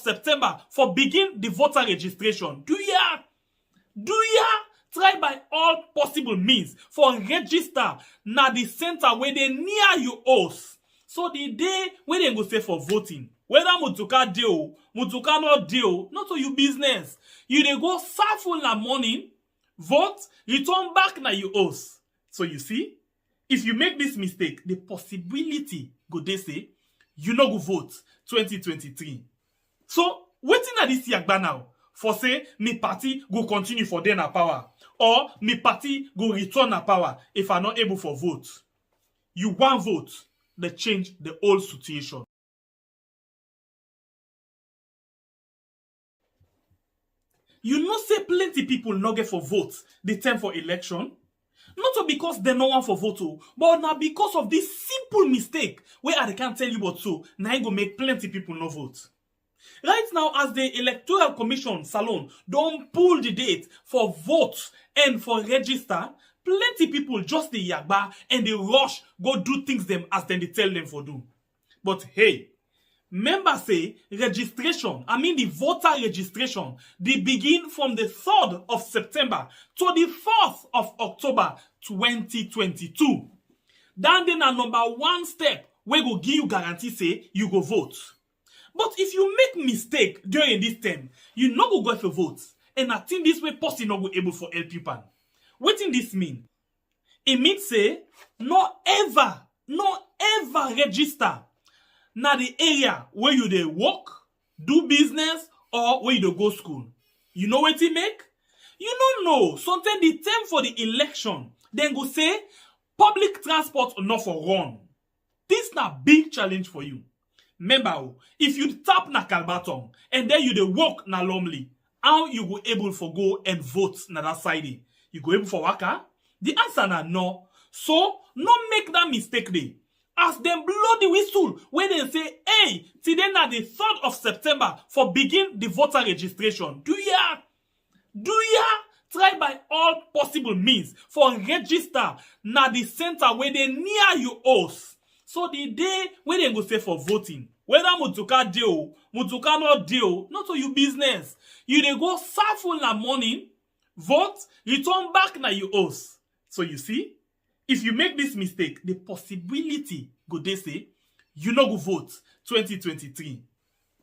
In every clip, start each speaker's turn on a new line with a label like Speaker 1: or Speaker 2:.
Speaker 1: September for begin the voter registration. Do ya try by all possible means for register na the center where they near you house. So the day where they go say for voting, whether mutuka deal, mutuka not deal, not to you business. You dey go serve in the morning, vote, return back na you house. So you see, if you make this mistake, the possibility go they say you no go vote 2023. So waiting at this yagba now for say me party go continue for then power or me party go return na power if I'm not able for vote. You want vote, they change the whole situation. You know say plenty people not get for vote the time for election. Not because they no want for vote, but now because of this simple mistake where I can't tell you what so, now I go make plenty people no vote. Right now, as the Electoral Commission Salon don't pull the date for vote and for register, plenty people just the yagba and they rush go do things them as then they tell them for do. But hey, members say registration, the voter registration, they begin from the 3rd of September to the 4th of October 2022. Then a number one step where go give you guarantee say you go vote. But if you make mistake during this time, you no go for vote. And I think this way person not go able for help people. What in this mean? It means say no ever register na the area where you dey work, do business, or where you dey go school. You know what it make? You don't know. Sometimes the time for the election, then go say public transport not for run. This na big challenge for you. Remember, if you tap na Kalbaton and then you dey work na Lomley, how you go able for go and vote na that side? You go able for waka? The answer na no. So, no make that mistake there. As them blow the whistle when they say, hey, today na the 3rd of September for begin the voter registration. Do ya try by all possible means for register na the center where they near you house. So the day when they go say for voting, whether mutuka deal, mutuka not deal, not to you business. You dey go serve in the morning, vote, return back na you house. So you see, if you make this mistake, the possibility go they say you no go vote 2023.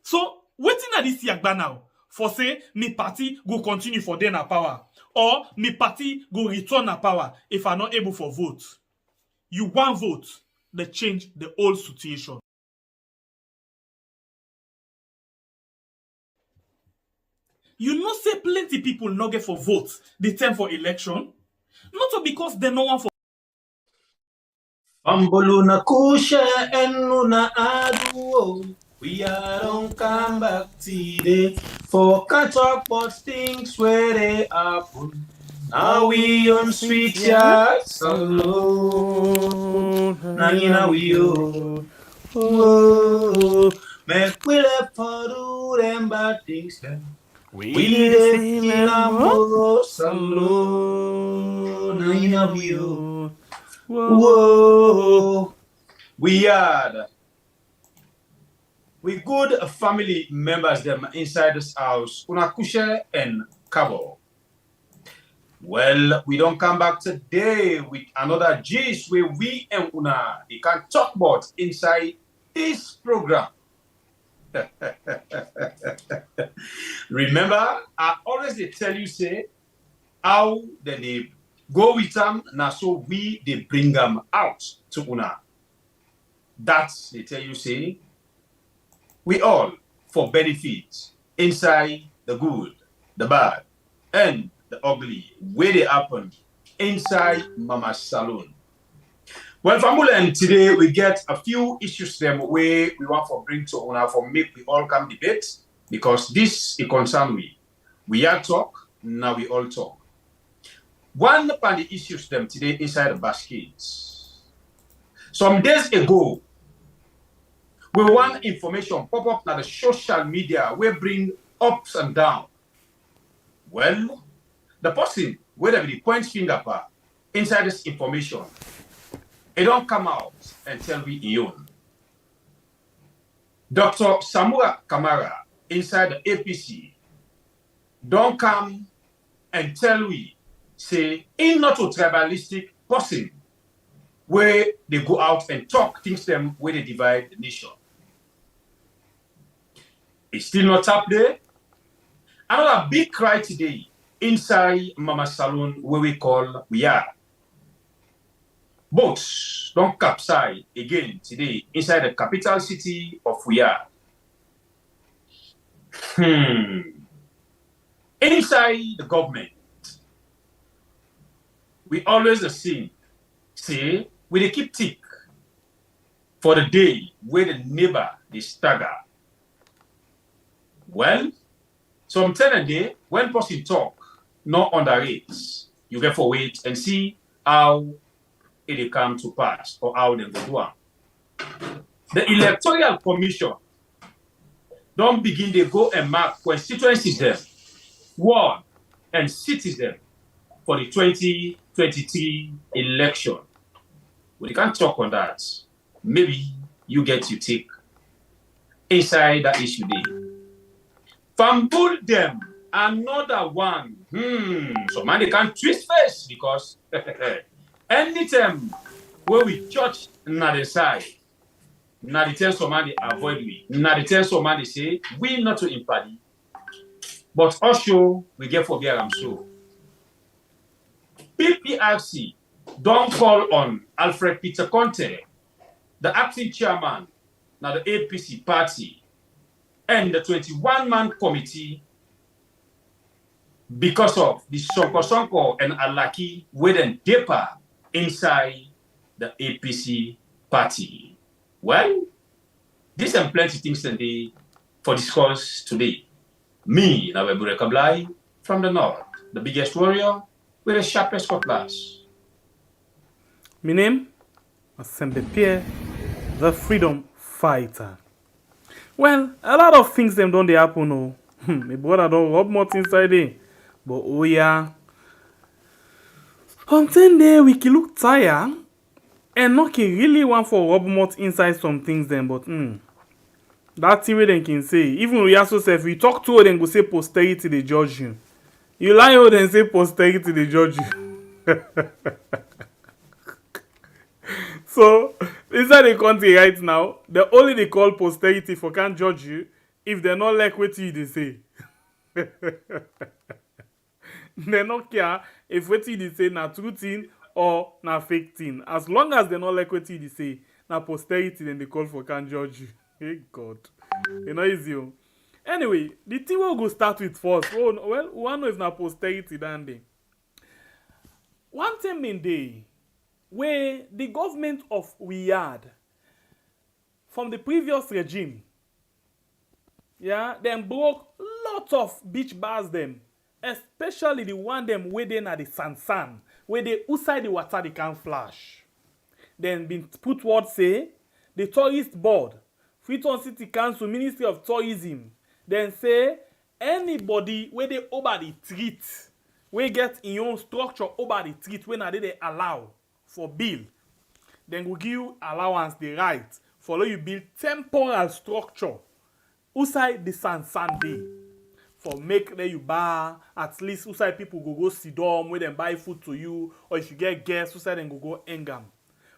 Speaker 1: So waiting at this yagba now for say me party go continue for then power or me party go return na power if I'm not able for vote. You want vote, they change the whole situation. You know say plenty people not get for vote the time for election. Not because they no want for
Speaker 2: Amboluna kusha enuna adu. We are don't come back today for catch up but things where they happen. Now we on sweet yard solo. Now we oh. Make we left for do them bad things then. We live in a more solo. Now we oh. Whoa, we are good family members them inside this house, Unakusha and Kabo. Well, we don't come back today with another gist where we and Una they can talk about inside this program. Remember, I always they tell you say how they go with them, now so they bring them out to Una. That's they tell you say, we all for benefit inside the good, the bad, and the ugly, where they happen inside Mama's Saloon. Well, Fambulan, today we get a few issues them where we want to bring to Una for make we all come debate because this is concern we. We are talk, now we all talk. One of the issues them today inside the baskets. Some days ago, we want information pop up na the social media we bring ups and down. Well, the person whether the point finger part inside this information, it don't come out and tell me own. Dr. Samura Kamara inside the APC don't come and tell we, say, in not a tribalistic person, where they go out and talk things them where they divide the nation. It's still not up there. Another big cry today inside Mama Saloon where we are. Boats don't capsize again today inside the capital city of Uyar. Inside the government, we always the same. Say, we they keep tick for the day where the neighbor they stagger. Well, some tell a day when person talk, not underrate. You get for wait and see how it come to pass or how they go do it. The Electoral Commission don't begin to go and mark constituencies there, ward and citizen for the 2023 election. We can't talk on that. Maybe you get to take inside that issue there. Fumble them, another one. So man, they can't twist face because anytime where we judge na the side, na the tell somebody avoid we, na the tell somebody say we not to impadi, but also we get for beer am so. Pprc don't call on Alfred Peter Conteh, the acting chairman, now the APC party, and the 21-man committee because of the Sonko and Alaki with a dipper inside the APC party. Well, these are plenty of things today for discourse today. Me, Nawebu Kablai, from the north, the biggest warrior with the sharpest cutlass.
Speaker 1: My name is Pierre, the freedom fighter. Well, a lot of things them don't happen. Oh, my brother don't rub much inside there. But oh yeah, on 10 day we can look tired and not can really want for rub much inside some things then. But that thing they can say. Even we also say if we talk to them, go say posterity they judge you. You lie out and say posterity they judge you. So inside the country right now, they only they call posterity for can't judge you if they're not like what you they say. They not care if what you they say na true thing or na fake thing. As long as they not like what you they say, na posterity then they call for can't judge you. Hey God, you know easy. Anyway, the thing will go start with first. Oh well, we want to know if na posterity then day. One thing MENDE, where the government of Uyar from the previous regime, yeah, them broke lots of beach bars them, especially the one them where they na the Sansan, where they outside the water they can flash. Then been put word say the tourist board, Freetown City Council, Ministry of Tourism, then say anybody where they over the treat, we get in your own structure over the treat when they allow for bill, then we give you allowance the right for you build temporal structure outside the Sunday for make there you buy at least outside people go sit down where them buy food to you, or if you get guests outside then go engam.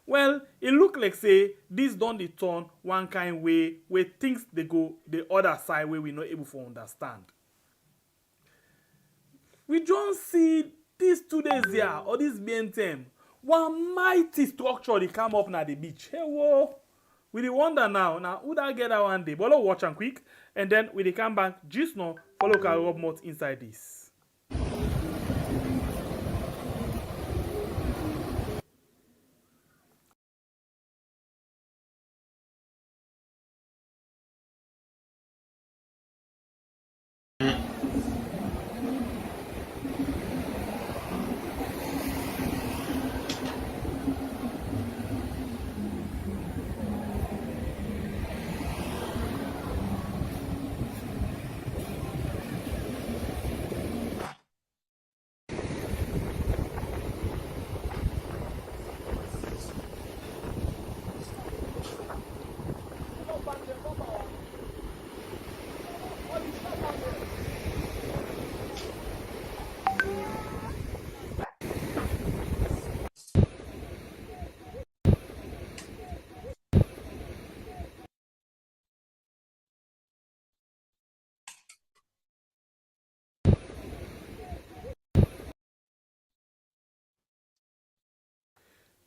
Speaker 1: Well, it look like say this don't the turn one kind way where things they go the other side where we not able to understand. We don't see these 2 days here or this BNTM. One mighty structure they come up na the beach. Hey whoa. We dey wonder now who that get that one day. But let's watch and quick. And then we dey come back just now follow Carl Rob Mott inside this.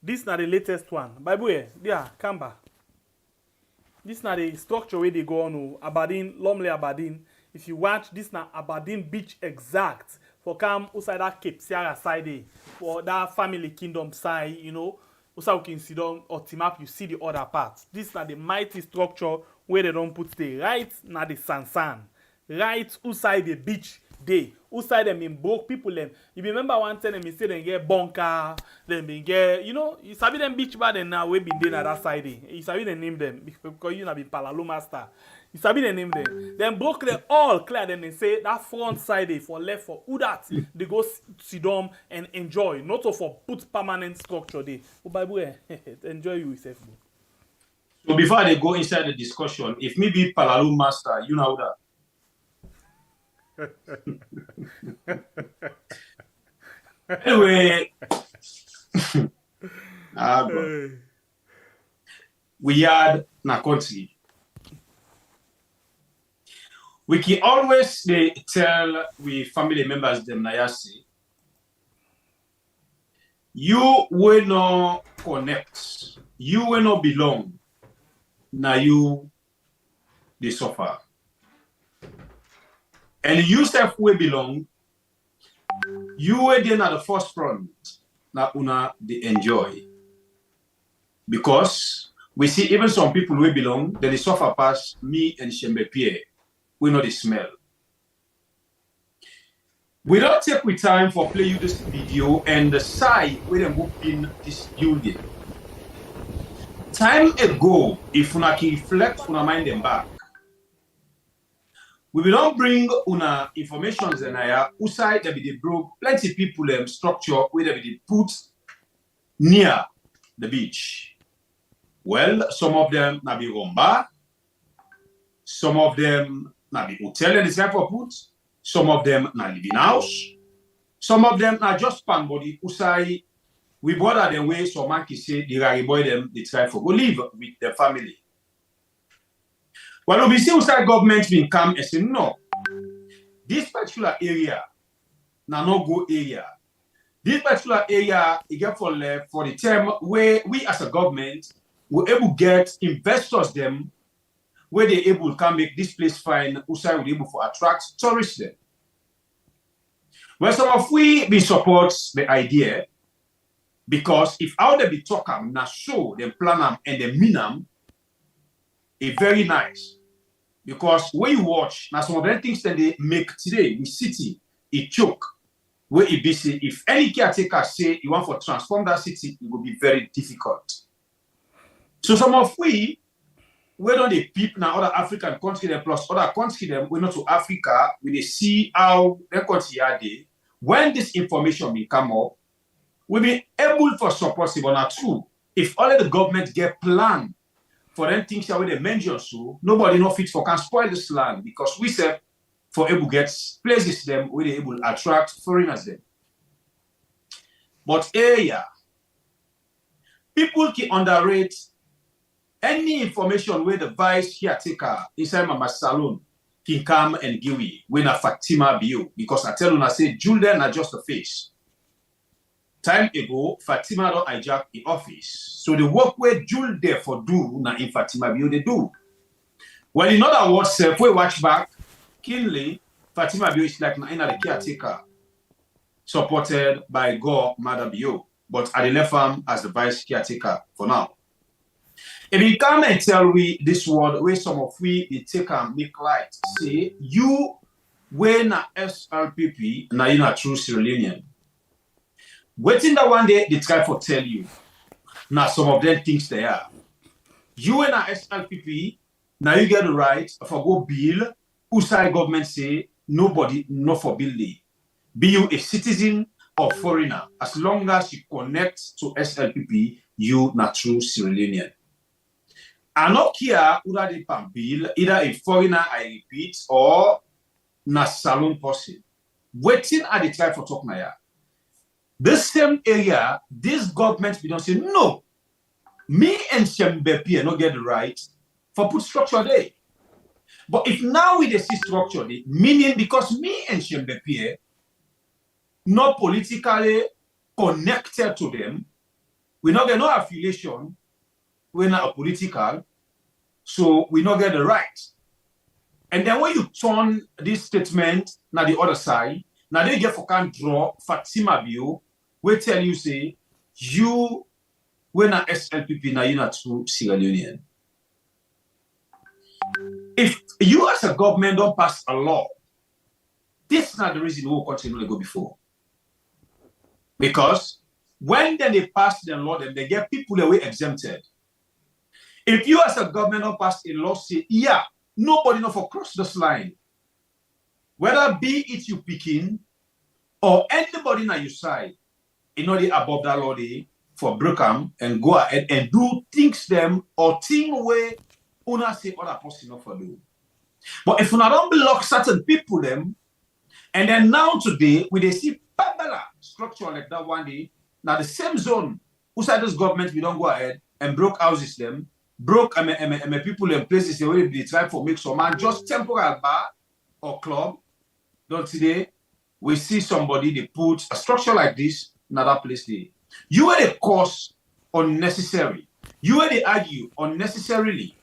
Speaker 1: This not the latest one. By the way, yeah, Kamba. This not the structure where they go on Aberdeen, Lumley Aberdeen. If you watch this now Aberdeen Beach exact for come outside that Cape Sierra side for that family kingdom side, you know. Also you can see down or team up, you see the other parts. This now the mighty structure where they don't put the right now the Sansan. Right outside the beach day. Outside them in broke people them. You remember one time them say they get bunker, then they get, you know, you sabi them beach bar then now we been there that side. You sabi they name them because you not be Palalo master. You sabi they name them. Then broke them all clear. Then they say that front side for left for who that they go sit down and enjoy. Not for put permanent structure there. Oh by the way, enjoy yourself.
Speaker 2: So before they go inside the discussion, if me be Palalo master, you know that. Anyway, we had na country. We can always tell we family members them na say, you will not connect, you will not belong, na you they suffer. And you self will belong, you were then at the first front, na una they enjoy. Because we see even some people will belong, then they suffer past me and Shembe Pierre. We know the smell. We don't take with time for play you this video and the side where they move in this building. Time ago, if una can reflect, una mind them back. We will not bring una information that outside that be broke plenty people structure where they be put near the beach. Well, some of them na be romba, some of them na be hotel and the type of put, some of them na living house, some of them na just pan body outside. We bother them way so man can say the rari boy them they try for go live with their family. Well, we see outside government will come and say, no, this particular area, na no go area. This particular area, it get for the term where we as a government, we're able to get investors them, where they able to come make this place fine, outside we're able to attract tourists them. Well, some of we support the idea, because if how they be talking, na show them plan them and they mean them, it's very nice. Because when you watch, now some of the things that they make today, the city, it choke. Where it be say, if any caretaker say you want to transform that city, it will be very difficult. So some of we don't they peep now other African countries them plus other countries them, we not to Africa, we they see how their country are they. When this information will come up, we'll be able for support but not true. If only the government get plan for them things that they mention so, nobody no fit for can spoil this land because we say for able get places them where they able attract foreigners them. But people can underrate any information where the vice caretaker inside Mama Salon can come and give you when a Fatima bio because I tell you I say Julian are just a face. Time ago, Fatima don't hijack the office. So the work where Jules there for do na in Fatima bio they do. Well, in other words, if we watch back, Kinley, Fatima bio is like na in the caretaker, supported by God, Mother Bio, but I left him as the vice caretaker for now. If you come and tell we this word where some of we they take and make light, say you when na SLPP na you na true Sierra Leonean. Waiting that one day they try for tell you. Now some of them things they are. You and a SLPP, now you get the right for go bill, outside government say nobody no for building. Be you a citizen or foreigner, as long as you connect to SLPP, you not true Sierra Leonean. I not care whether they pan bill, either a foreigner, I repeat, or na salon person. Waiting at the try for talk now. This same area, this government we don't say no. Me and Shembe no get the right for put structure there. But if now we see structure there, meaning because me and Shembe not politically connected to them, we not get no affiliation, we're not political, so we not get the right. And then when you turn this statement now the other side, now they get for can draw Fatima Bio, we tell you say you when a SLPP now you're not true Sierra Leonean. If you as a government don't pass a law, this is not the reason we will continue to go before. Because when then they pass the law, then they get people away exempted. If you as a government don't pass a law, say, yeah, nobody know for cross this line. Whether be it you picking or anybody on your side, you know they above that law they for break them and go ahead and do things them or thing where una say other person not for do. But if una don't block certain people them, and then now today we they see Pabala structure like that one day, now the same zone, outside this government we don't go ahead and broke houses them, broke people in places where they try for make some man just temporary bar or club. Don't today we see somebody they put a structure like this in another place there. You are the cause unnecessary. You are the argue unnecessarily.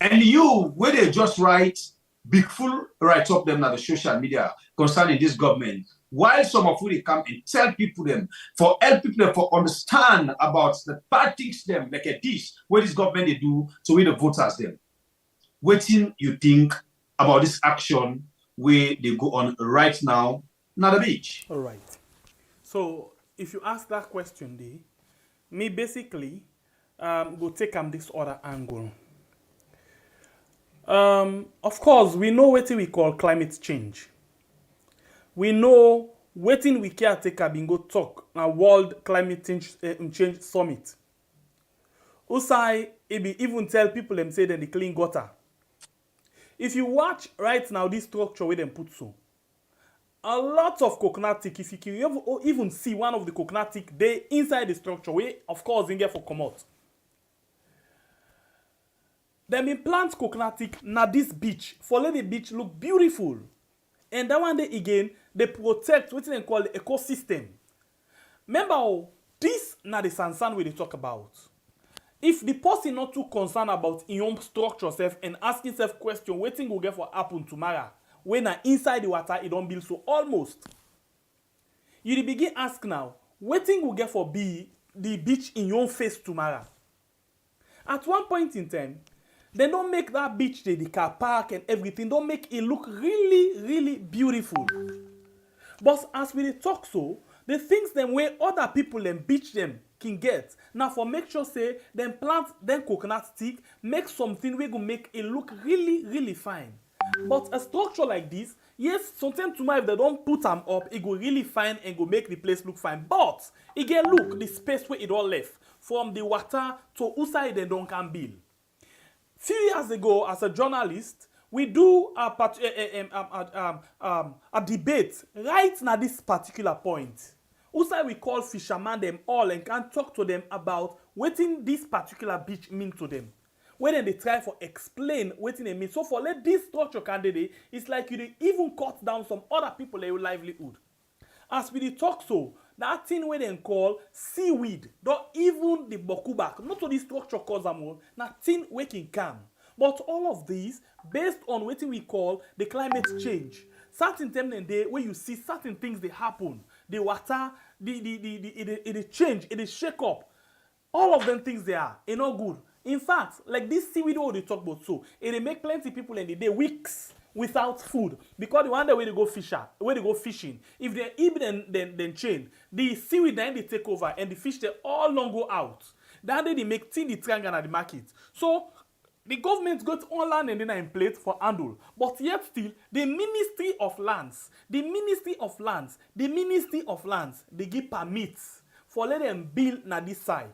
Speaker 2: And you where they just write big full write up them on the social media concerning this government. While some of you they come and tell people them for help people them for understand about the bad things them like a dish what this government they do to win the voters them. Waiting you think about this action where they go on right now, not the beach.
Speaker 1: All right. So if you ask that question, Day, me basically go take this other angle. Of course, we know what we call climate change. We know waiting we caretaker bin go talk na World Climate Change Summit. Usai even tell people them say then they clean gutter. If you watch right now this structure where them put so, a lot of coconut tick, if you can even see one of the coconut tick they inside the structure where of course in get for come out. Them been plant coconut tick na this beach for let the beach look beautiful. And that one day again, they protect what they call the ecosystem. Remember, this na the sansan we they talk about. If the person not too concerned about his own structure self and asking self question, waiting will get for happen tomorrow. When na inside the water, it don't build so almost. You begin ask now, waiting will get for be the beach in your own face tomorrow. At one point in time, they don't make that beach, the car park and everything, don't make it look really, really beautiful. But as we talk so, the things them where other people them beach them can get. Now for make sure say, them plant them coconut stick, make something we go make it look really, really fine. But a structure like this, yes, sometimes tomorrow if they don't put them up, it go really fine and go make the place look fine. But it get look the space where it all left from the water to outside they don't can build. Few years ago, as a journalist, we do a debate right now this particular point. Also, we call fishermen them all and can talk to them about what this particular beach mean to them. When they try for explain what it means. So for let this structure candidate, it's like you even cut down some other people their livelihood. As we talk so, that thing where they call seaweed, not even the bokubak, not to the structure cause them that thing we can come. But all of these based on what we call the climate change. Certain times in day where you see certain things they happen, the water, it change, it shake up. All of them things they are, not good. In fact, like this seaweed what they talk about so, it make plenty people in the day weeks without food because the one day where they go fishing, if they even then chain, the seaweed then they take over and the fish they all long go out. That day they make tin the triangle at the market. So the government got on land and then in plate for handle, but yet still the Ministry of Lands, they give permits for let them build na this side.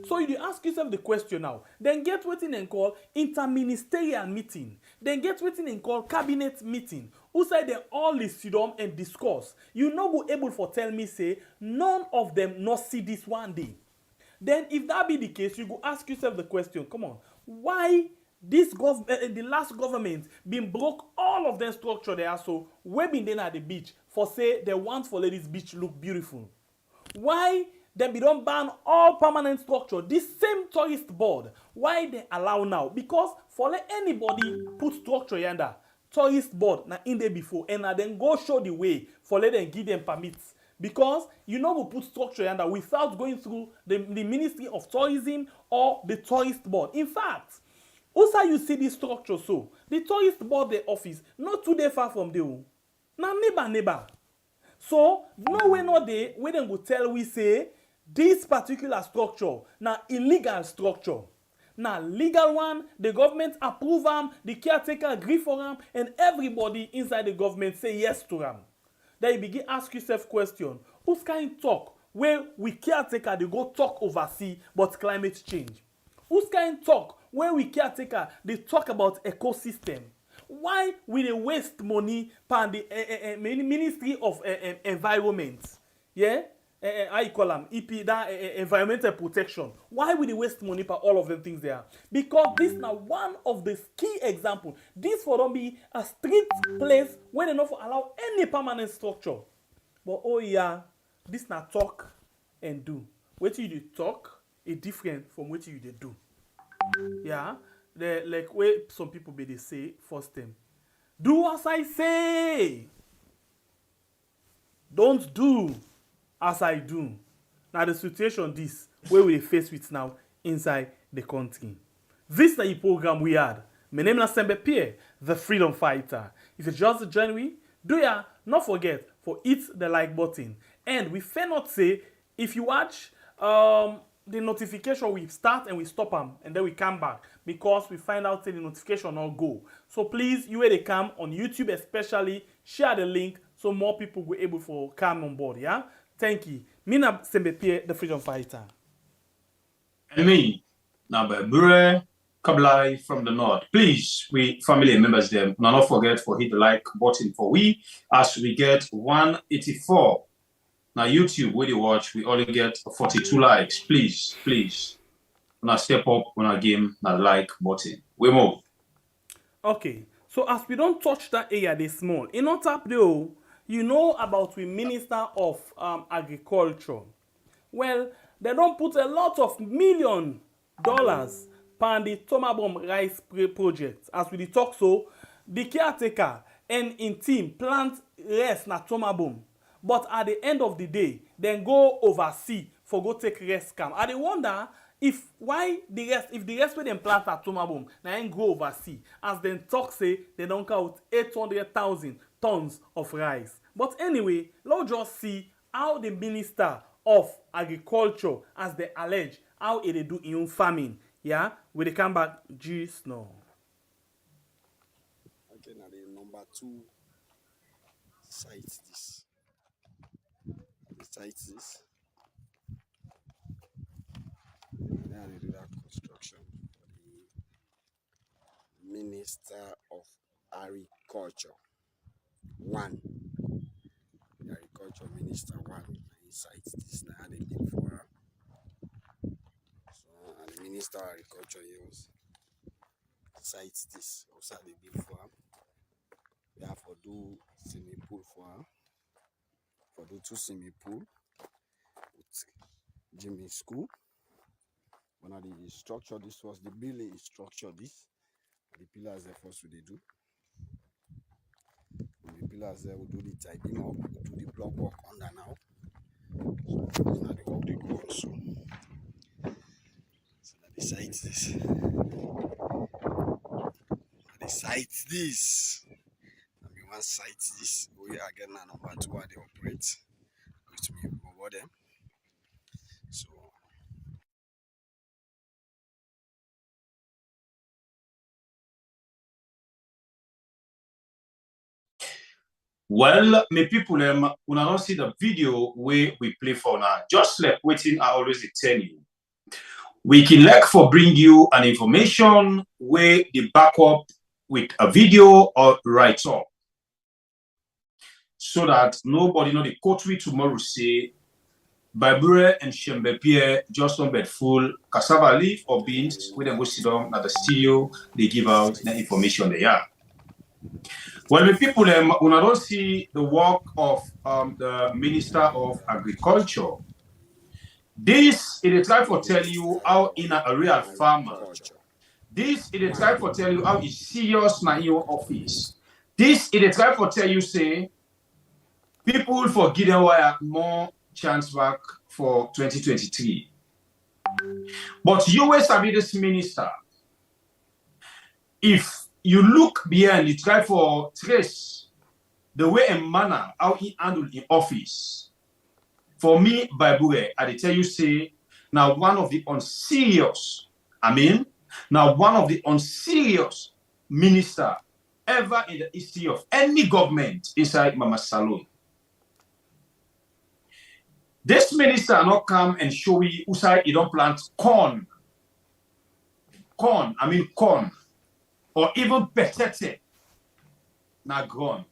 Speaker 1: So you ask yourself the question now, then get what in call interministerial meeting, then get what in call cabinet meeting, who say they all sit down and discuss. You no go able for tell me say none of them not see this one day. Then if that be the case, you go ask yourself the question, come on, why this the last government been broke all of them structure there so we been then at the beach for say they want for let this beach look beautiful. Why Then we don't ban all permanent structure. This same tourist board, why they allow now? Because for let anybody put structure yonder, tourist board na in there before, and then go show the way for let them give them permits. Because you know we put structure yonder without going through the Ministry of Tourism or the tourist board. In fact, also you see this structure so, the tourist board the office, not too far from there. Now neighbor. So, no way no day, we then go tell we say, this particular structure, na illegal structure. Na legal one, the government approve am, the caretaker agree for am, and everybody inside the government say yes to am. Then you begin ask yourself question, who's kind talk where we caretaker they go talk oversee but climate change? Who's kind talk where we caretaker they talk about ecosystem? Why we dey waste money per the Ministry of Environment? Yeah? How you call them? EP, that environmental protection. Why we dey waste money per all of them things there? Because this now one of the key example. This for don't be a street place where they not for allow any permanent structure. But oh yeah, this now talk and do. What you do talk is different from what you do. Yeah? Like where some people be they say first time, do as I say, don't do as I do. Now the situation this where we face with now inside the country. This is the program we had. My name is Pprc, the freedom fighter. If you just join me, do ya not forget for hit the like button. And we fail not say if you watch the notification we start and we stop them and then we come back because we find out that the notification not go. So please, you where they come on YouTube especially, share the link so more people will able to come on board. Yeah, thank you. Mina Pprc, the freedom fighter.
Speaker 2: And me, Pprc Kablai from the north. Please, we family members them, now not forget for hit the like button for we as we get 184. Now YouTube, where they watch, we only get 42 likes. Please. Now step up on our game, now like button. We move.
Speaker 1: Okay, so as we don't touch that area this small, in on top though, you know about the Minister of Agriculture. Well, they don't put a lot of $1 million per the Tomabom rice project. As we talk so, the caretaker and in team plant rest na Tomabom. But at the end of the day, then go oversee for go take rest camp. I dey wonder if the rest where them plant at Tomabom, now ain't go oversee. As them talk say, they don't count 800,000 tons of rice. But anyway, let's just see how the Minister of Agriculture, as they allege, how they do in farming. Yeah, when they come back, just now.
Speaker 3: Okay, now the number 2 cites this. Now they do that construction for the Minister of Agriculture 1. The Agriculture Minister 1. He cites this now they did for her. So and the Minister of Agriculture use cites this also they did for her. They have to do swimming pool for her. For do 2 swimming pool with gym in school. One of the structure this was the building is structured this. The pillars there first they do. And the pillars there will do the tidying up, we'll do the block work under now. So now the work they go on so. So now they cite this. And we want cite this. We again now number 2 how they operate. Which we over them. So
Speaker 2: Well, my people, when I don't see the video where we play for now, just like waiting, I always tell you. We can like for bring you an information where they back up with a video or write up. So that nobody know the quote we tomorrow say, Pprc and Pprc just don't bet full cassava leaf or beans, where they go sit down at the studio, they give out the information they are. Well, the people, when I don't see the work of the Minister of Agriculture, This is a try for tell you how in a real farmer.
Speaker 3: Agriculture.
Speaker 2: This is a try for tell you how it's serious na your office. This is a try for tell you say people for Gideon Wire more chance back for 2023. But you will sabi this minister. If you look behind, you try for trace the way and manner how he handled in office. For me, Bible, I tell you say now one of the unserious, now one of the unserious minister ever in the history of any government inside Mama Salon. This minister not come and show you who say he don't plant corn, or even petete, na grown.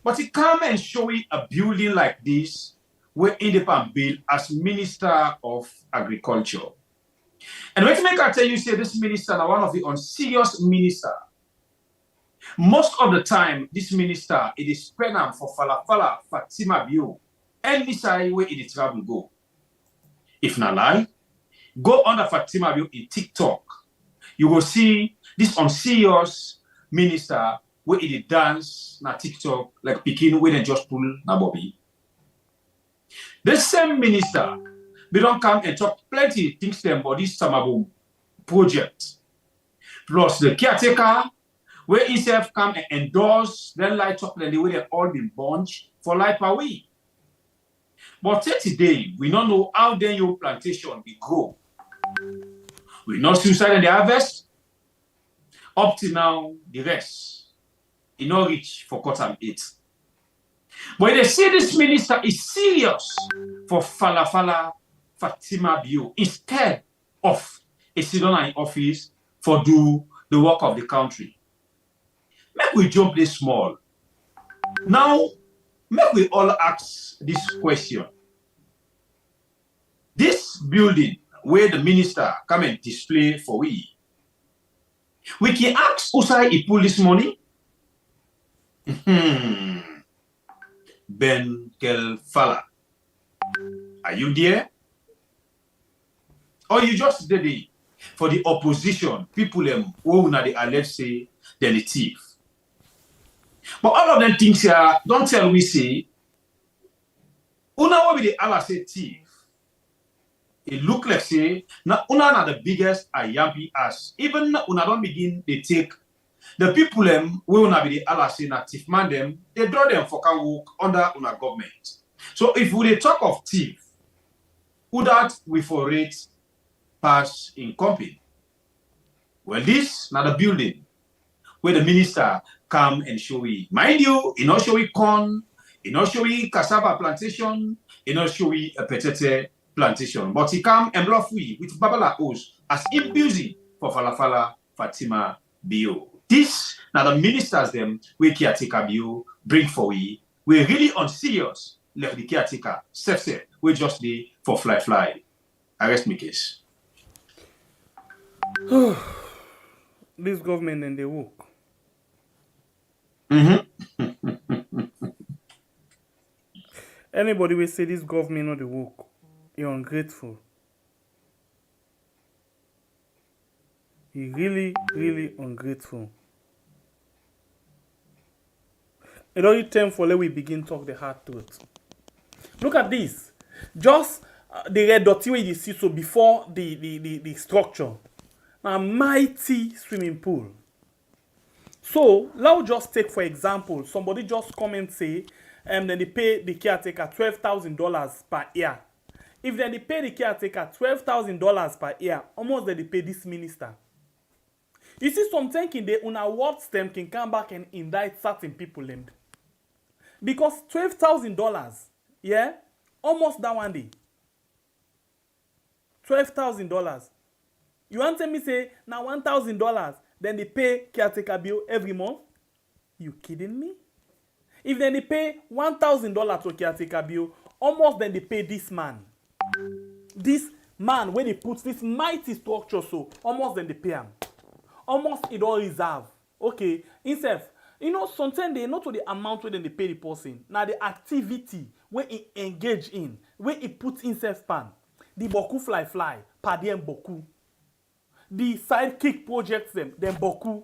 Speaker 2: But he come and show you a building like this where independent build as Minister of Agriculture. And when I tell you, say this minister now one of the unserious minister. Most of the time, this minister it is penam for falafala Fatima Bio. Any side where it travel go. If not lie, go under Fatima Bio in TikTok. You will see this unserious minister where it dance na TikTok like Pekin where they just pull na Bobby. The same minister, they don't come and talk plenty things them about this Samaboom project. Plus the caretaker, where himself come and endorse, then light up the way they all been bunched for life away. But today, we don't know how then your plantation will grow. We not suicide in the harvest. Up to now, the rest, it not reach for cut 8. But they say this minister is serious for Falafala Fatima Bio instead of a sit-down in office for do the work of the country. Make we jump this small. Now, make we all ask this question. This building where the minister come and display for we can ask Usai he pull this money? Ben Kelfala. Are you there? Or you just did it for the opposition, people who na the alleged say they're the thief. But all of them things here, don't tell we say, una will be the Allah say thief. It look like say, na una na the biggest ayampi as. Even una don't begin they take the people who una be the Allah say na thief man them, they draw them for can work under una government. So if we talk of thief, who that we for rate pass in company? Well, this na the building where the minister come and show we. Mind you, he not show we corn, he not show we cassava plantation, he not show we a petete plantation. But he come and bluff we with Babala O's as imbuing for Falafala Fatima Bio. This now the ministers them we caretaker Bio bring for we. We're really unserious. Left the caretaker, self we just be for fly. I rest my case.
Speaker 1: This government and they work. Anybody will say this government not the work, you're ungrateful. You're really, really ungrateful. It only time for let we begin talk the hard truth. Look at this. Just the red dot where you see so before the structure. A mighty swimming pool. So, let's just take for example, somebody just come and say, then they pay the caretaker $12,000 per year. If then they pay the caretaker $12,000 per year, almost then they pay this minister. You see, sometimes in the unaward stem can come back and indict certain people. Because $12,000, yeah, almost that one day. $12,000. You want to me say, now $1,000, then they pay caretaker bill every month? You kidding me? If then they pay $1,000 to caretaker bill, almost then they pay this man. This man, when they put this mighty structure, so almost then they pay him. Almost it all reserve. Okay, instead, you know, sometimes they not to the amount where then they pay the person. Now the activity where he engage in, where he put himself pan. The boku fly, padiem boku. The sidekick projects them boku.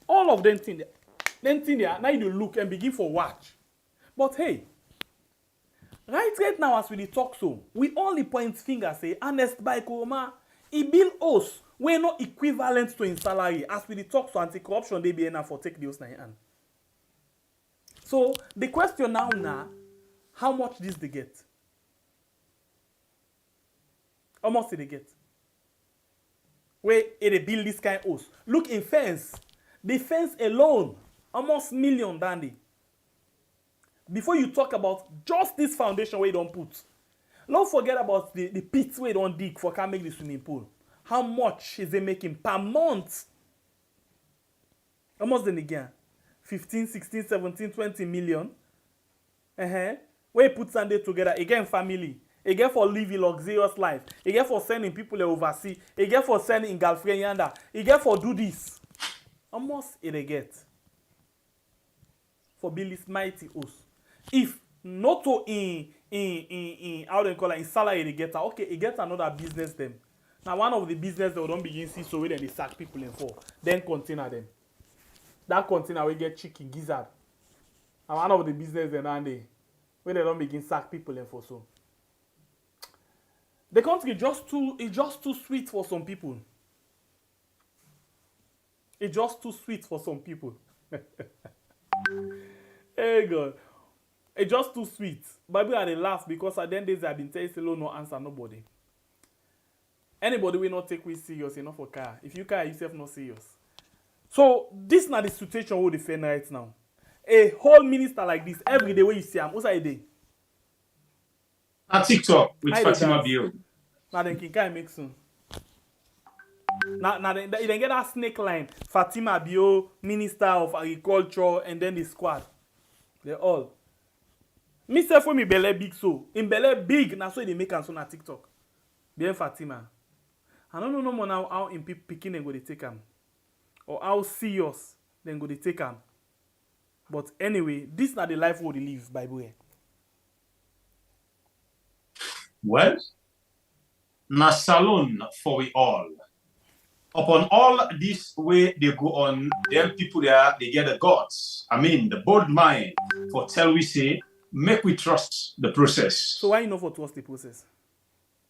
Speaker 1: All of them thing there. Now you look and begin for watch. But hey, right now as we talk so, we only point finger say, honest by Kuroma, he bill us, we're not equivalent to in salary. As we talk so anti-corruption, they be enough for take the host hand. So the question now, how much this they get? How much did they get? Where they build this kind of house. Look in fence. The fence alone, almost $1 million, dandy. Before you talk about just this foundation where you don't put. Don't forget about the pits where you don't dig for can make the swimming pool. How much is they making per month? Almost then again. 15, 16, 17, 20 million. Where you put Sunday together. Again, family. Again for living luxurious life. Again for sending people overseas. Again for sending in girlfriend yanda. Again for do this. Almost it get. For build this mighty house. If not to in how they call it in salary they get, okay, it gets another business them. Now one of the business they don't begin see so then they sack people in for. Then container them. That container will get chicken gizzard. And one of the business then and they when they don't begin sack people in for so. The country is just too sweet for some people. It's just too sweet for some people. Hey God. It's just too sweet. Bible had a laugh because at the end days I've been telling you no answer nobody. Anybody will not take we serious enough for car. If you car yourself not serious. So this is not the situation we defend right now. A whole minister like this every day when you see him, what's a day?
Speaker 2: On TikTok with Fatima Bio.
Speaker 1: Now then can make soon. Now then get that snake line. Fatima Bio, Minister of Agriculture, and then the squad. They all. Me say for me belly big so. In belly big, now so they make us on TikTok. Bien Fatima. I don't know no more now how in picking they go to take them. Or how serious then go to take them. But anyway, this is not the life we live, by the way.
Speaker 2: Well, na salon for we all. Upon all this way they go on, them people there, they get the guts. I mean, the bold mind for tell we say, make we trust the process.
Speaker 1: So why you know for trust the process?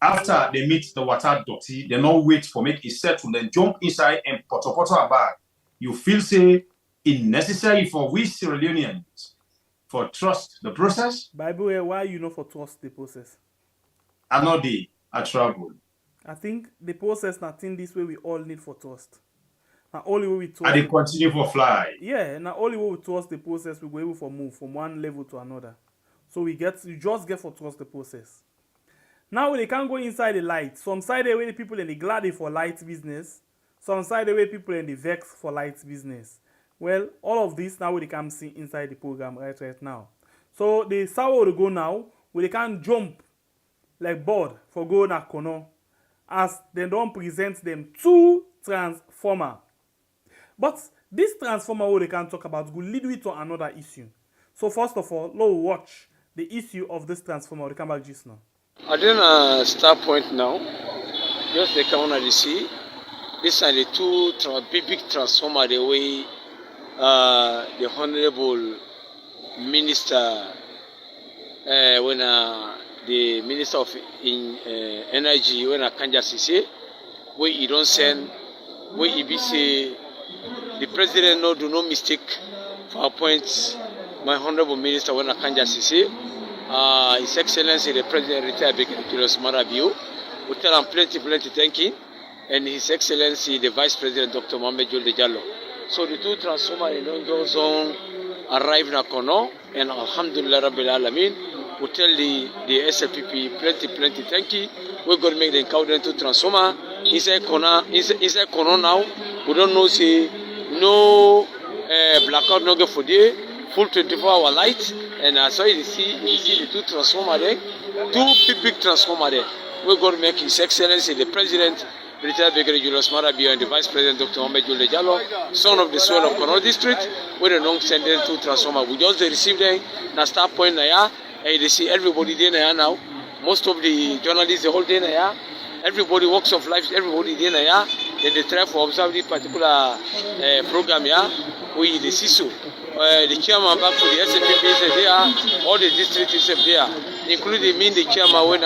Speaker 2: After they meet the water dirty, they not wait for make it settle, then jump inside and poto a bag. You feel say it necessary for we Sierra Leoneans for trust the process?
Speaker 1: Bible, why you know for trust the process?
Speaker 2: I know I travel.
Speaker 1: I think the process nothing this way we all need for trust. Now only way we trust.
Speaker 2: And they continue for fly.
Speaker 1: Yeah, now only way we trust the process we go able for move from one level to another. So you just get for trust the process. Now they can't go inside the light. Some side the way the people in the glad for light business. Some side the way people in the vex for light business. Well, all of this now we can see inside the program right now. So the sour to go now, we can jump like board for go na kono as they don't present them two transformer. But this transformer what they can talk about will lead you to another issue. So first of all, let's watch the issue of this transformer. We come back just now.
Speaker 4: I didn't start point now. Just the count of the sea. These are the two big transformer the way the Honorable Minister when the Minister of Energy when I can't just say where he don't send where he be say the President no do no mistake for appoint my Honorable Minister when I can't just say His Excellency the President retired Samura Kamara we tell him plenty thank you, and His Excellency the Vice President Dr. Mohamed Jallo. So the two transformers in Ongo zone arrive na Kono, and Alhamdulillah Rabbil Alamin. We tell the SLPP plenty thank you. We're going to make the encounter to transformer inside Kono now. We don't know say no blackout no get for day, full 24-hour light, and so you see the two transformer there, two big transformer there. We're going to make His Excellency the President retired Julius Marabio and the Vice President Dr. Mohamed Jallo, son of the soil of Kono District, with a long sending two transformer. We just received them na start point na ya. Hey, they see everybody there now. Most of the journalists the whole day now. everybody walks of life, everybody there now, then they try to observe this particular program here. We the CISO, the chairman back to the SFP is there, all the districts is there, including me, the chairman when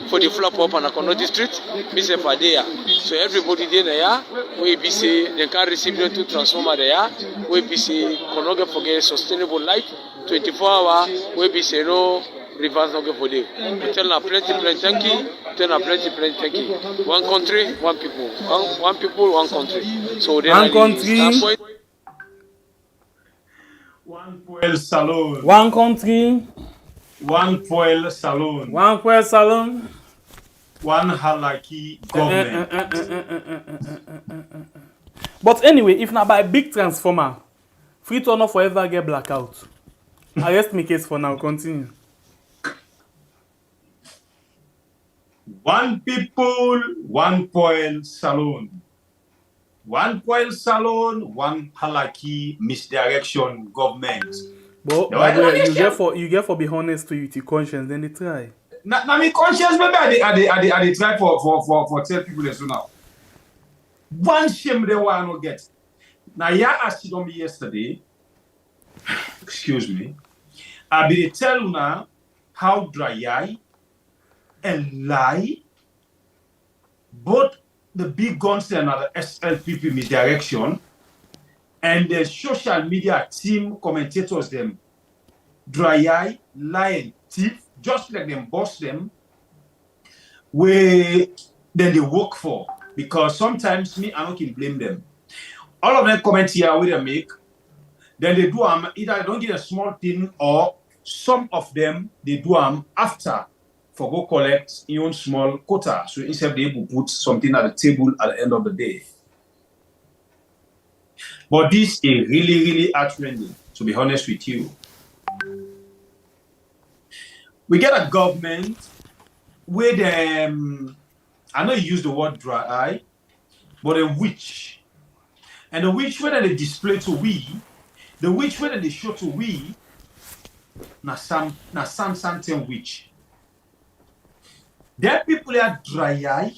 Speaker 4: for the flap up and Akono district, Mr. Fadea. So everybody there now, we be say they can receive them to transformer there, we be say Konoga forget sustainable light, 24 hour, we be say no. Reverse not for them. Tell na plenty thank you. Tell na plenty thank you. One country, one people. One people, one country. So then
Speaker 1: One country.
Speaker 2: One poil salon.
Speaker 1: One country.
Speaker 2: One poil salon.
Speaker 1: One poil salon.
Speaker 2: One halaki government.
Speaker 1: But anyway, if not by big transformer, free to not forever get blackout. I rest my case for now. Continue.
Speaker 2: One people, one poil salon. One poil salon, one halaki misdirection government.
Speaker 1: But you get for be honest to you, to conscience, then they try.
Speaker 2: Now me conscience, maybe I they try for tell people this now. One shame they want to get. Now yeah, asked it on me yesterday. Excuse me. I be tell you now how dry eye and lie, both the big guns and the SLPP misdirection and the social media team commentators them dry eye, lie and thief, just like them boss them, where then they work for. Because sometimes me, I don't can blame them. All of them comment here where they make, then they do either they don't get a small thing or some of them they do after for go collect your own small quota. So instead they will put something at the table at the end of the day. But this is really heart-rending, to be honest with you. We get a government where the, I know you use the word dry eye, but a witch. And the witch whether they display to we, the witch whether they show to we, na something witch. There people are dry eye,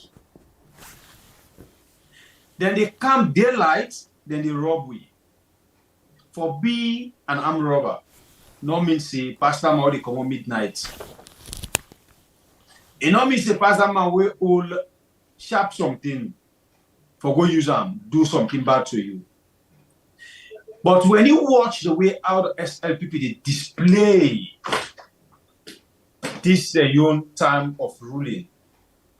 Speaker 2: then they come daylight, then they rob we. For be an armed robber, no means say pastor man they come on midnight. It no means say pastor man we all sharp something for go use them, do something bad to you. But when you watch the way how the SLPP they display this young time of ruling,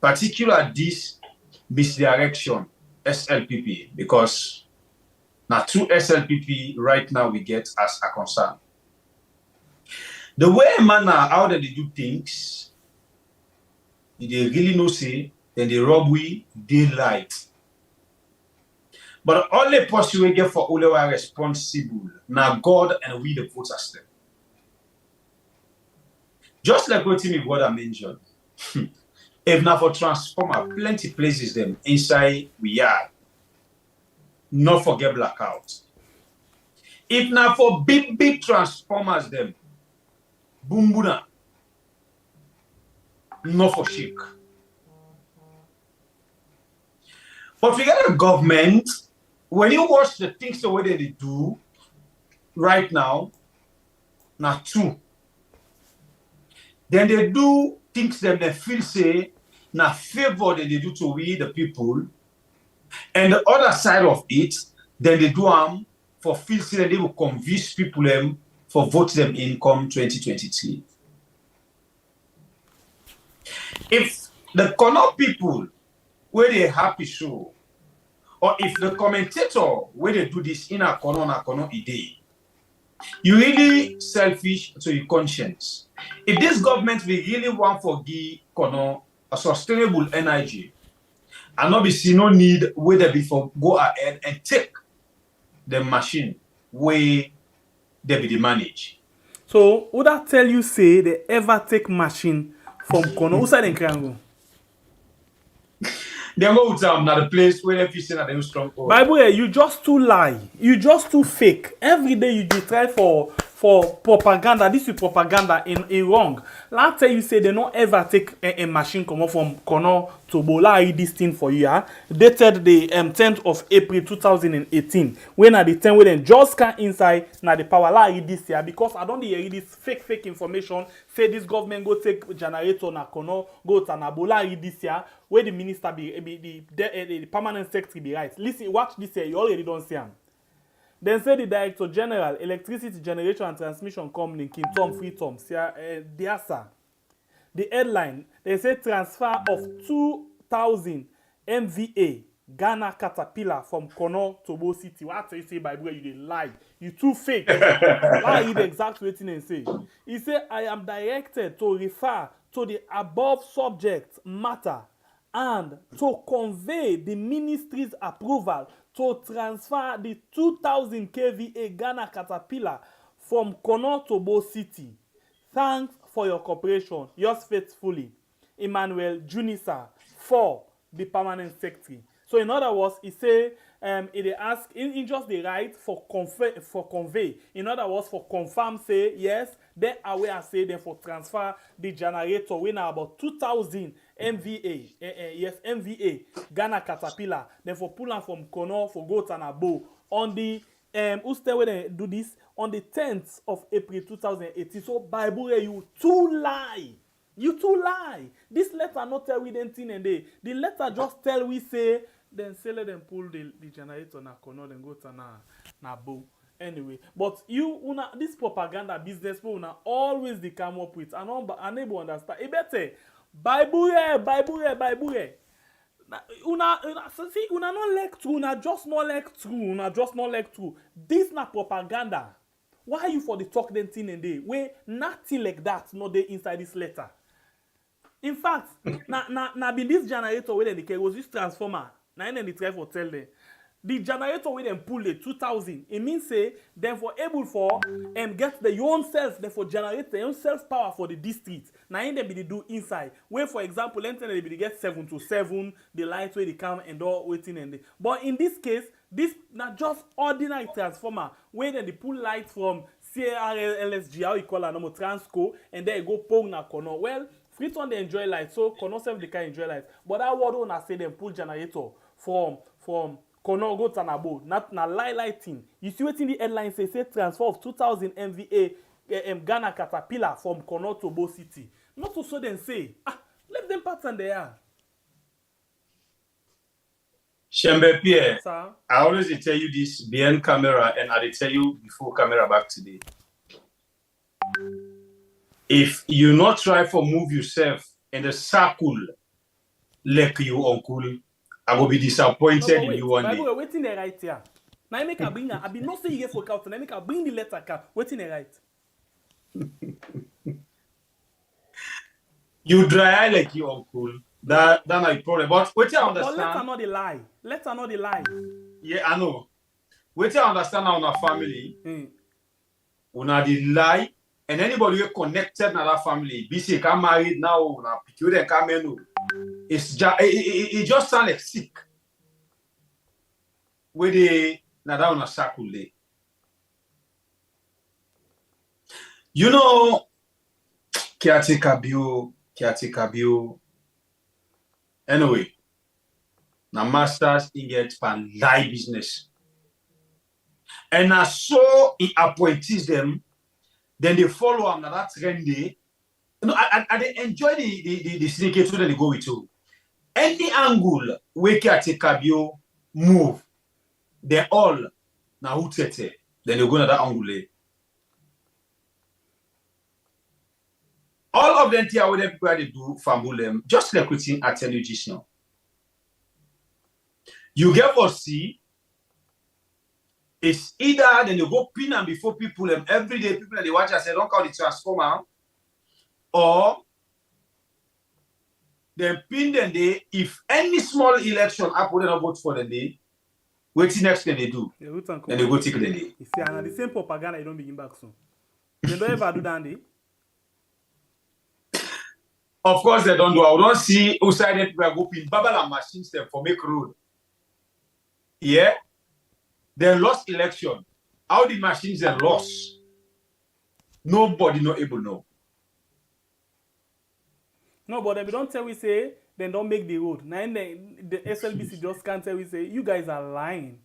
Speaker 2: particularly this misdirection SLPP, because now two SLPP right now we get as a concern. The way manner how they do things, they really no say, then they rob we daylight. But all the person we get for all our responsible, now God and we the voters them. Just like what my brother mentioned, if not for transformer, plenty places them inside we are. Not forget blackout. If not for big transformers them, boom boona, not for shake. But we get a government, when you watch the things the way they do right now two. Then they do things that they feel say na favor that they do to we the people. And the other side of it, then they do for feel say that they will convince people them for vote them in come 2023. If the Kono people where they happy show, or if the commentator where they do this in a Kono idea, you really selfish to your conscience. If this government we really want for give Kono a sustainable energy, and not be see no need where they before go ahead and take the machine where they be the manage.
Speaker 1: So would that tell you say they ever take machine from Kono? Who said they can go?
Speaker 2: They go to now the place where they feel that they strong.
Speaker 1: Bible, you just too lie. You just too fake. Every day you try for for propaganda. This is propaganda in wrong. Last tell you say they don't ever take a machine come up from Kono to Bola this thing for you. Yeah? Dated the 10th of April 2018. When at the time when they just can inside now the power la this year because I don't hear this fake information. Say this government go take generator na Kono go to na Bola this year. Where the minister the permanent secretary be right. Listen, watch this here. You already don't see him. Then say the Director General, Electricity Generation and Transmission Company, King Tom Freetom, DIASA. The headline, they say transfer of 2,000 MVA Ghana Caterpillar from Kono to Bo City. What you say by the way, you dey lie. You too fake. Lie is the exact waiting and say. He said, I am directed to refer to the above subject matter and to convey the ministry's approval to transfer the 2,000 kVA Ghana Caterpillar from Kono to Bo City. Thanks for your cooperation. Yours faithfully, Emmanuel Junisa, for the permanent secretary. So in other words, he say he ask in just the right for convey. In other words, for confirm say yes, they aware say then for transfer the generator we now about 2,000 MVA. Yes, MVA Ghana Caterpillar. Then for pull am from Kono for go to Nabo on the who stay when they do this on the 10th of April 2018. So Bible you too lie. You too lie. This letter not tell we anything and they. The letter just tell we say then say let them pull the generator na Kono then go to na Bo. Anyway, but you una this propaganda business people una always they come up with and unable understand. E better Bible. Una see una not like true, una just not like true. This na propaganda. Why you for the talk them thing and day? Where nothing like that not there inside this letter. In fact, na be this generator where they was this transformer. Now then they try for tell them. The generator where them pull the 2,000. It means say them for able for get the own self, therefore generate their own self power for the district. Now in them be they do inside. Where for example, they be they get 7 to 7, the light where they come and all waiting and they. But in this case, this not just ordinary transformer where then they pull light from Sierra LSG, how you call it, no Transco, and then go pong na Kono. Well, Freeton they enjoy light, so Kono self they can enjoy light. But that word when I say them pull generator from Kono go to Nabo, not na lighting. You see what in the headline say transfer of 2,000 MVA Ghana Caterpillar from Kono to Bo City. Not to so then say, let them pattern there.
Speaker 2: Shembe Pierre,
Speaker 1: Sir?
Speaker 2: I always tell you this behind camera and I tell you before camera back today. If you not try for move yourself in the circle like you uncle, I will be disappointed in you one day.
Speaker 1: We're waiting the right here. Now I make a bring I be not say you get for out and I make a bring the letter card. Waiting the right.
Speaker 2: You dry like you uncle. That my problem. But what you understand?
Speaker 1: But letter not the lie. Letter not the lie.
Speaker 2: Yeah, I know. What you understand now on a family, una the lie, and anybody who connected to that family, BC can married now, na pick them come in. It's just it just sound like sick. Where they na down a circle day. You know, caretaker bill. Anyway, na masters he get pan lie business. And I saw he appointees them, then they follow him na that trend day. You know, I they enjoy the syndicate so then they go with you. Any angle where caretaker bill move, they all na who tete. Then they go na that angle. All of them here with them people they do famble them, just like within I tell you just now. You get for see, it's either then you go pin them before people them every day, people that they watch and say, don't call the transformer, or they pin them day if any small election happen, they don't vote for the day. Waiting next thing they do. Then they go take the day.
Speaker 1: You see, and the same propaganda you don't begin back soon. They don't ever do that day.
Speaker 2: Of course they don't do. I don't see outside that people go pin Babala machines them for make road. Yeah. They lost election. How the machines they lost? Nobody not able to know.
Speaker 1: No, but if you don't tell we say, then don't make the road. Now the SLBC just can't tell we say, you guys are lying.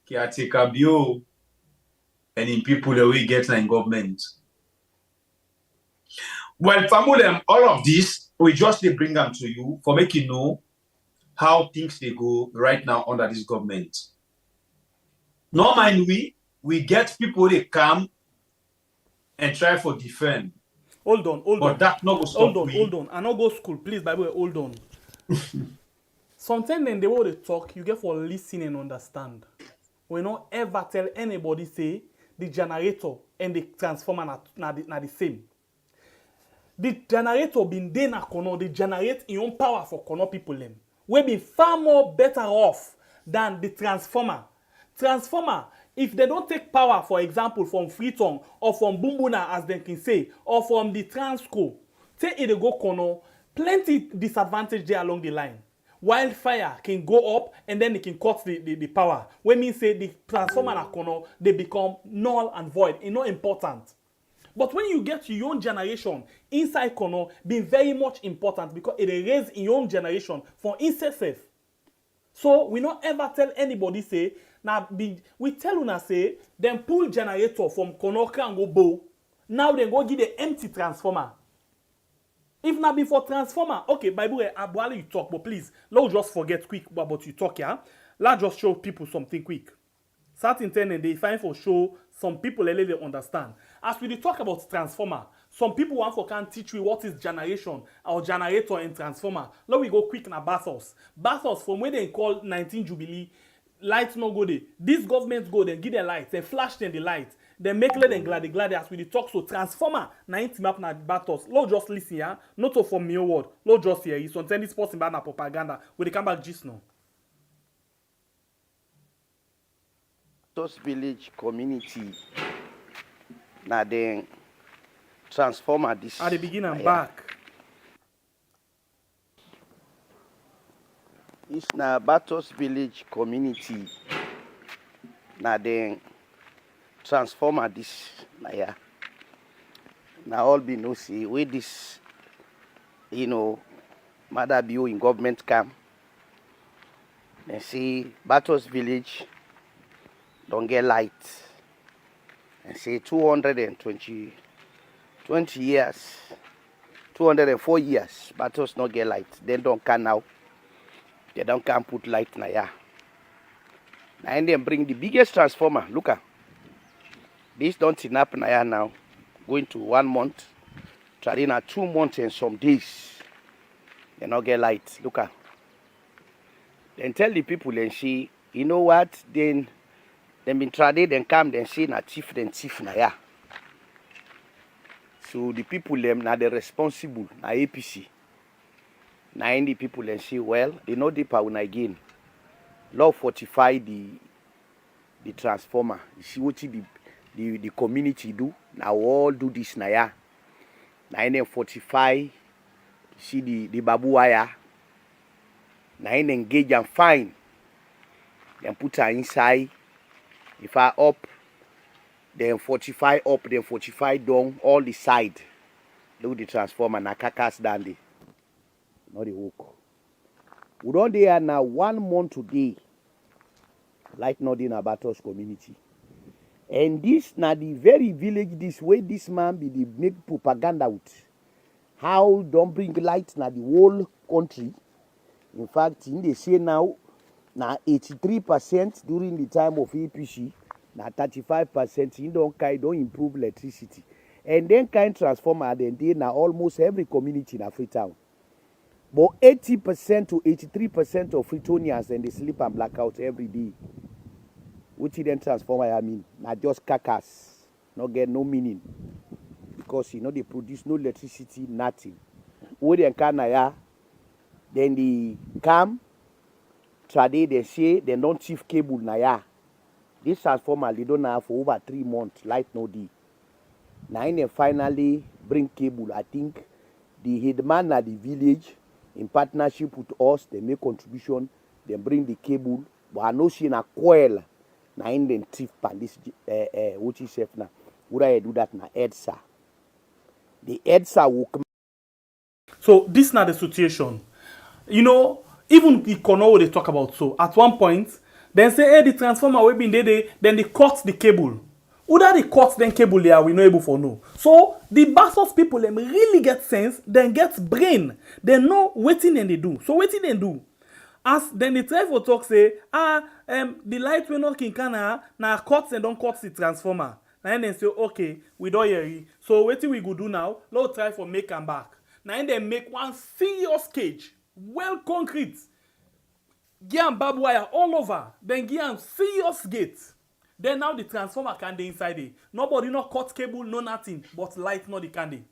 Speaker 2: Caretaker bio and in people that we get in government. Well, Famulem, all of this, we just they bring them to you for making you know how things they go right now under this government. No mind we get people they come and try for defend.
Speaker 1: Hold on.
Speaker 2: But that no go stop
Speaker 1: Hold on. I not go school, please, Bible, hold on. Sometimes in the way they talk, you get for listen and understand. We not ever tell anybody say the generator and the transformer na the same. The generator been there na kono, they generate in own power for kono people them. We be far more better off than the transformer. Transformer, if they don't take power, for example, from Freeton or from Bumbuna, as they can say, or from the Transco, say it go kono, plenty disadvantage there along the line. Wildfire can go up and then it can cut the power. When mean say the transformer na kono, they become null and void. It's not important. But when you get your own generation inside kono, be very much important because it raise in your own generation for inside safe. So we not ever tell anybody say now we tell una say them pull generator from kono and go bow. Now they go give the empty transformer. If not before transformer, okay, Bible while you talk, but please, let's just forget quick about you talk, yeah. Let's just show people something quick. Start intending they find for show some people they understand. As we talk about transformer, some people want for can teach you what is generation or generator and transformer. Let we go quick na Bathos. Bathos from where they call 19 Jubilee, lights no go there. This government go then give them lights, they flash them the light. They make let them glad as we talk so transformer 90 map na Bathos. Lord just listen here, not to from me word. Lord just hear you. So send this person back na propaganda. We they come back just now.
Speaker 5: Those village community now then transformer this
Speaker 1: At the beginning and back.
Speaker 5: It's now Batos village community now then transformer this now all be no see with this mother bio in government camp and see Batos village don't get light and say 220 years 204 years Batos not get light then don't can now they don't can put light na ya and then bring the biggest transformer look at this don't snap na ya now going to 1 month trying 2 months and some days they not get light look at then tell the people and see you know what then been trading, then come, then see na chief na ya. So the people them na the responsible na APC. Na the people then say, well, they know the power again. Law fortify the transformer. You see what the community do? Now all do this na ya. Na then fortify. See the babu wire. Na then engage and fine. Then put her inside. If I up, then 45 up, then 45 down, all the side. Look the transformer, na kakas down there. Not the hook. We don't there now 1 month today. Like not in Batos community. And this now the very village this way this man be the make propaganda with. How don't bring light na the whole country. In fact, in they say now 83% during the time of APC, now 35% you don't improve electricity. And then kind transformer then they now almost every community in Freetown. But 80% to 83% of Freetonians and they sleep and blackout every day. Which then transformer I mean, not just carcass, not get no meaning. Because they produce no electricity, nothing. When they can then they come. Trade they say they don't chief cable na ya. This transformer they don't have for over 3 months. Light no day. Now they finally bring cable. I think the headman at the village in partnership with us, they make contribution. They bring the cable but I know she na coil na in the thief pan this which is chef na. Would I do that na EDSA? The EDSA will come.
Speaker 1: So this not the situation. You know, even the Kono they talk about so at one point, then say, hey, the transformer we been there, then they cut the cable. Whether they cut then cable there, we not able for know. So the Bassos people them really get sense, then get brain. They know waiting and they do. So waiting and do. As then they try for talk say, the light we not king kana na cut and don't cut the transformer. And then say, okay, we don't hear it. So what we go do now? Let's try for make them back. Now they make one serious cage, well concrete. Give them barbed wire all over. Then give them serious gate. Then now the transformer can dey inside it. Nobody no cut cable, no nothing, but light no the candy.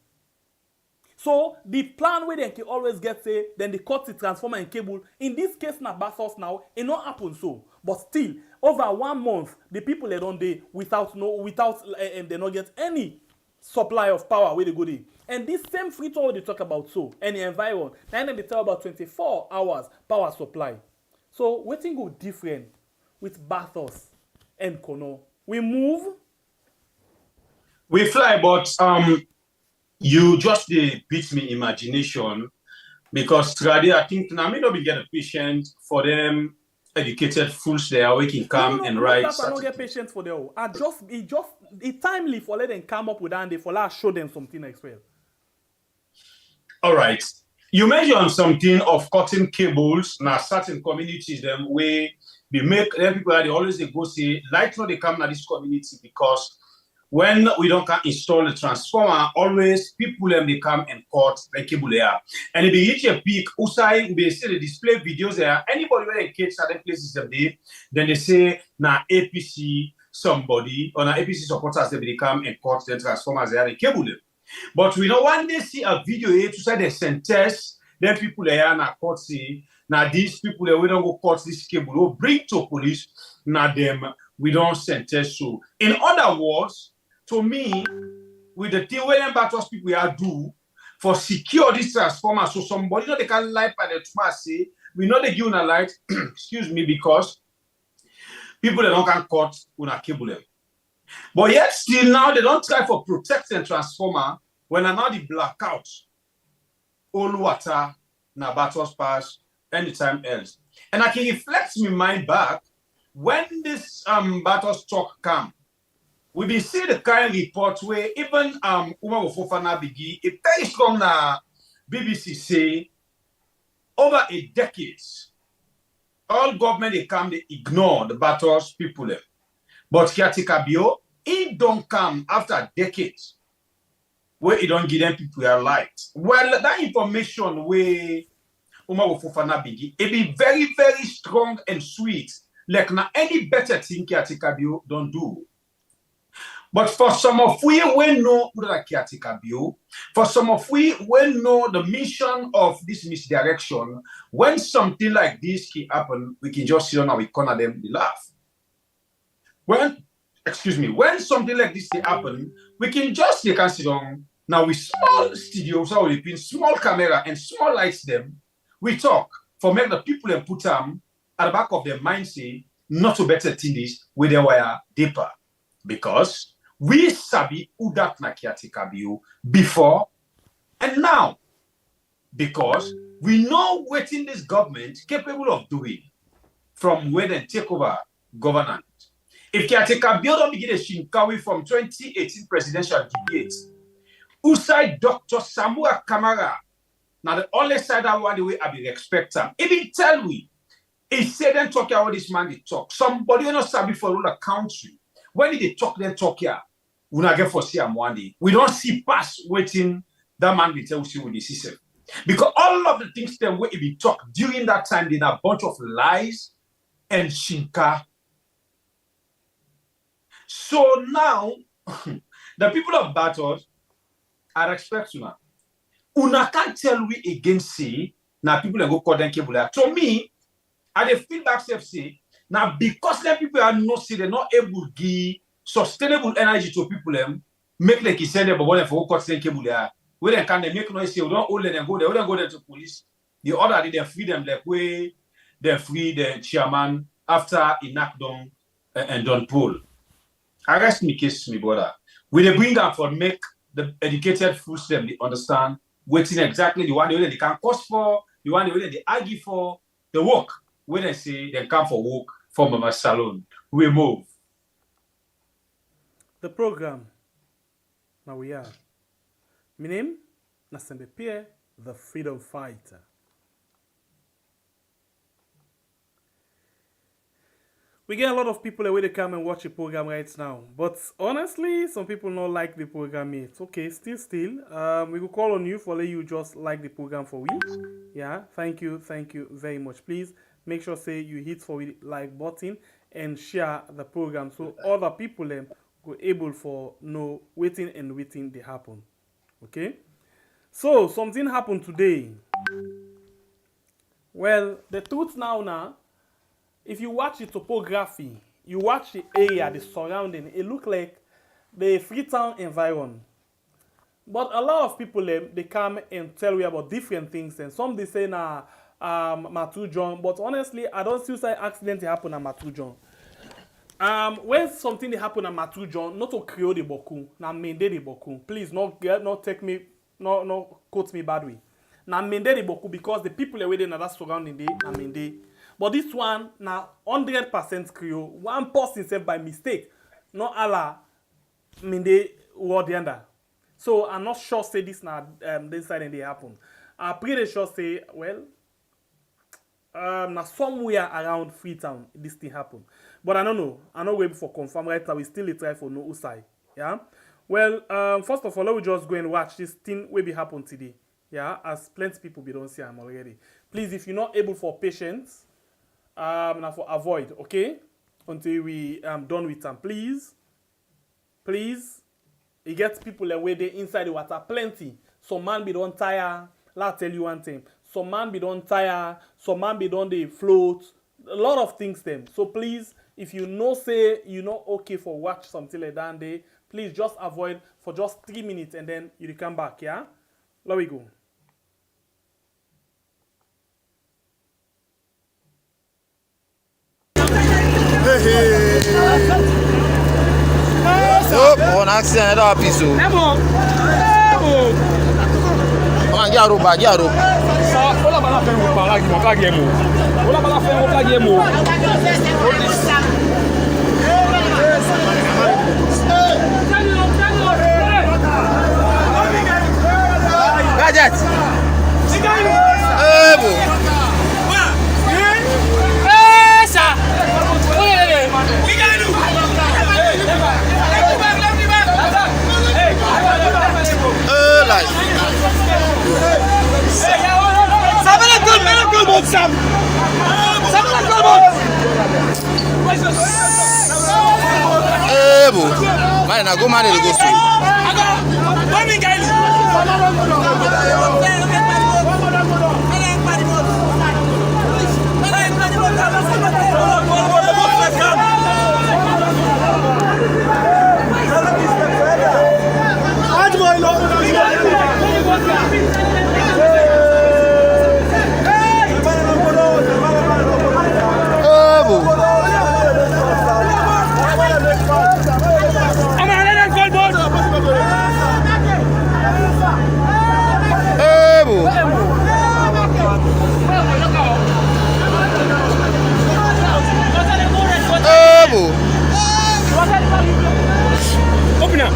Speaker 1: So the plan where they can always get say, then they cut the transformer and cable. In this case, na Bassos now, it not happen so. But still, over 1 month, the people they don't dey without they not get any supply of power where they go there. And this same free tour they talk about so, any environment, now they tell about 24 hours power supply. So wetin go different with Bassos and Kono? We move.
Speaker 2: We fly, but you just beat me imagination because today I think now me not be get a patient for them educated fools there we can come and write.
Speaker 1: I don't get patience for them. It timely for let them come up with that and they for let show them something as well.
Speaker 2: All right. You mentioned something of cutting cables. Now certain communities them where they make them people they always they go say light no they come to this community because when we don't can install the transformer, always people them they come and cut the cable there. And if they reach a peak, outside they say they display videos there. Anybody where they catch certain places them then they say na APC somebody or na APC supporters they come and cut the transformers there, the cable them. But we know one day see a video here to say they send tests, then people there na cut say now these people there we don't go cut this cable, we'll bring to police, now them we don't send tests. So in other words, to me, with the thing where Bassos people are do for secure this transformer, so somebody know they can light by the tuma say we know they give a light, excuse me, because people they don't can cut una cable them. But yet still now they don't try for protecting transformer when now the blackout all water na Bassos pass anytime else. And I can reflect my mind back when this Bassos talk come. We been see the kind report where even Uma Fofana Bigi, a very strong BBC say over a decade, all government they come they ignore the Bassos people there. But Kiatika Bio, it don't come after decades where it don't give them people their light. Well, that information where Uma Fofana Bigi, it be very, very strong and sweet. Like now any better thing Kiatika Bio don't do. But for some of we know for some of we know the mission of this misdirection. When something like this can happen, we can just sit on our corner them, they laugh. When something like this can happen, we can just sit on now with small studios, how we pin small camera and small lights them. We talk for make the people and put them at the back of their mind say not to better thing this with their wire deeper. Because we sabi udat na Kiatika Bio before and now. Because we know what in this government capable of doing from when they take over governance. If Kiatika Bio don't begin a shinkawi from 2018 presidential debate, Usai Dr. Samura Kamara, now the only side that one the way I be expect him. He didn't tell me. He said then talk about this man they talk. Somebody who not sabi for all the country. When they talk, then talk here. We not get for see him one day. We don't see past waiting that man will tell you with the system. Because all of the things them where he be talk during that time, they are a bunch of lies and shinka. So now, the people of Bassos are expecting now. Una can't tell we again say now people go call them cable. To me, I the feedback say now because them people are not say they're not able to give sustainable energy to people them make like he said them but when for cut them cable there where they can they make noise say we don't hold them go there to police the other day they free them like way they free the chairman after he knocked down and done pull. I rest me case, me brother. We they bring up for make the educated fools them they understand waiting exactly the one they can cost for, the one they argue for, the work. When they say they come for work from Mama Salon, we move.
Speaker 1: The program. Now we are. My name is Pierre, the freedom fighter. We get a lot of people away to come and watch the program right now. But honestly, some people don't like the program. It's okay, still. We will call on you for let you just like the program for we. Yeah, thank you very much. Please make sure say you hit for the like button and share the program so other people go able for know waiting they happen. Okay? So something happened today. Well, the truth now. If you watch the topography, you watch the area, the surrounding, it look like the Freetown environment. But a lot of people, they come and tell you about different things. And some they say, Matu John. But honestly, I don't see suicide accident happen at Matu John. When something happen at Matu John, not to create the boku, na MENDE the boku. Please, not take me, no quote me bad way. Na MENDE the boku because the people away there na that surrounding they na MENDE. But this one, now 100% Creole. One person said by mistake. Not Allah, MENDE word the under. So I'm not sure say this now this side and they happen. I'm pretty sure say, well, now somewhere around Freetown, this thing happen. But I don't know. I'm not waiting for confirm right now. We still try for no side. Yeah. Well, first of all, let me just go and watch this thing will be happen today. Yeah, as plenty of people don't see I'm already. Please, if you're not able for patience, now for avoid, okay? Until we done with them. Please. It gets people away there inside the water. Plenty. Some man be don't tire. Let tell you one thing. Some man be don't tire. Some man be don't they float. A lot of things them. So please, if you know say you know okay for watch something like that day, please just avoid for just 3 minutes and then you come back, yeah? There we go.
Speaker 6: On accident da piso. On get roba, get roba.
Speaker 7: Ça, on la bala faire un parage, mon gars game. On la bala faire un gars game.
Speaker 6: Gadget. Bon.
Speaker 7: Ça.
Speaker 6: Vai na goma dele gosto.
Speaker 7: Open up.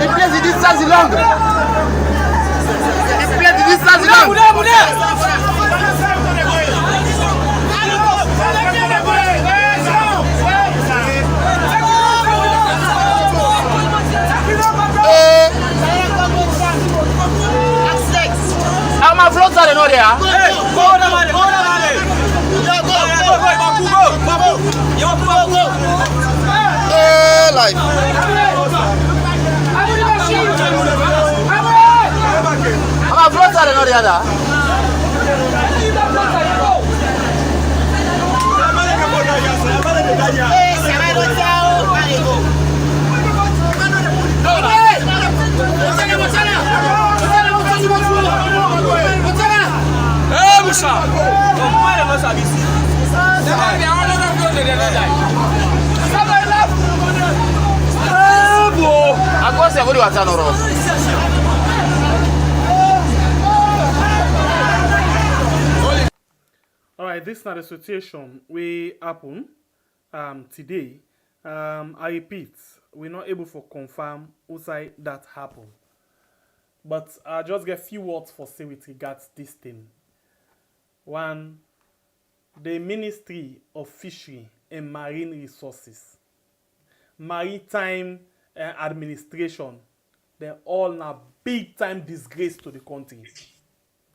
Speaker 6: Il plaît de distance longue. Il plaît de distance longue. I'm a float are not there. Life. I'm a float are not there.
Speaker 1: All right, this is not the situation we happen today. I repeat, we're not able to confirm outside that happened. But I just get few words for say with regards this thing. One, the Ministry of Fishery and Marine Resources, Maritime Administration, they're all now big time disgrace to the country.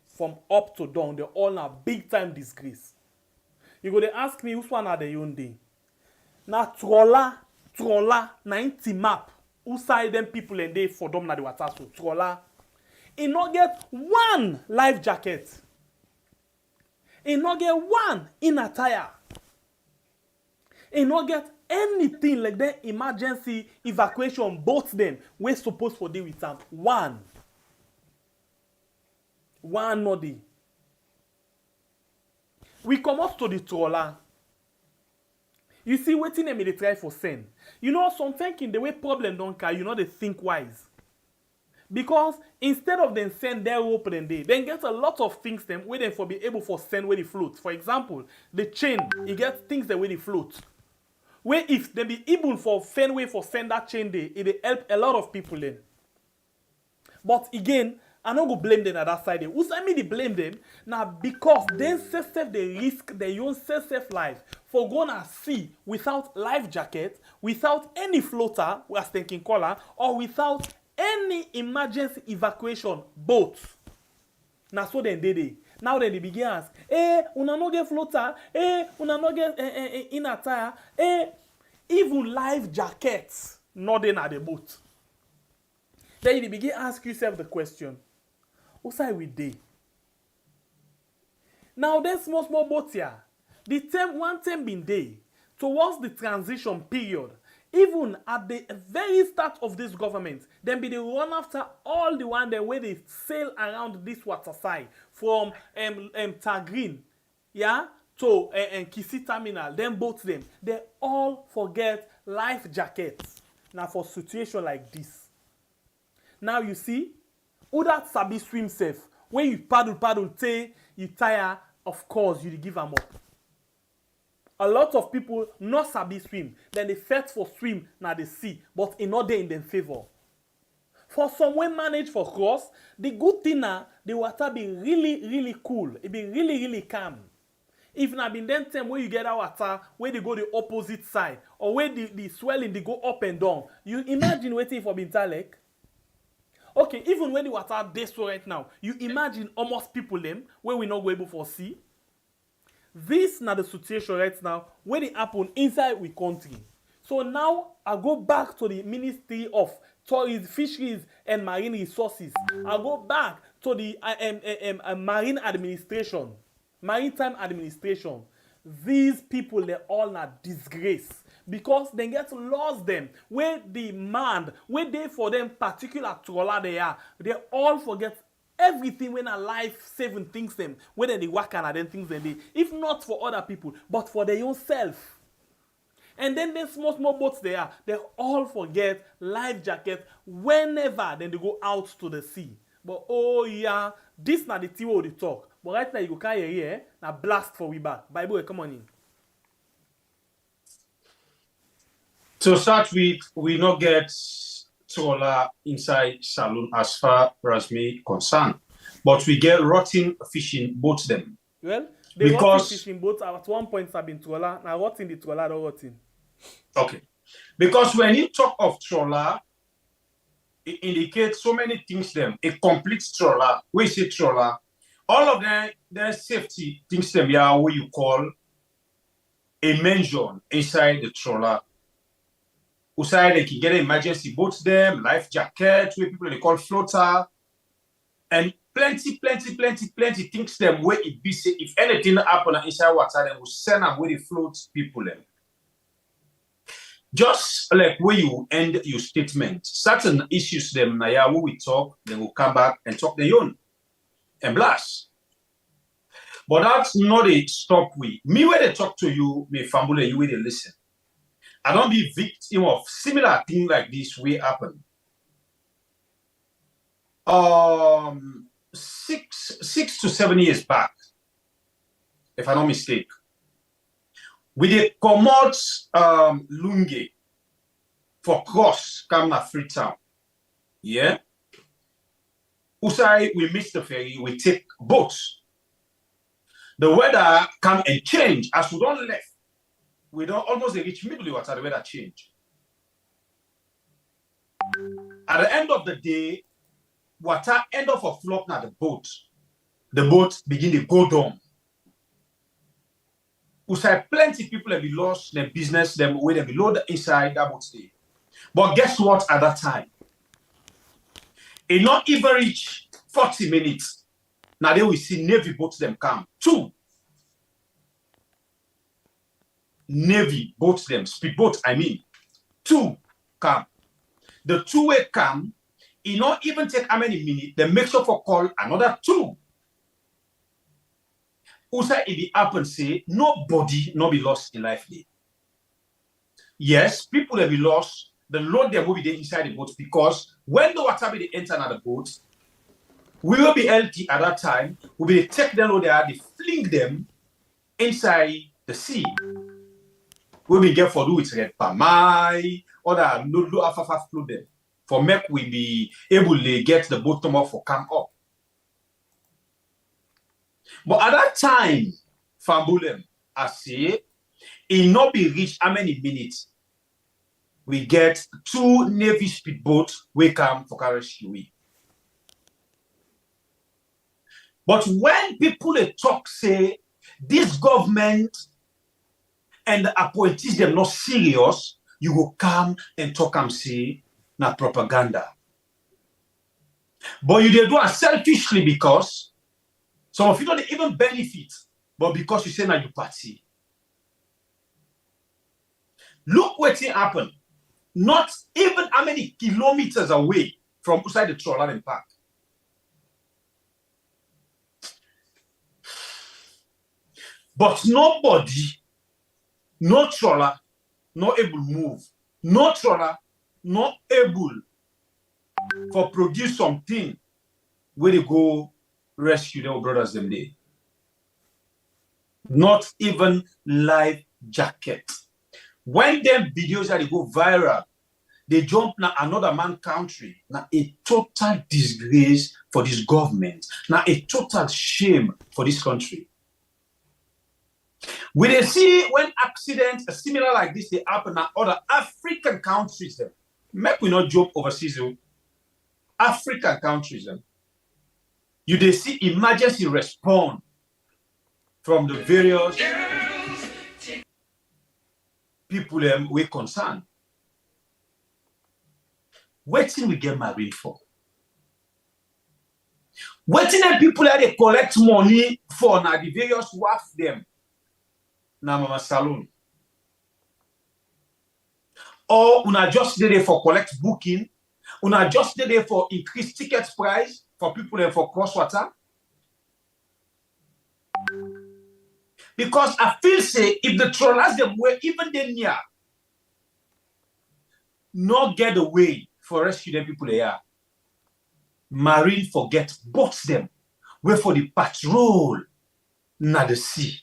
Speaker 1: From up to down, they're all now big time disgrace. You go to ask me which one are they own day? Now troller, 90 map. Who side them people and they for them na the water so troller. He not get one life jacket. He not get one inner tire. He not get anything like that emergency evacuation both them. We're supposed to deal with them. One no dey. We come up to the trawler. You see, waiting them they try for send. You know, some thinking the way problem don't care, you know they think wise. Because instead of them send their rope and they then get a lot of things them where they for be able for send where they float. For example, the chain, it gets things that where they float. Where if they be able for send way for send that chain day, it help a lot of people then. But again, I don't go blame them at that side. Who's I mean they blame them? Now because they save the risk their own safe life for going at sea without life jacket, without any floater, we are thinking collar, or without any emergency evacuation boat. Now so then they. Now then they begin ask, una no get floater, una no get inner tire, even life jackets not in at the boat. Then you begin ask yourself the question. What's I with they? Now there's small boats here. The term one term been day towards the transition period. Even at the very start of this government, then be the run after all the one the way they sail around this water side from Tagrin, yeah, to Kisi terminal. Then both them, they all forget life jackets. Now for situation like this. Now you see. Who that sabi swim safe? When you paddle, say you tire, of course you give them up. A lot of people not sabi swim, then they fight for swim na the sea, but in not in them favor. For some way manage for cross, the good thing na the water be really cool. It be really calm. If na been then time where you get that water, where they go the opposite side, or where the swelling they go up and down, you imagine waiting for Bintalek. Okay, even when the water this so right now, you imagine almost people them where we not go able for see. This now the situation right now where it happen inside we country. So now I go back to the Ministry of Tourism, Fisheries and Marine Resources. I go back to the Marine Administration, Maritime Administration. These people they all not disgrace. Because they get lost them where demand where they for them particular trawler they are, they all forget everything when a life saving things them whether they work and then things they if not for other people but for their own self. And then the small boats they are, they all forget life jacket whenever then they go out to the sea. But oh yeah, this not the thing we talk. But right now you go carry here now blast for we back. Bible come on in.
Speaker 2: To start with, we not get trawler inside saloon as far as me concerned, but we get rotting fishing boats them.
Speaker 1: Well, the rotting fishing boats at one point have been trawler. Now rotting the trawler or rotting.
Speaker 2: Okay, because when you talk of trawler, it indicates so many things. Them a complete trawler. We say trawler. All of them, their safety things. Them yeah, what you call a mention inside the trawler. Outside, they can get an emergency boats them, life jacket, where people they call floater, and plenty things them where it be say if anything happen inside water, they will send them where they float people them. Just like where you end your statement, certain issues them now yeah, when we talk, they will come back and talk their own and blast. But that's not a stop we. Me where they talk to you, me fambule, you where they listen. I don't be victim of similar thing like this will happen. 6 to 7 years back, if I'm not mistaken, we did commode Lunge for cross Kamna Freetown. Yeah. Usai, we miss the ferry, we take boats. The weather come and change as we don't left. We don't almost reach middle water, the weather change. At the end of the day, water end up a flock na the boat. The boat begin to go down. We say plenty people have been lost their business, them where they below the inside that boat stay. But guess what? At that time, it not even reach 40 minutes. Now then we see Navy boats them come. 2 Navy boats them, speedboats, I mean. 2 come. The 2-way come, it not even take how many minutes, they make sure for call another 2. Also, if it happen, say, nobody not be lost in life day. Yes, people will be lost, the load them will be there inside the boat because when the water be they enter another boat, we will be healthy at that time, we'll be take them load there, they fling them inside the sea. We will get for do with red pamai, or that no afafa flow them. For make we be able to get the bottom up for come up. But at that time, Fambulem, I say, it not be reached how many minutes we get 2 Navy speedboats we come for rescue. But when people talk, say, this government and the appointees them not serious, you will come and talk and say, na propaganda. But you they do it selfishly because some of you don't even benefit, but because you say now you party. Look what happened. Not even how many kilometers away from outside the Tribalism Park. But nobody, no trawler, not able to move. No trawler, not able for produce something where they go rescue their brothers them there. Not even life jacket. When them videos that they go viral, they jump na another man country. Now a total disgrace for this government. Now a total shame for this country. We they see when accidents similar like this they happen in other African countries. Them. Make we not jump overseas. African countries. Them. You they see emergency response from the various people we concerned. Waiting we get married for. Waiting that people that they collect money for now the various work them. Na mama saloon. Or una just there for collect booking, una just there for increased ticket price for people and for crosswater. Because I feel say if the trawlers them were even they near, not get away for rescue them people they are. Marine forget boats them, wait for the patrol na the sea.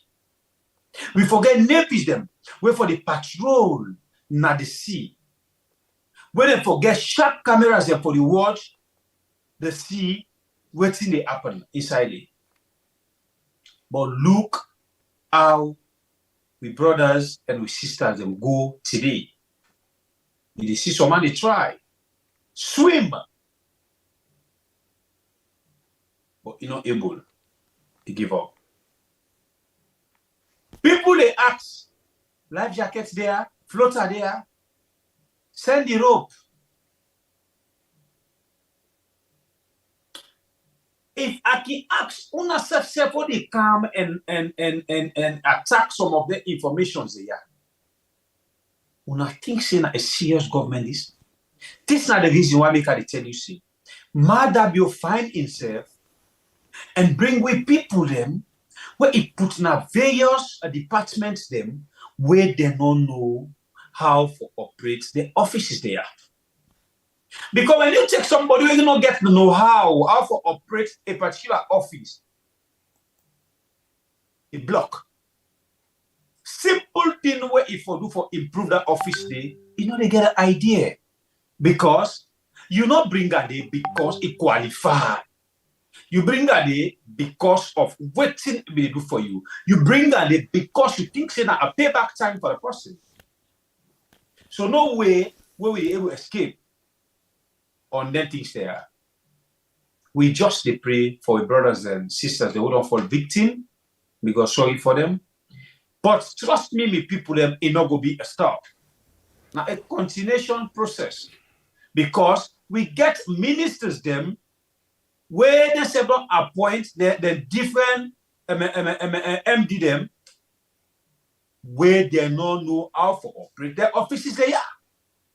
Speaker 2: We forget navies them, wait for the patrol na the sea. When they forget sharp cameras them for the watch, the sea, waiting they happen inside it. But look how we brothers and we sisters them go today. You see someone they try swim, but you're not able to give up. People they ask, life jackets there, floater there, send the rope. If I can ask, una self they come and attack some of the informations there. Una think saying a serious government is. This is not the reason why I tell you see. Madab you find himself and bring with people them where it put now various departments them where they don't know how to operate the offices there. Because when you take somebody who don't get the know-how to operate a particular office, a block. Simple thing where if you do for improve that office day, you know they get an idea. Because you not bring a day because it qualify. You bring a day because of what it will do for you. You bring a day because you think it's a payback time for the person. So no way where we able to escape on them things there. We just pray for our brothers and sisters, they wouldn't fall victim. We go sorry for them. But trust me, people, them it not going to be a stop. Now a continuation process. Because we get ministers them where they say don't appoint the different MD them where they don't know how to operate their offices there.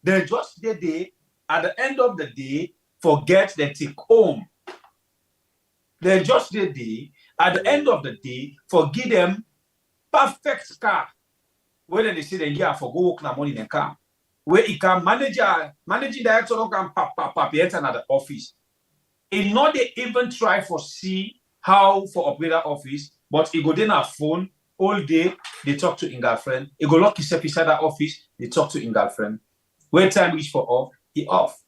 Speaker 2: They just they at the end of the day forget they take home. They just they at the end of the day forgive them perfect car. Where they say they for go work na money in the car. Where he can managing director can yet another office. He not they even try for see how for operate that office, but he go then a phone all day, they talk to his girlfriend. He go lock himself inside that office, they talk to his girlfriend. When time reach for off, he off.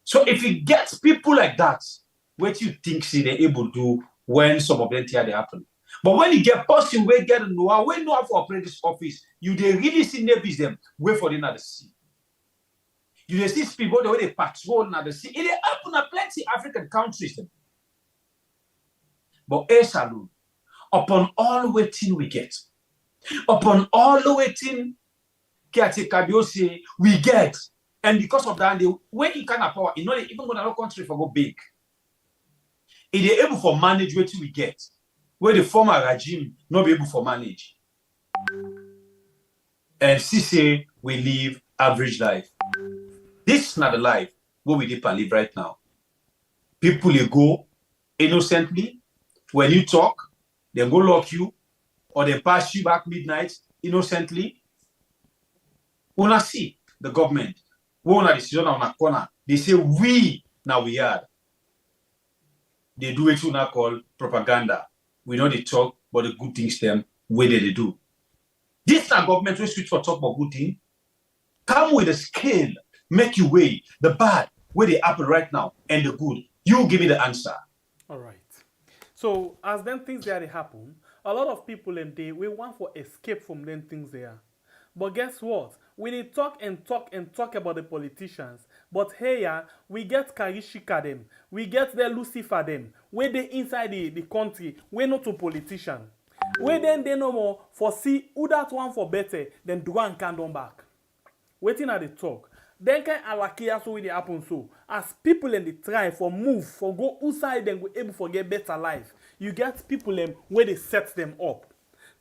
Speaker 2: So if you get people like that, what you think see they able to do when some of them they happen. But when you get person where get know how to operate this office, you they really see neighbors them wait for them at the sea. You they see people the way they patrol at the sea. It happen at plenty African countries. Them. But Salud, upon all waiting we get, upon all the waiting say we get, and because of that, the way he can power, you know, even when another country for go big, it is able for manage what we get. Where the former regime not be able to manage. And say we live average life. This is not the life where we live and live right now. People they go innocently. When you talk, they go lock you, or they pass you back midnight innocently. Una see the government. We on a decision on a corner. They say we now we are. They do it now called propaganda. We know they talk about the good things them, where they do. This now government will switch for talk about good things. Come with a scale, make you weigh the bad, where they happen right now, and the good. You give me the answer.
Speaker 1: All right. So as them things there they happen, a lot of people in there we want for escape from them things there. But guess what? We need talk about the politicians. But here, we get Karishika them. We get the Lucifer them. Where they inside the country. We not to politician. Where then they no more for see who that one for better than do and can come back. Waiting at the talk. Then can alakia so it happen so. As people in the try for move, for go outside them, we able to get better life. You get people them where they set them up.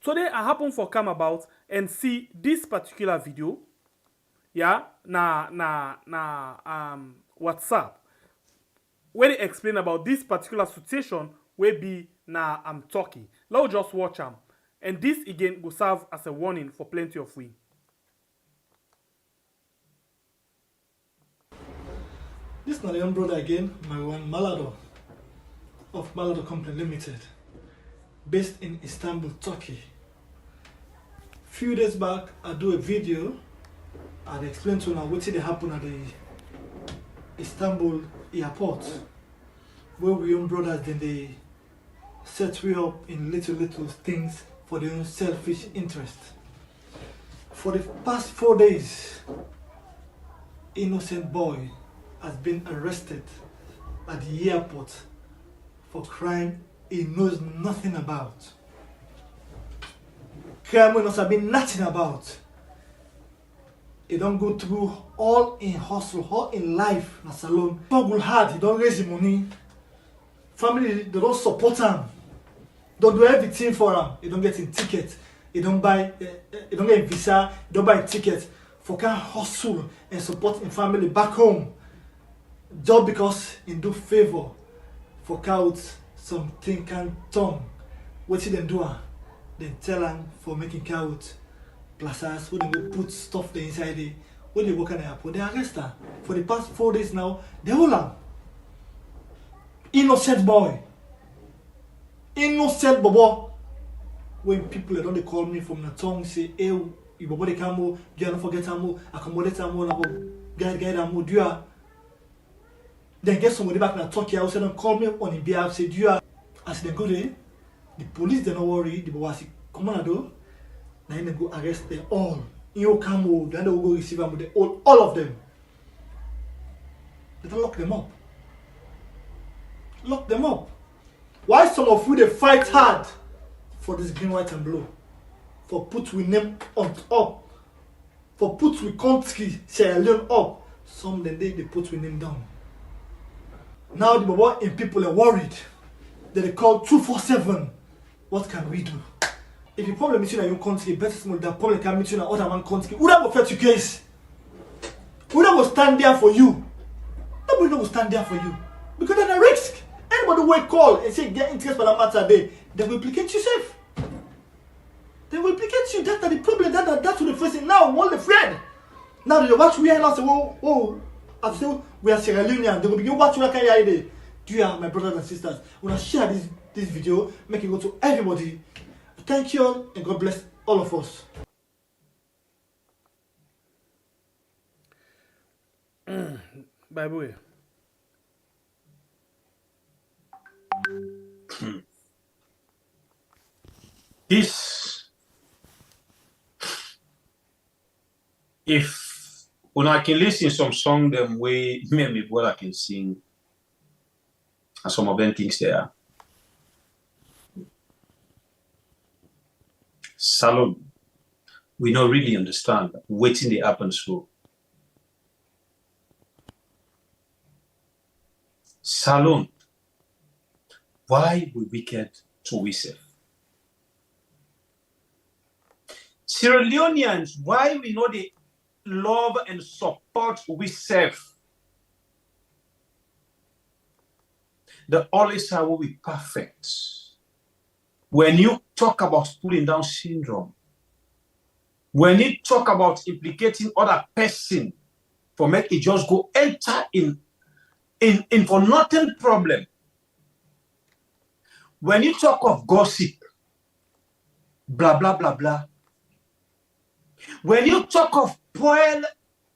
Speaker 1: Today I happen for come about and see this particular video. Yeah, WhatsApp. Where they explain about this particular situation where be Turkey. Let's just watch them. And this again will serve as a warning for plenty of we.
Speaker 8: This is my young brother again, my one Malado of Malado Company Limited, based in Istanbul, Turkey. Few days back, I do a video and explain to now what did happen at the Istanbul airport, where we young brothers then they set we up in little things for their own selfish interest. For the past 4 days, innocent boy has been arrested at the airport for crime he knows nothing about. Crime will not have been nothing about. He don't go through all in hustle, all in life, na salon. Struggle hard, he don't raise the money. Family, they don't support him. Don't do everything for him. He don't get in ticket. He don't buy, he don't get visa. He don't buy ticket. For can hustle and support his family back home. Just because he do favor for out something can turn what did they do? They tell them for making cows, plazas, who they go put stuff there inside there. When they work at the airport, they arrest her. For the past 4 days now, they hold her. Innocent boy. Innocent bobo. When people don't they call me from the tongue, say, hey, you bobo they come, do you not forget amo, accommodate amo, guide amo, do you? Then get somebody back in the Turkey, I also don't call me on the behalf, say, do you? As they go there, the police they not worry, the bobo say, come on, do. Then they go arrest them all. You come, then they will go receive them, all of them. They don't lock them up. Lock them up. Why some of you they fight hard for this green, white, and blue? For put we name on up. For put we country Sierra Leone up. Some then they put we name down. Now the Baba and people are worried. They call 247. What can we do? If the problem is in your country, better small that problem can meet you in another man country. Who that will fight your case? Who that will stand there for you? Nobody will stand there for you. Because they're a risk. Anybody will call and say get interest for that matter there, they will implicate yourself. They will implicate you. That's the problem. That's what they're facing now. All the friend. Now they watch we are now say, oh, as say we are Sierra Leoneans. They will begin watch what can you do? Do you have my brothers and sisters? When I share this video, make it go to everybody. Thank you all and God bless all of us.
Speaker 1: Bible.
Speaker 2: This, if when I can listen some song them way, maybe what I can sing, and some of them things there. Salon, we don't really understand waiting the happen so. Salon, why we wicked to we serve? Sierra Leoneans, why we know the love and support we serve? The always are will be perfect. When you talk about pulling down syndrome, when you talk about implicating other person for make it just go enter in for nothing problem. When you talk of gossip, blah, blah, blah, blah. When you talk of spoil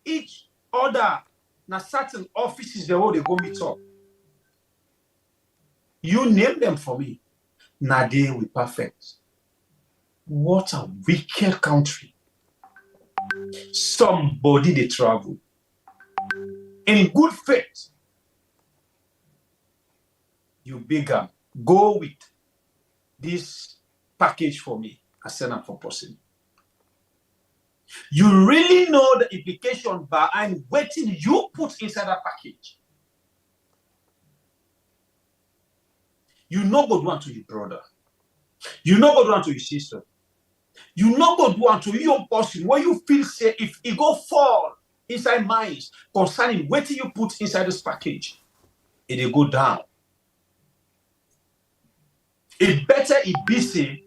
Speaker 2: each other, now certain offices, the way they go meet up. You name them for me. Now they will perfect. What a wicked country. Somebody they travel. In good faith. You bigger. Go with this package for me. I send them for person. You really know the implication behind waiting you put inside that package. You know God want to your brother. You know God want to your sister. You know God want to your person where you feel say if it go fall inside minds concerning what you put inside this package, it will go down. It better it be say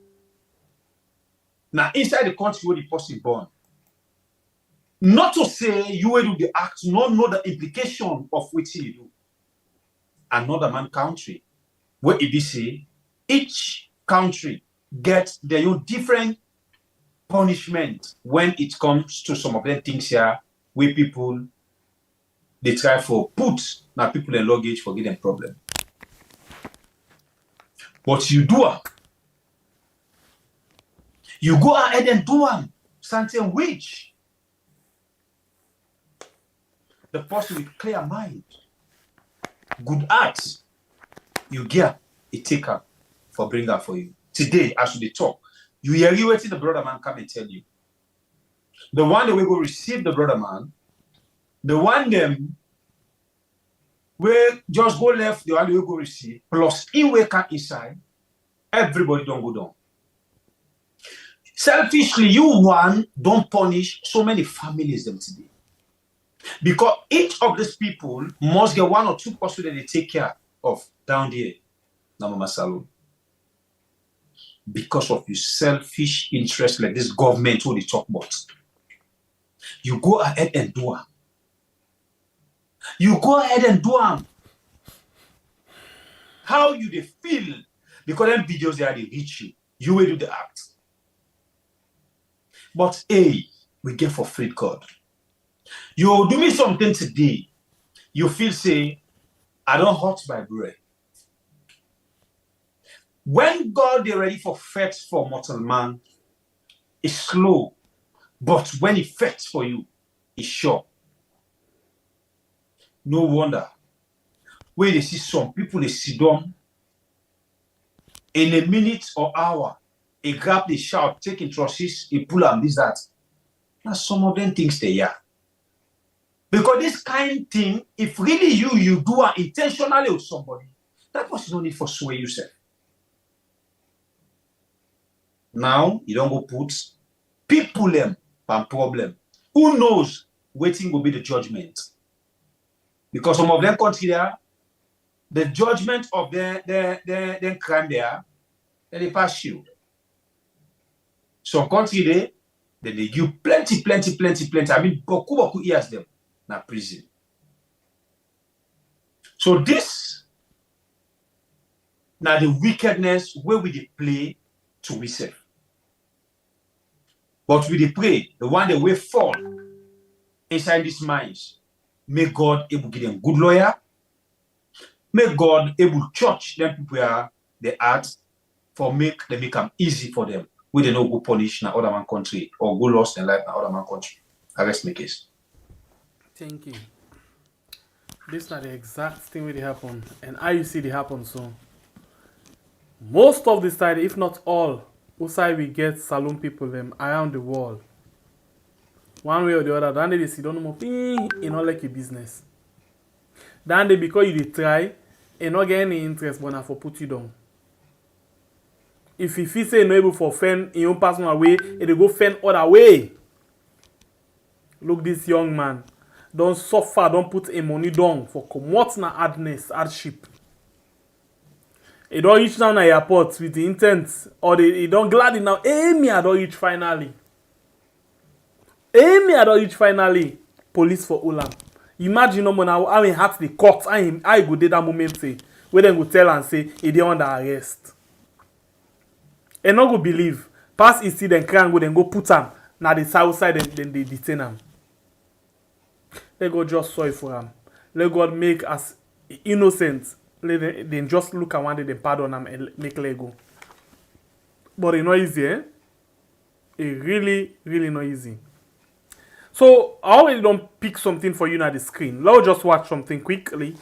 Speaker 2: now inside the country where the person born. Not to say you will do the act, not know the implication of what you do. Another man country. Where it be say, each country gets their own different punishment when it comes to some of them things here where people they try for put now people in luggage for getting problem. But you do you go ahead and do something which the person with clear mind, good heart. You get a taker for bring that for you. Today, as we talk, you hear you waiting the brother man come and tell you. The one that we go receive the brother man, the one them we just go left, the one we go receive, plus in we come inside, everybody don't go down. Selfishly, you one don't punish so many families them today. Because each of these people must get one or two person that they take care of down there, Namama Salon. because of your selfish interest like this government who they talk about. You go ahead and do them. You go ahead and do them. How you they feel? Because them videos there they reach you. You will do the act. But hey, we get for free God. You do me something today. You feel say, I don't hurt my bread. When God is ready for fight for mortal man, it's slow. But when he fights for you, it's sure. No wonder. When they see some people, they sit down in a minute or hour, he grab the shout, taking trusses, he pull them, this, that. Now some of them things they are. Because this kind of thing, if really you do it intentionally with somebody, that was no need for sway yourself. Now, you don't go put people them and problem. Who knows waiting will be the judgment? Because some of them consider the judgment of their crime there, then they pass you. Some country they give plenty. I mean, beaucoup years them na prison. So this now the wickedness where we dey play to we self. But we dey pray the one that will fall inside these minds. May God able give them good lawyer. May God able church them people are the art for make them easy for them. We they no go punish na other man country or go lost in life na other man country. I rest my case.
Speaker 9: Thank you. This is not the exact thing where they happen, and how you see they happen so. Most of the side, if not all, outside we get saloon people them around the world. One way or the other, then they see don't know in all like a business. Then they because you try and not get any interest, but for put you down. If you feel say no able for fend in your personal way, it will go fend other way. Look, this young man don't suffer, don't put a money down for comot na hardship. He don't reach down at airport with the intent, or he don't glad now. Hey, me I don't reach finally. Police for Ulam. Imagine no now how he had the court. I go did that moment say where them go tell and say he dey under arrest. And not go believe. Pass is see then cry and go then go put him na the south side then they detain him. Let God just sorry for him. Let God make us innocent. Let them just look at one day, they pardon him and make let go. But it's not easy, eh? It really not easy. So I already don't pick something for you on the screen. Let's just watch something quickly.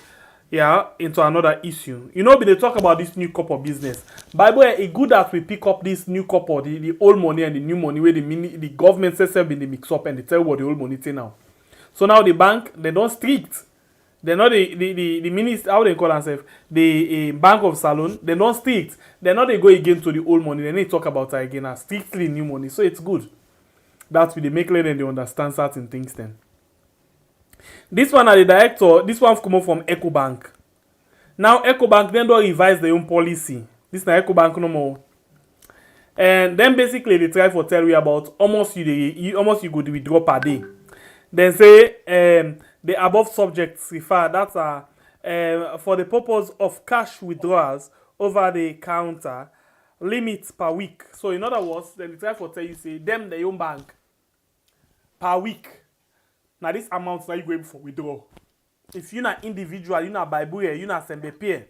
Speaker 9: Yeah, into another issue. You know, they talk about this new copper business. By the way, it's good that we pick up this new copper, the old money and the new money where the government says in the mix up and they tell what the old money say now. So now the bank, they don't strict. They're not the minister, how they call themselves, the Bank of Salon, they don't strict. They're not they go again to the old money. They need to talk about it again as strictly new money. So it's good. That's with the make them they understand certain things then. This one are the director, this one come from EcoBank. Now EcoBank then don't revise their own policy. This is not EcoBank no more. And then basically they try for tell you about almost you go to withdraw per day. Then say the above subjects refer that are for the purpose of cash withdrawals over the counter limits per week. So in other words, then they try for tell you say them their own bank per week. Now this amount now you go for withdraw. If you're not individual, you're not Bible, you're not Sembepe,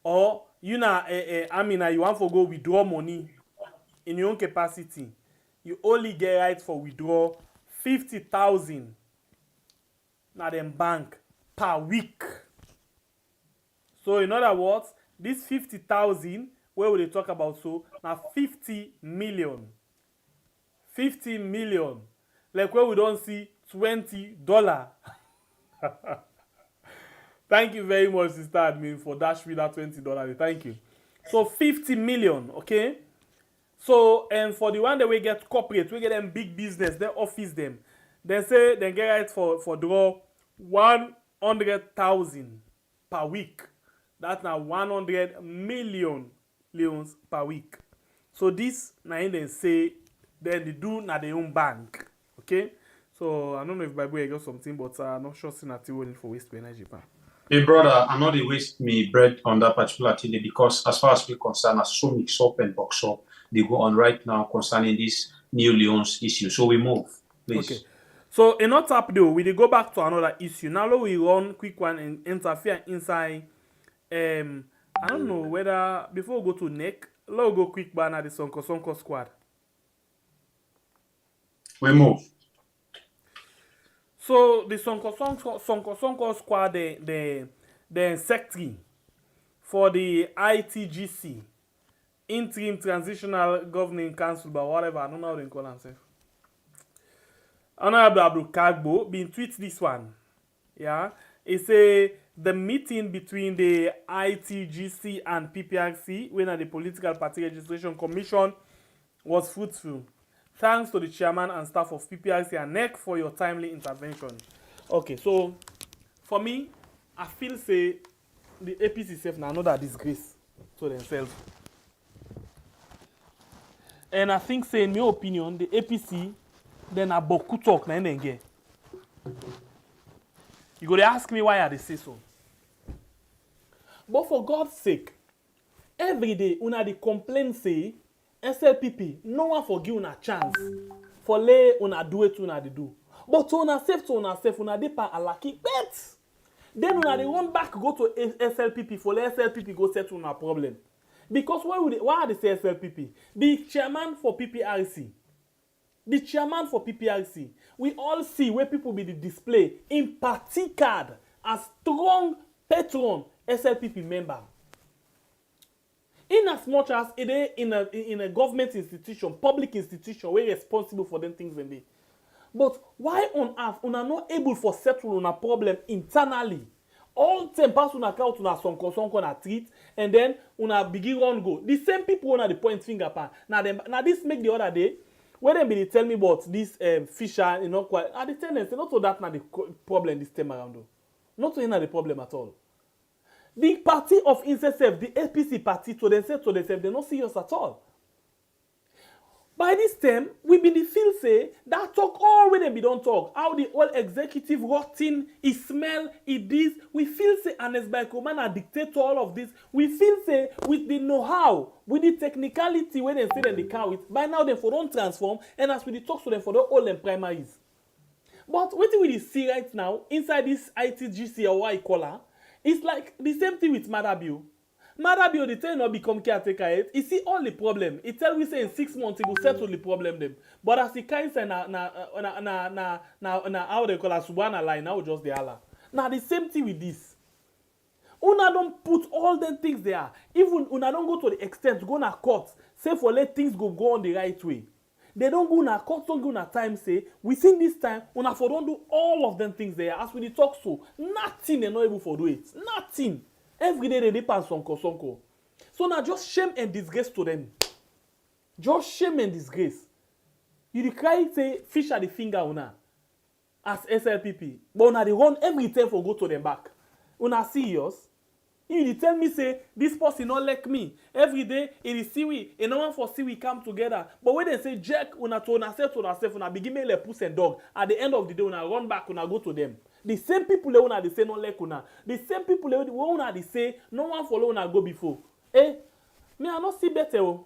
Speaker 9: or you're not you want to go withdraw money in your own capacity, you only get right for withdraw 50,000 na them bank per week. So in other words, this 50,000 where will they talk about so now 50 million. 50 million. Like where we don't see $20. Thank you very much, Sister Admin, for dash me that $20. Thank you. So 50 million, okay? So, and for the one that we get corporate, we get them big business, they office them. They say they get right for draw 100,000 per week. That's now 100 million leons per week. So this na im dem say then they do na their own bank. Okay? So I don't know if Bible got something, but I'm not sure say na still willing for waste energy.
Speaker 2: Hey brother, I'm not dey waste me bread on that particular thing because as far as we concerned, as so mix up and box up, they go on right now concerning this New Leon's issue. So we move, please.
Speaker 9: Okay. So in not up though, we dey go back to another issue. Now let we run quick one and interfere inside. I don't know whether before we go to neck, let's go quick banner the Sonko squad.
Speaker 2: We move.
Speaker 9: So the Sonko squad, the secretary for the ITGC, Interim Transitional Governing Council, but whatever, I don't know how they call themselves. Honorable Abdul Kagbo been tweet this one. Yeah, he say the meeting between the ITGC and Pprc, when at the Political Party Registration Commission, was fruitful. Thanks to the chairman and staff of Pprc and NEC for your timely intervention. Okay, so for me, I feel say the APC self now another disgrace to themselves. And I think say in my opinion, the APC then a boku talk na again. You go to ask me why I dey say so. But for God's sake, every day una dey complain say SLPP no one for give una chance for lay una do it una dey do. But to una self una dey pa alaki bet. Then una dey run back go to SLPP for let SLPP go settle una problem. Because why they say SLPP? The chairman for Pprc. The chairman for Pprc. We all see where people be the display in party card as strong patron SLPP member. In as much as it is in a government institution, public institution, we're responsible for them things in there. But why on earth una not able for settle on a problem internally? All time pass una count una sonko na treat and then una begin run go. The same people una the point finger pan. Now this make the other day when they be tell me about this Fisher, you know, quite at the tendency not so that na the problem this time around though. Not so na the problem at all. The party of INSESF, the APC party, to themselves, they're not serious at all. By this time, we been the feel say that talk all when they be don't talk. How the whole executive rotting, it smell, it this. We feel say Anes by command and dictate to all of this. We feel say with the know-how, with the technicality when they say that they can with. By now they for don't transform, and as we talk to them for the all them primaries. But what we see right now inside this ITGC or what I call her, it's like the same thing with Madabio. Madabio, the tell not become caretaker yet. He see all the problem. He tell we say in 6 months he will settle the problem them. But as he can't say na how they call us Subhana line now just the Allah. Now the same thing with this. Una don't put all the things there. Even una don't go to the extent to go na court. Say for let things go on the right way. They don't go na court, don't go na time say within this time una for don't do all of them things there. As we talk so, nothing they're not able for do it. Nothing. Every day they depend sonko. So now just shame and disgrace to them. Just shame and disgrace. You cry say fish at the finger una as SLPP, but una they run every time for go to them back. Una serious? You tell me say this person not like me. Every day it is see we, and no one for see we come together. But when they say Jack, una to una self, una begin me like puss and dog. At the end of the day, una run back, una go to them. The same people they una they say not like una. The same people they una they say no one follow una go before. Eh? Me I not see better.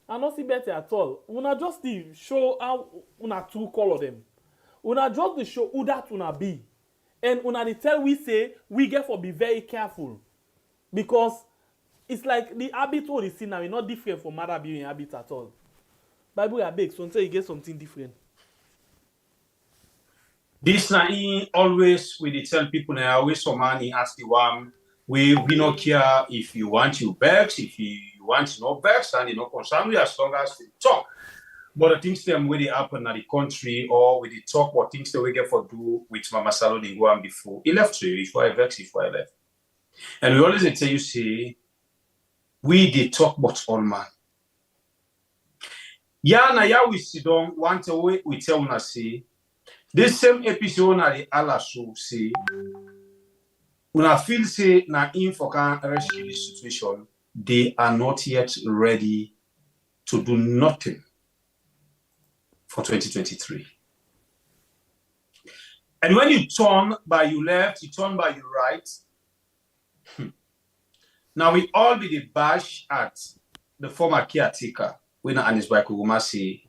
Speaker 9: I not see better at all. Una just the show how una true color them. Una just the show who that una be. And una they tell we say we get for be very careful. Because it's like the habit what you see now is not different from other being habit at all. Bible are big, so until you get something different.
Speaker 2: This na always we dey tell people now always some money ask the one we not care if you want you vex, if you want no vex, and you know concern we as long as we talk. But the things them where they happen at the country or we they talk what things that we get for do with Mama Salo they go on before. He left to you before I vex, before I left. And we always they tell you say we they talk but all man. Yeah, na ya we sit down one way we tell una say this same episode na the Allah so say una feel say na in for can rescue this situation, they are not yet ready to do nothing for 2023. And when you turn by your left, you turn by your right. Now we all be the bash at the former caretaker, when Anis Baikuguma say,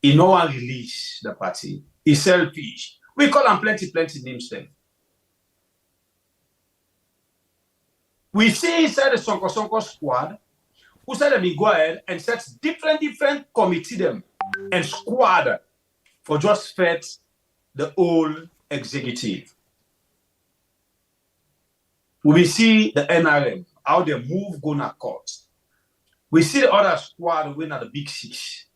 Speaker 2: he no one release the party. He's selfish. We call him plenty names then. We see inside the Sonko squad, who said them go ahead and set different committee them and squad for just fit the whole executive. We see the NRM, how they move gonna court. We see the other squad win at the big six.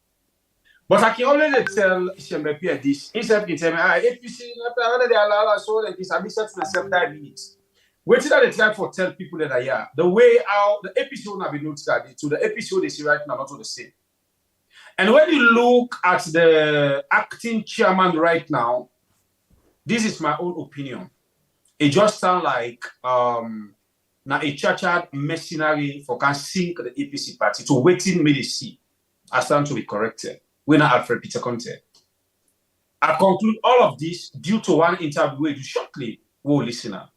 Speaker 2: But I can already tell Shembepi this. Instead of tell me, APC, they allow us so that this I set to 7 minutes. Wait till they try for tell people that are here. The way how the episode have been noticed that to the episode they see right now, not to the same. And when you look at the acting chairman right now, this is my own opinion. It just sounds like now a churched mercenary for can sink the APC party to waiting me to see. I stand to be corrected. We're not Alfred Peter Conteh. I conclude all of this due to one interview we do shortly. We'll listen now.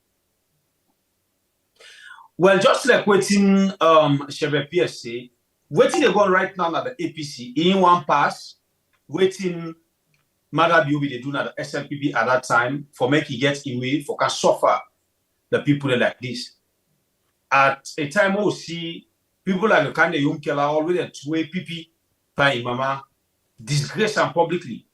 Speaker 2: Well, just like waiting Chevre PSC, waiting they go right now at the APC in one pass, waiting Madabi they do at the SLPB at that time for making get away for can suffer the people like this. At a time we see people like the kind of young killer already two-way PP by Mama disgrace them publicly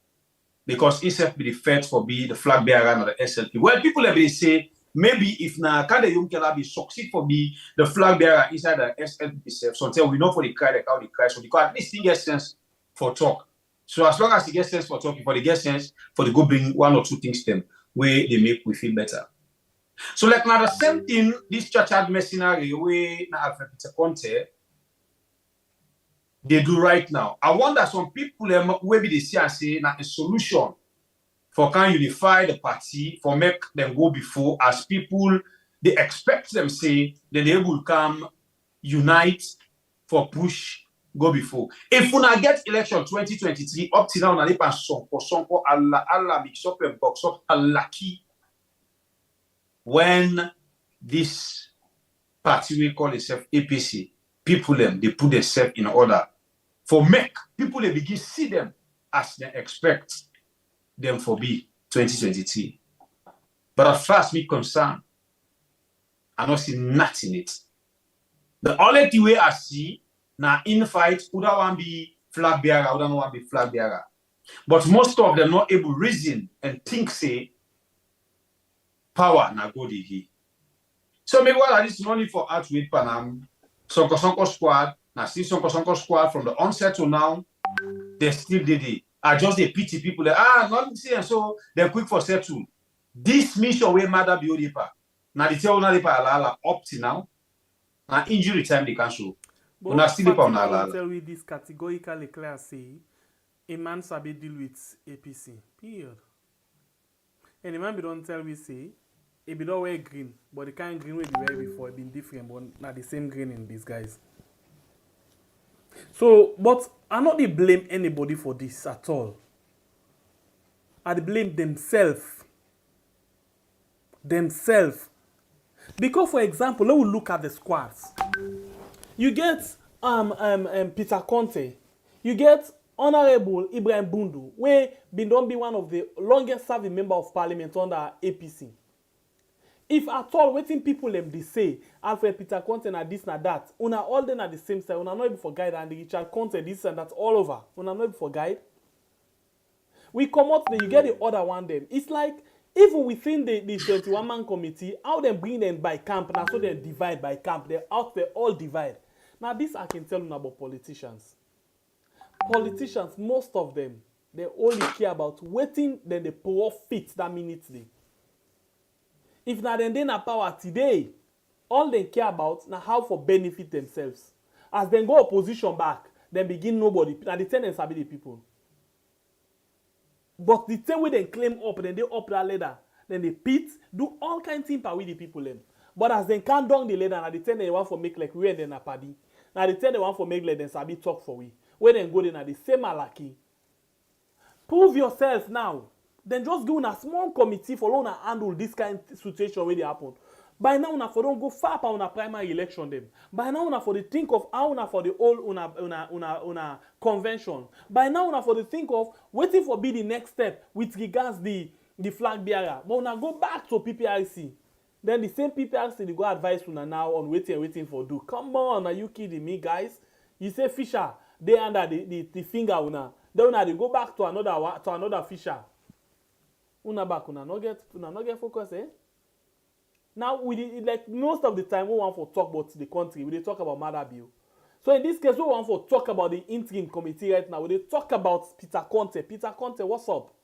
Speaker 2: because instead be the fed for be the flag bearer and the SLP. Well, people like they say maybe if na kind of young killer be succeed for be the flag bearer inside the SLP itself. So until we know for the cry, like how they cry, so because at least he gets sense for talk. So as long as he gets sense for talking, for the get sense for the go bring one or two things to them where they make we feel better. So like now the same thing, this churched mercenary where now Alfred Peter Conteh they do right now. I wonder some people maybe they see and say now a solution for can unify the party for make them go before as people they expect them say that they will come unite for push go before. If we not get election 2023 up to now na lepa sonko Allah mix up and box up lucky when this party we call itself APC people them they put themselves in order for make people they begin see them as they expect them for be 2023. But as far as me concerned, I don't see nothing in it. The only thing way I see now in fight would one be flag bearer, would not be flag bearer. But most of them not able to reason and think say power na go dey. So maybe what are this money for out with Panam, Sonko squad, now see Sonko squad from the onset to now, they still did it. I just they pity people that nothing see so they're quick for settle. This mission way matter be odipa. Now the tell na lipa ala up to now. Now injury time they can show. But still lipa na ala.
Speaker 9: Tell we this categorically clear say a man sabi deal with APC. Period. And the man be don't tell we say it be don't wear green, but the kind of green we be wear before it been different, but not the same green in these guys. So, but I not they blame anybody for this at all. I blame themselves. Because, for example, let us look at the squads. You get Peter Conteh. You get Honorable Ibrahim Bundu, where been don't be one of the longest serving member of parliament under APC. If at all waiting people them they say Alfred Peter Conteh na this na that, una all them at the same side, una not able for guide and the Richard Conteh this and that all over, una not able for guide. We come out there, you get the other one them. It's like even within the 21-man committee, how them bring them by camp, now so they divide by camp, they out there all divide. Now this I can tell you about politicians. Politicians, most of them, they only care about waiting then the profit that minute they. If na then na power today, all they care about na how for benefit themselves. As they go opposition back, then begin nobody. Now the tenants are the people. But the same way they claim up, then they up that ladder, then they pit, do all kinds of things with the people them. But as they can't down the ladder, now the tenant they want for make like we and then a party. Now the tenant they want for make like then sabi talk for we. wey dem go dey na the same alaki. Prove yourself now. Then just go una small committee for una handle this kind of situation wey dey happen. By now una for don go far pa una primary election dem. By now una for dey think of how una for the whole una convention. By now una for dey think of wetin for be the next step with regards the flag bearer. But una go back to PPRC. Then the same PPRC dey go advise una now on wetin for do. Come on, are you kidding me, guys? You say Fisher dey under the finger una. Then una dey go back to another Fisher. Una back una no get focus, eh? Now we like most of the time we want to talk about the country, we dey talk about Mada bill. So in this case, we want to talk about the interim committee right now. We dey talk about Peter Conteh. Peter Conteh, what's up?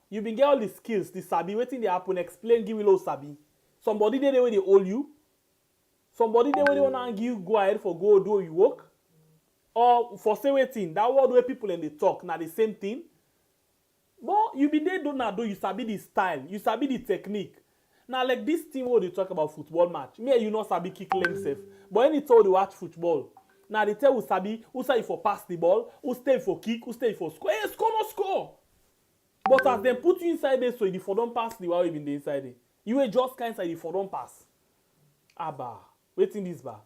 Speaker 9: You been get all the skills, the sabi, wetin dey happen, explain, give you little sabi. Somebody dey where they hold you. Somebody dey where they wanna give you go ahead for go do your work. Or for say wetin, that word where people in the talk, na the same thing. But you be there do you sabi the style, you sabi the technique. Now like this thing where they talk about football match, me and you not sabi kick length safe. But any time they watch football, now they tell who sabi for pass the ball, who stay for kick, who stay for score. Hey, score no score. But as they put you inside there, so if you don't pass the while even the inside there, you will just kind inside if you don't pass. Abba, waiting this bar.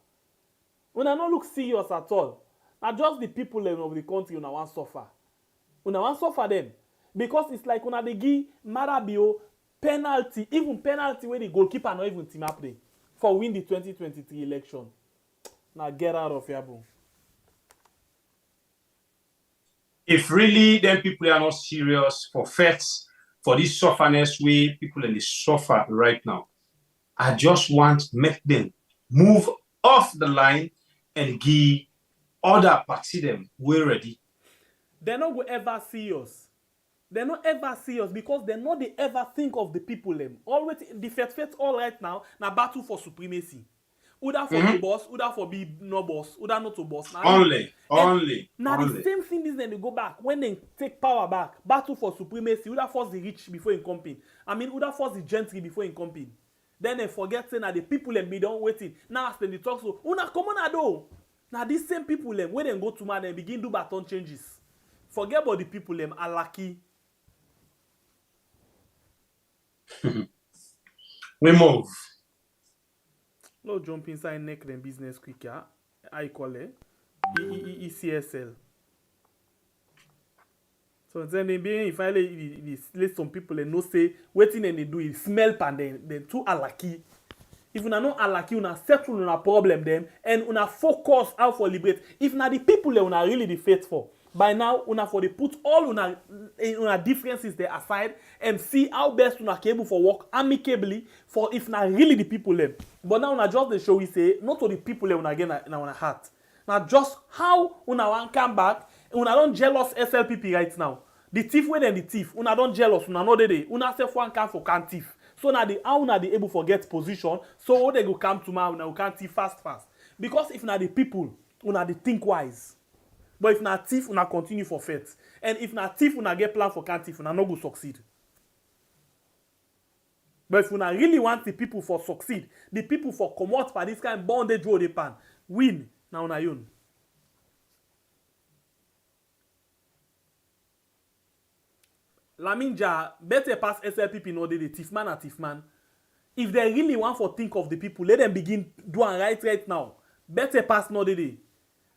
Speaker 9: When I not look serious at all, now just the people of the country una want suffer. Una want suffer them. Because it's like una dey give Marabio penalty, even penalty where the goalkeeper not even team up there for win the 2023 election. Now get out of here, bro.
Speaker 2: If really then people are not serious for facts, for this sufferness way people in the suffer right now, I just want to make them move off the line and give other party them we're ready.
Speaker 9: They're not going to ever see us. They not ever see us because they not they ever think of the people them. Always the fet all right now battle for supremacy. Either for the boss, either for be no boss, either not to boss. Now,
Speaker 2: only.
Speaker 9: The same thing is then they go back when they take power back. Battle for supremacy. Either force the rich before in company. Either force the gentry before in company. Then they forget saying that the people them be done waiting. Now as they talk so, una come on ado. Now these same people them when they go to man and begin do baton changes. Forget about the people them are lucky.
Speaker 2: We move.
Speaker 9: No jump inside neck them business quicker. I call it ECSL. So then they be if I let some people and no say waiting and they do it smell pan then too alaki. If una no alaki, una settle una problem them and una focus how for liberate. If na the people that una really the faithful. By now, una for the put all una differences there aside and see how best una able for work amicably for if na really the people them. But now una just the show we say not to the people them una again na una heart. Now just how una want come back, una don't jealous SLPP right now. The thief when the thief, una don't jealous, una know they una self one can for can thief. So now the how una they able for get position, so when they go come to man, una can thief fast. Because if na the people, una they think wise. But if na thief, una continue for faith. And if na thief, una get plan for can't thief, una no go succeed. But if una really want the people for succeed, the people for come out by this kind of bondage road they pan, win, na una own. Laminja, better pass SLPP no dey the thief man and thief man. If they really want for think of the people, let them begin do and right now. Better pass no dey.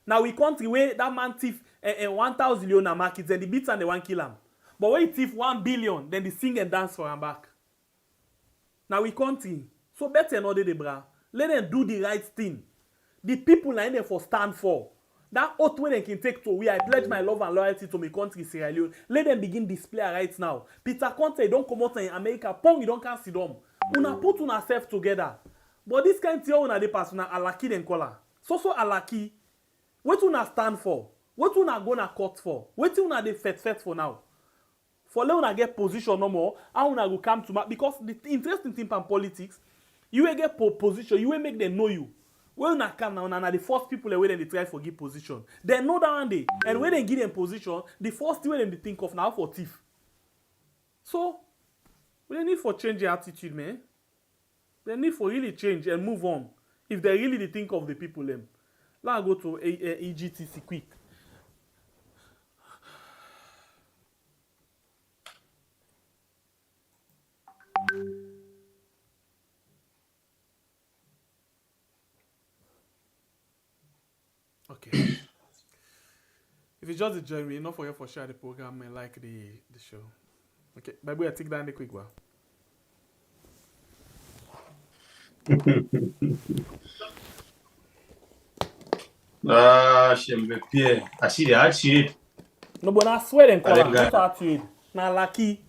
Speaker 9: Now we country where that man thief 1,000 leona market, then the beats and they want kill him. But when he thief 1 billion, then they sing and dance for him back. Now we country. So better not dey bra. Let them do the right thing. The people are in there for stand for. That oath way they can take to where I pledge my love and loyalty to my country, Sierra Leone. Let them begin display right now. Peter Conteh don't come out in America. Pong, you don't can see them. Una put una self together. But this kind of thing una dey pass una alaki den color. So alaki. What una stand for? What una gonna court for? What una dey fet for now? For let una get position no more, how una go come to because the interesting thing in politics, you will get position, you will make them know you. When una come now, una the first people wey they try for give position. They know that one day, and when they give them position, the first thing they think of now for thief. So, we need for change their attitude, man. They need for really change and move on. If they really think of the people them. Let's go to EGTC quick. If you just join me, don't forget to share the program and like the show. Okay, by the way, I take that in the quick one.
Speaker 2: Pierre. I see the attitude.
Speaker 9: No, but I swear them call
Speaker 2: Alem
Speaker 9: not attitude. Now lucky.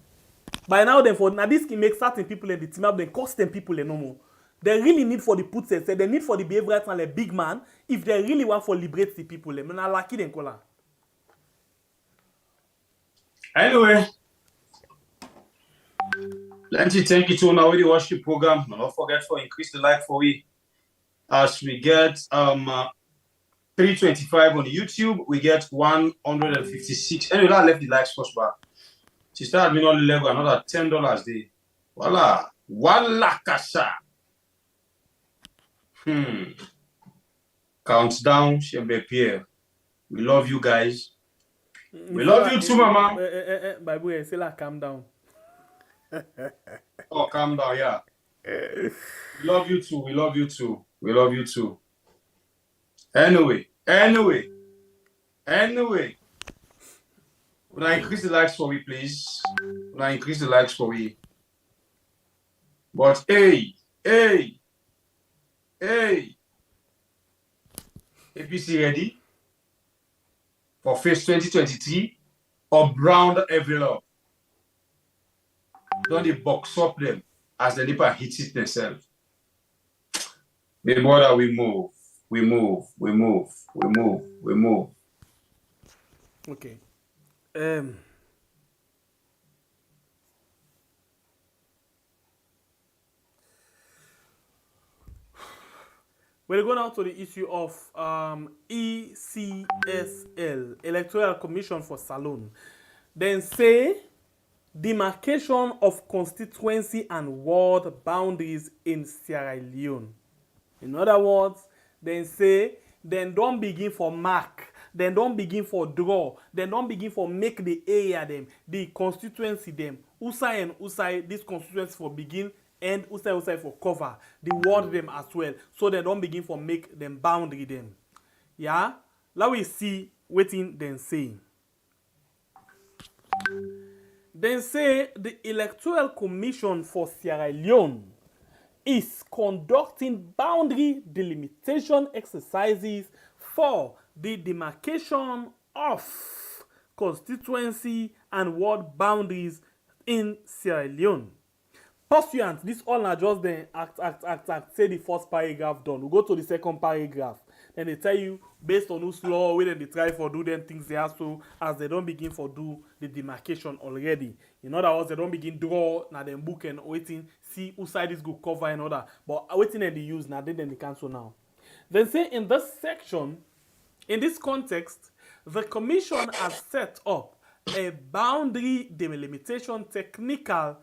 Speaker 9: By now, then for now this can make certain people in the team up, then cost them people no more. They really need for the put say they need for the behavior and like big man if they really want for liberate the people. Now lucky them call.
Speaker 2: Anyway, plenty thank you to now we watch the program. Don't forget to increase the like for we as we get 325 on YouTube, we get 156. Anyway, that left the likes first back. She started being on the level, another $10 day. Voila. Voila kasha. Countdown, Shembe Pierre. We love you guys. We love you too, mama.
Speaker 9: By the way, say like calm down.
Speaker 2: Oh, calm down, yeah. We love you too. We love you too. We love you too. Anyway. Would I increase the likes for me, please? Would I increase the likes for me? But hey. APC ready for phase 2023 or brown every love? Don't they box up them as the nipper hits it themselves? The border we move.
Speaker 9: Okay. We're going out to the issue of ECSL, Electoral Commission for Salone. Then say demarcation of constituency and ward boundaries in Sierra Leone. In other words, then say, then don't begin for mark, then don't begin for draw, then don't begin for make the area them, the constituency them, Usai and Usai, this constituency for begin, and Usai for cover, the ward them as well, so they don't begin for make them boundary them. Yeah? Let we see waiting then say. Then say the Electoral Commission for Sierra Leone is conducting boundary delimitation exercises for the demarcation of constituency and ward boundaries in Sierra Leone. Pursuant, this all are just the act, say the first paragraph done. We go to the second paragraph. Then they tell you, based on whose law, whether they try for do them things they are so, as they don't begin for do the demarcation already. In other words, they don't begin draw, now them book and waiting, see whose side is good cover and other. But waiting and they use, now then they cancel now. Then say in this section, in this context, the commission has set up a boundary delimitation technical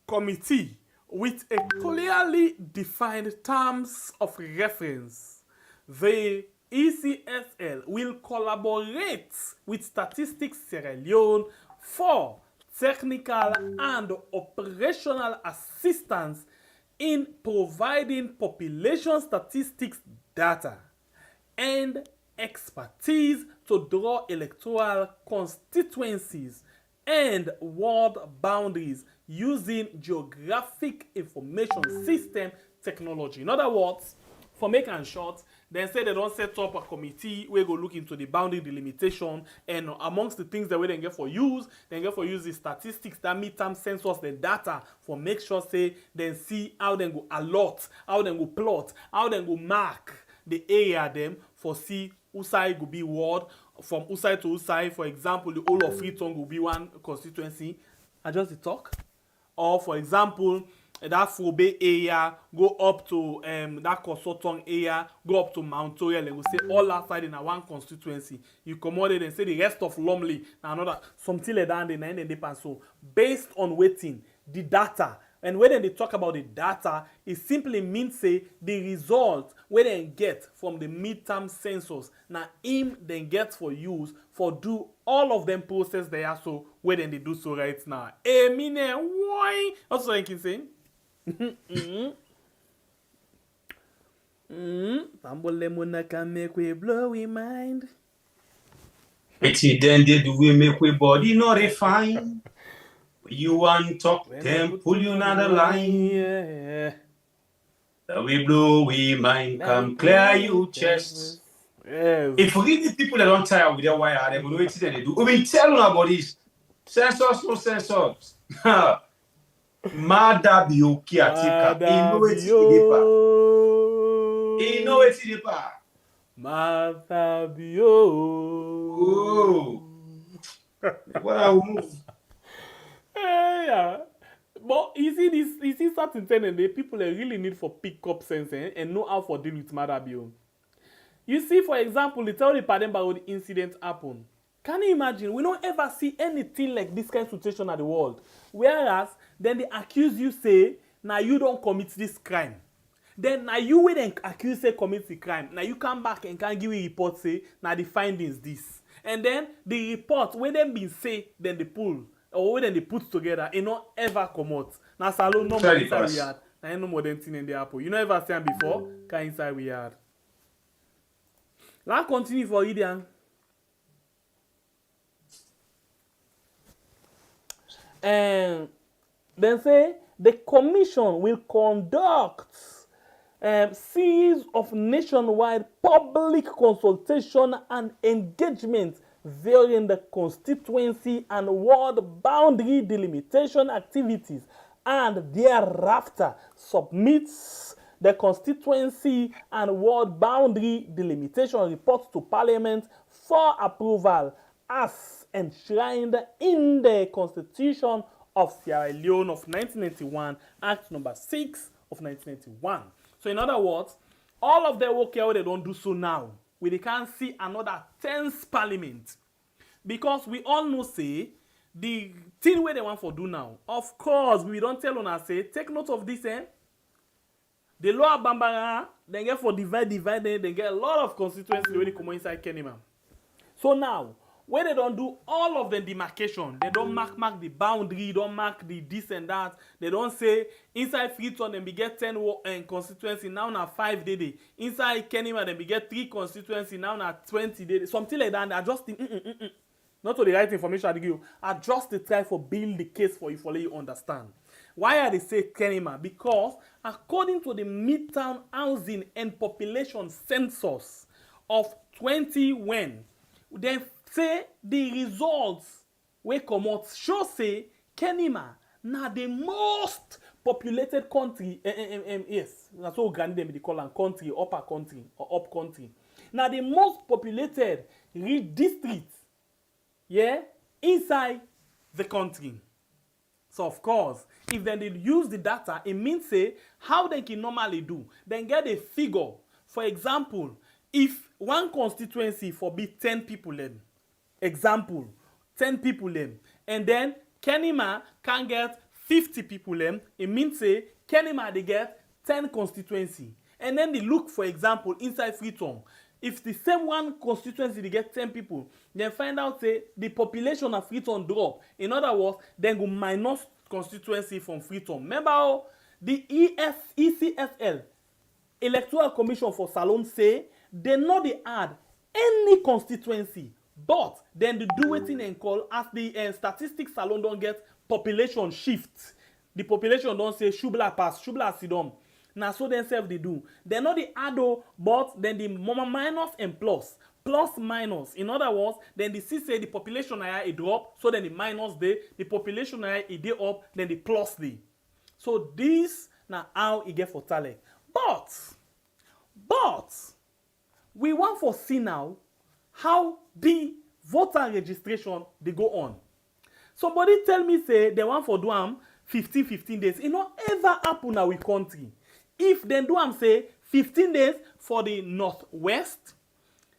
Speaker 9: committee with a clearly defined terms of reference. The ECSL will collaborate with Statistics Sierra Leone for technical and operational assistance in providing population statistics data and expertise to draw electoral constituencies and ward boundaries using geographic information system technology. In other words, for making short, then say they don't set up a committee where go look into the boundary delimitation, and amongst the things that we then get for use, the statistics, that midterm census, the data for make sure say then see how then go allot, how then go plot, how then go mark the area them for see Usai go be ward from Usai to Usai. For example, the whole of Freetown will be one constituency. I just talk. Or for example, that Fobe area go up to that Kosotong area, go up to Mount Toriel, and we say all outside in a one constituency. You commode and say the rest of Lumley, another something like that, and then they pass. So based on waiting, the data, and when they talk about the data, it simply means say the result where they get from the midterm census. Now him then get for use for do all of them process they are so where then they do so right now. Mine why? That's what I can say. Pambo lemon can make we blow we mind.
Speaker 2: Then they do we make we body not refine. You want talk them pull you another line.
Speaker 9: Yeah.
Speaker 2: We blow we mind come clear you chest.
Speaker 9: Yes.
Speaker 2: If we give the people that don't tire with their wire, they will know what they do. We tell them about this. Sensors, no sensors. Mada be okay atika. He know it in the pa.
Speaker 9: Matabio.
Speaker 2: Oh. Well, move.
Speaker 9: Yeah. But you see certain things and the people they really need for pick up sense and know how for deal with Madabio. You see, for example, they tell the pardon about the incident happened. Can you imagine? We don't ever see anything like this kind of situation at the world. Whereas, then they accuse you, say, now you don't commit this crime. Then now you will then accuse, say, commit the crime. Now you come back and can give a report, say, now the findings this. And then the report, when them been say, then they pull, or when they put together, it not ever come out. Now salon no more inside we had. Now no more than thing in the apple. You know ever seen before? Can inside we had. Let's continue for Idian. And then say the commission will conduct series of nationwide public consultation and engagement varying the constituency and ward boundary delimitation activities, and thereafter submits the constituency and ward boundary delimitation reports to Parliament for approval as enshrined in the Constitution of Sierra Leone of 1991, Act number 6 of 1991. So in other words, all of the work here they don't do so now, we can't see another 10th Parliament. Because we all know, say, the thing where they want for do now, of course, we don't tell on say, take note of this, the law Bambara, they get for divide, they get a lot of constituencies when they come inside Kenima. So now, when they don't do all of the demarcation, they don't mark the boundary, don't mark the this and that, they don't say inside Freetown then we get 10 constituency, now na 5 day. Inside Kenima then we get 3 constituency, now na 20 day. Something like that, adjust the not to the right information I give you, adjust the try for build the case for you for let you understand. Why are they say Kenima? Because according to the Midtown Housing and Population Census of 2010, they say the results wey come out show say Kenima na the most populated country. Yes, that's what Gandhi dem dey call am country, upper country or up country. Na the most populated district, yeah, inside the country. So of course, if then they use the data, it means say how they can normally do. Then get a figure. For example, if one constituency forbid 10 people in, example, 10 people in, and then Kenima can get 50 people in, it means say Kenima they get 10 constituency. And then they look, for example, inside Freetown. If the same one constituency they get 10 people, then find out say the population of Freetown drop. In other words, then go minus constituency from Freetown. Remember how the ECSL, Electoral Commission for Salon, say they not they add any constituency, but then they do it in and call as the statistics Salon don't get population shift. The population don't say Shubla pass, Shubla sidom. Now so themselves they do. They not the add, but then the minus and plus. Plus minus. In other words, then the C say the population area it drop, so then the minus day, the population area it day up, then the plus day. So this now how it get for tally. But we want for see now how the voter registration they go on. Somebody tell me say they want for do 15 days. It not ever happen now with country. If they do say 15 days for the northwest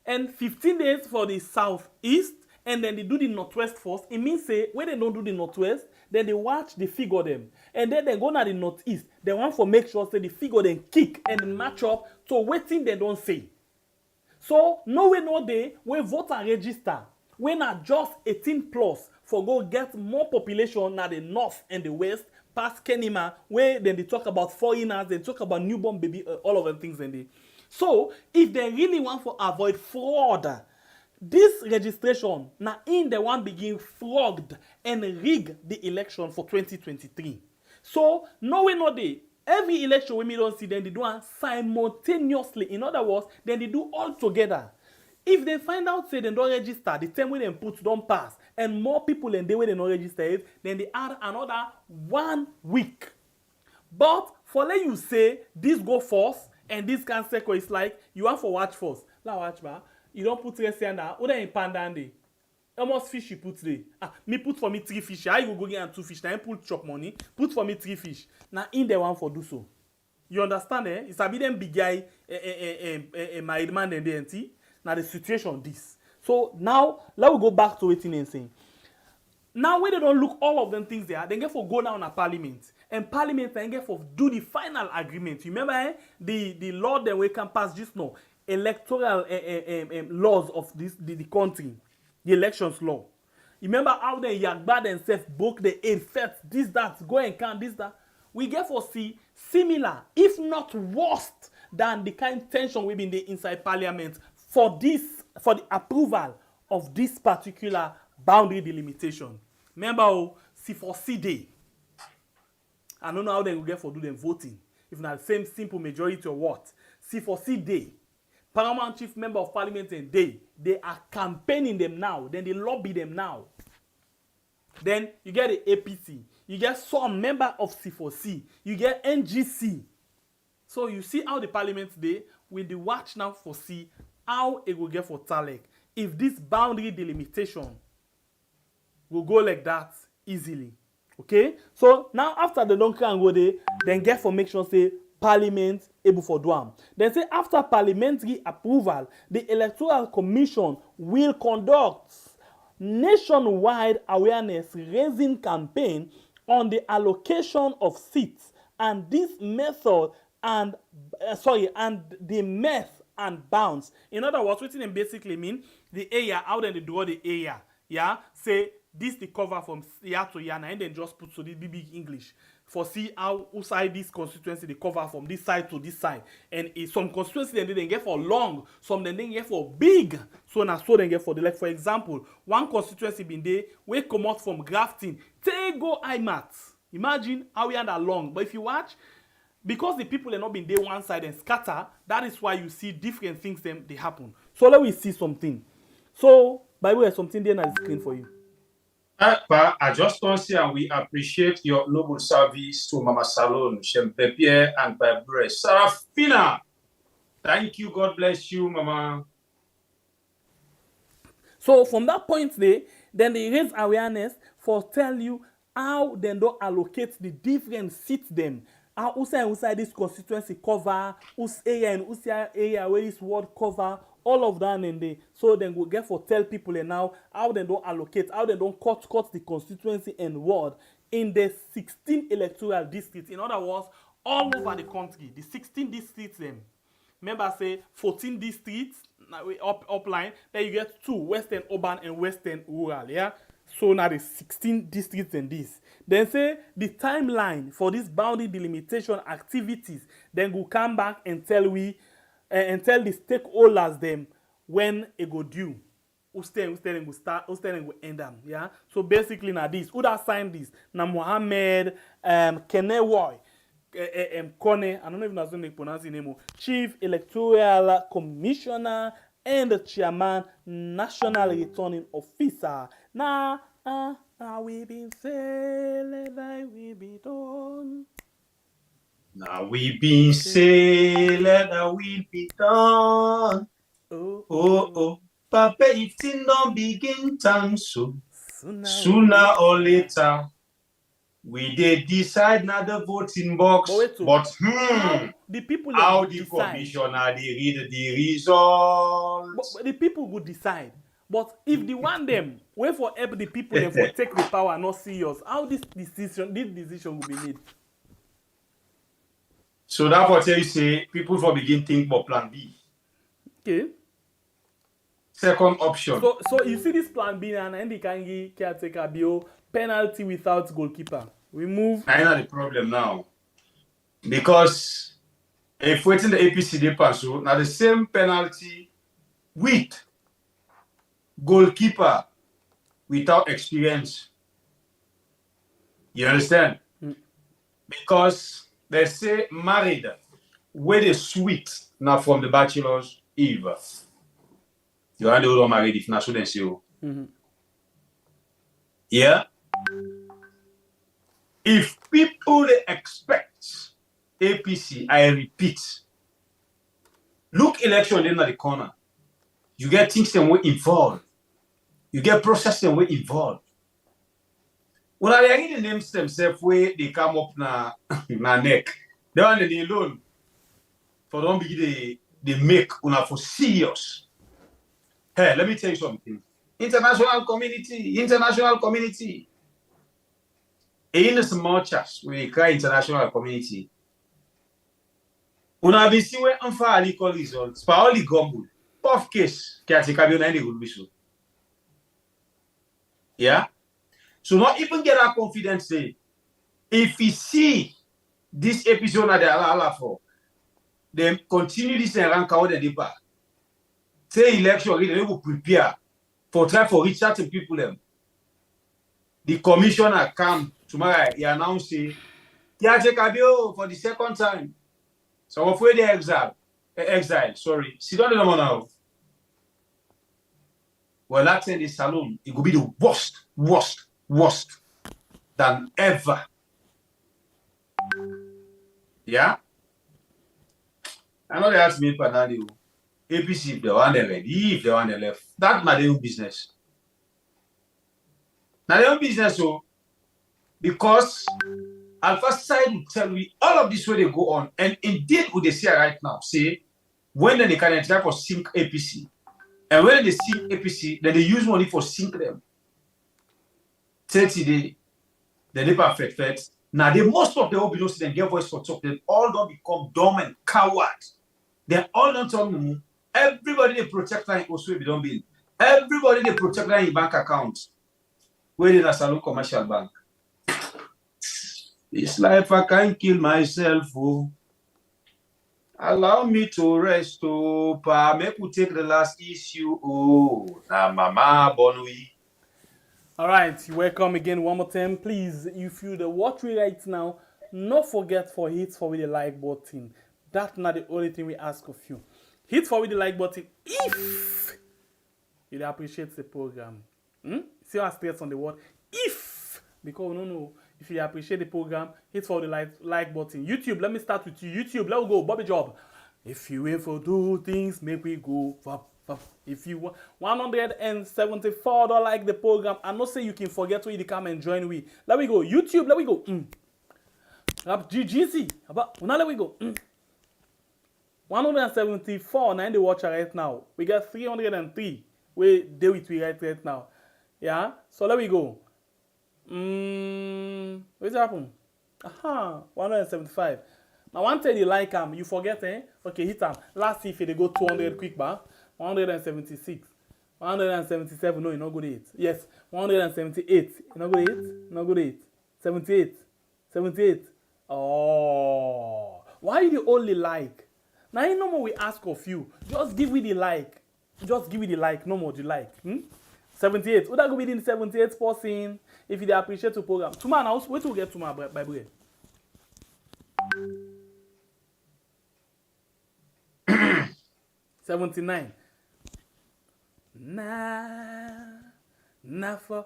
Speaker 9: and 15 days for the southeast, and then they do the northwest first, it means say when they don't do the northwest, then they watch the figure them, and then they go to the northeast. They want for make sure say the figure then kick and match up to waiting they don't say. So no way no day when voter register when are just 18 plus for go get more population na the north and the west past Kenima, where then they talk about foreigners, they talk about newborn baby, all of them things and they. So if they really want to avoid fraud, this registration na in the one begin flogged and rig the election for 2023. So no way no dey. Every election wey me don see, then they do am simultaneously. In other words, then they do all together. If they find out say they don't register, the term wey dem put don pass, and more people than they wey dem no register it, then they add another 1 week. But for let you say this go first and this can second, it's like you want for watch first. La watch ba, you don't put rest under, other in pandan dey. How much fish you put there? Me put for me 3 fish. I go get and 2 fish. Now I put chop money. Put for me 3 fish. Now in the one for do so. You understand? It's a bit them big guy, my man and the NT. Now the situation this. So now let we go back to waiting and saying. Now when they don't look all of them things there, they get for go down at parliament. And parliament then get for do the final agreement. You remember the law that we can pass just now, electoral laws of this the country. The elections law. You remember how they Yagba themselves book the aid first, this, that, go and count this, that. We get for see similar, if not worse, than the kind tension we been there inside parliament for this, for the approval of this particular boundary delimitation. Remember, see for C day. I don't know how they will get for do them voting. If not the same simple majority or what. See for C day. Paramount Chief Member of Parliament and they are campaigning them now. Then they lobby them now. Then you get the APC. You get some member of C4C. You get NGC. So you see how the Parliament today with the watch now for see how it will get for Talek. If this boundary delimitation will go like that easily. Okay? So now after the don't can go there, then get for make sure say Parliament able for do am. Then say after parliamentary approval, the Electoral Commission will conduct nationwide awareness raising campaign on the allocation of seats and this method and the meth and bounds. In other words, what it basically mean the area, how then they draw the area. Yeah, say this the cover from year to year, and then just put so the big English. For see how side this constituency they cover from this side to this side, and some constituency then they get for long, some then they get for big, so now so they get for the like for example, one constituency been there we come out from Grafton, take go IMAT. Imagine how we are that long, but if you watch, because the people are not been there one side and scatter, that is why you see different things them they happen. So let me see something. So by the way, something there on the screen for you.
Speaker 2: I just want to say, and we appreciate your noble service to Mama Salon, Shempe Pierre, and Pprc. Sarafina, thank you. God bless you, Mama.
Speaker 9: So from that point there, then they raise awareness for tell you how they don't allocate the different seats them. How inside this constituency cover, whose area and whose area where this word cover. All of that and they so then go get for tell people and now how they don't allocate, how they don't cut the constituency and ward in the 16 electoral districts. In other words, all over the country, the 16 districts them. Remember say 14 districts upline, then you get 2 western urban and western rural, yeah. So now the 16 districts and this. Then say the timeline for this boundary delimitation activities, then go come back and tell we and tell the stakeholders them when it go due. Who's telling go start, who's telling go end them. Yeah. So basically now this, who that signed this? Now Mohammed Kenewoy Kone, I don't know if that's going to pronounce the name, Chief Electoral Commissioner and Chairman National Returning Officer. Now we been saying that we be done.
Speaker 2: Now we been saying that we be done. Oh. Papa, if things don't begin time so, sooner or later, we did decide not the voting box. But
Speaker 9: the people
Speaker 2: how the
Speaker 9: decide.
Speaker 2: commissioner they read the results.
Speaker 9: But the people would decide. But if they want them, wait for help the people and for take the power not serious, how this decision will be made?
Speaker 2: So that's what you say, people for begin think about plan B.
Speaker 9: Okay.
Speaker 2: Second option.
Speaker 9: So you see this plan B and then they can give caretaker bill penalty without goalkeeper. We move.
Speaker 2: I know the problem now. Because if waiting the APC they pass, now the same penalty with goalkeeper without experience. You understand? Because they say married where the sweet now from the bachelor's Eve. You are the old married if not so then see. Yeah. If people they expect APC, I repeat, look election in the corner. You get things that will involved. You get process that will involved. When I read the names themselves where they come up na neck, they want the alone. For don't be they make una for serious. Hey, let me tell you something. International community. In as much as we cry international community, una be see where unfair equal results. For only gumbo, puff case, can take a any good issue. Yeah. So not even get our confidence say, if we see this episode at the ala for, then continue this and rank out the debate. Say election, they will prepare for try for reach out to people them. The commissioner come tomorrow, he announced he take a for the second time. So afraid they exile, sorry. Sit down the number now. Well, that's in the salon, it could be the worst than ever. Yeah? I know they asked me for that. APC, if they want they ready, if they want they left. That's not their own business. Now their own business, so because Alpha side will tell me all of this way they go on, and indeed what they say right now, say when they can try for sync APC, and when they sync APC, then they use money for sync them. 30 days, they never perfect. Now the most of the obedience and get voice for talk, they all don't become dumb and cowards. They all don't tell me. Everybody they protect that also if don't be. Everybody they protect that in bank account. Where in a salon commercial bank. This life I can't kill myself. Oh. Allow me to rest. Oh, pa make we take the last issue. Oh, na mama bonui.
Speaker 9: All right, welcome again one more time. Please, if you watch me right now, not forget for hit for the like button. That's not the only thing we ask of you. Hit for the like button if you appreciate the program. See how I stress on the word if, because no know if you appreciate the program, hit for the like button. YouTube, let me start with you. YouTube, let's go. Bobby Job. If you wait for do things, make we go. If you want $174 like the program, I not say you can forget where you come and join we. Let me go. YouTube, let me go. GGC. Now let me go. 174 now in the watcher right now. We got 303. We deal with we right now. Yeah. So let me go. What's happened? 175. Now one tell you like them, you forget, eh? Okay, hit them. Last see if they go 200 quick bar. 176. 177. No, you not good 8. Yes. 178. You not good 8. Not good 8. 78. 78. Oh. Why you only like? Now you know more we ask of you. Just give me the like. Just give me the like. No more the like. 78. Would that go within 78 person? If you appreciate the program. Tomorrow now, wait till we get tomorrow by bread. 79. Never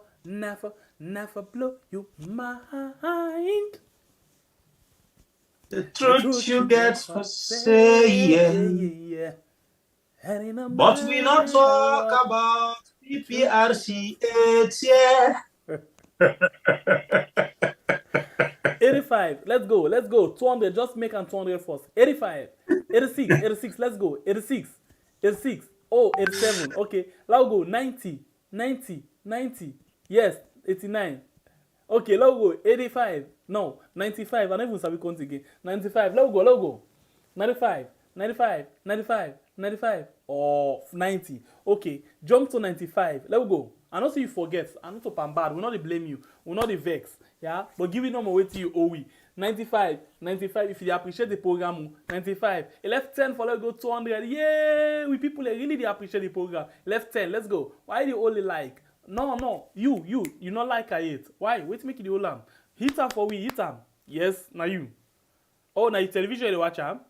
Speaker 9: blow your mind.
Speaker 2: The truth you get for saying. But we not talk about Pprc 8, yeah.
Speaker 9: 85. Let's go. 200. Just make an 200 first. 85. 86. Let's go. 86. Oh, 87. Okay. Let's go. 90. Yes. 89. Okay. Let's go. 85. No. 95. I don't even sabi count again. 95. Let's go. 95. 95. Oh, 90. Okay. Jump to 95. Let's go. I know say you forget. I know to pan bad. We're not to blame you. We're not to vex. Yeah. But give it no more way till you owe we. 95, 95. If you appreciate the program, 95. He left 10 for let's go 200. Yay! We people really they appreciate the program. Left 10, let's go. Why do you only like? No. You not like I hate. Why? Wait make it the whole lamb. Hit am for we, hit am. Yes, now you. Oh, now you television you watch am.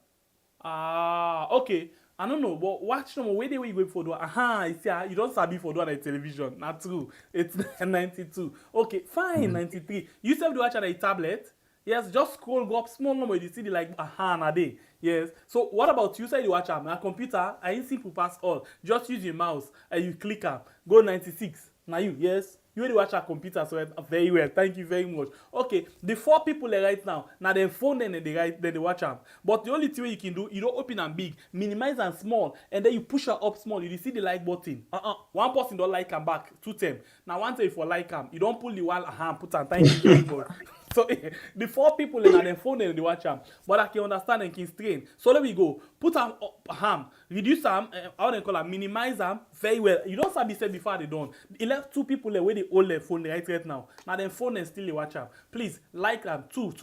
Speaker 9: Ah, okay. I don't know, but watch no more. Where they way you going for do? Aha, you don't sabi for do on the television. Not true. It's 92. Okay, fine, 93. You still do watch on a tablet? Yes, just scroll go up small number. You see the like aha na day. Yes. So what about you? Say you watch am? A computer, I ain't simple pass all. Just use your mouse and you click am. Go 96. Now you, yes. You already watch our computer, so very well. Thank you very much. Okay, the 4 people right now, now they phone then they watch them. But the only thing you can do, you don't open them big, minimize them small, and then you push her up small. You see the like button. One person don't like them back, 2 them. Now one time for like them, you don't pull the one put them. Thank you very much. So the 4 people in their phone and they watch them, but I can understand and can strain. So let me go. Put them up, reduce them, how they call them, minimize them very well. You don't sabi said before they done. He left 2 people where they hold their phone right now. Now their phone and still they watch them. Please like them. 2.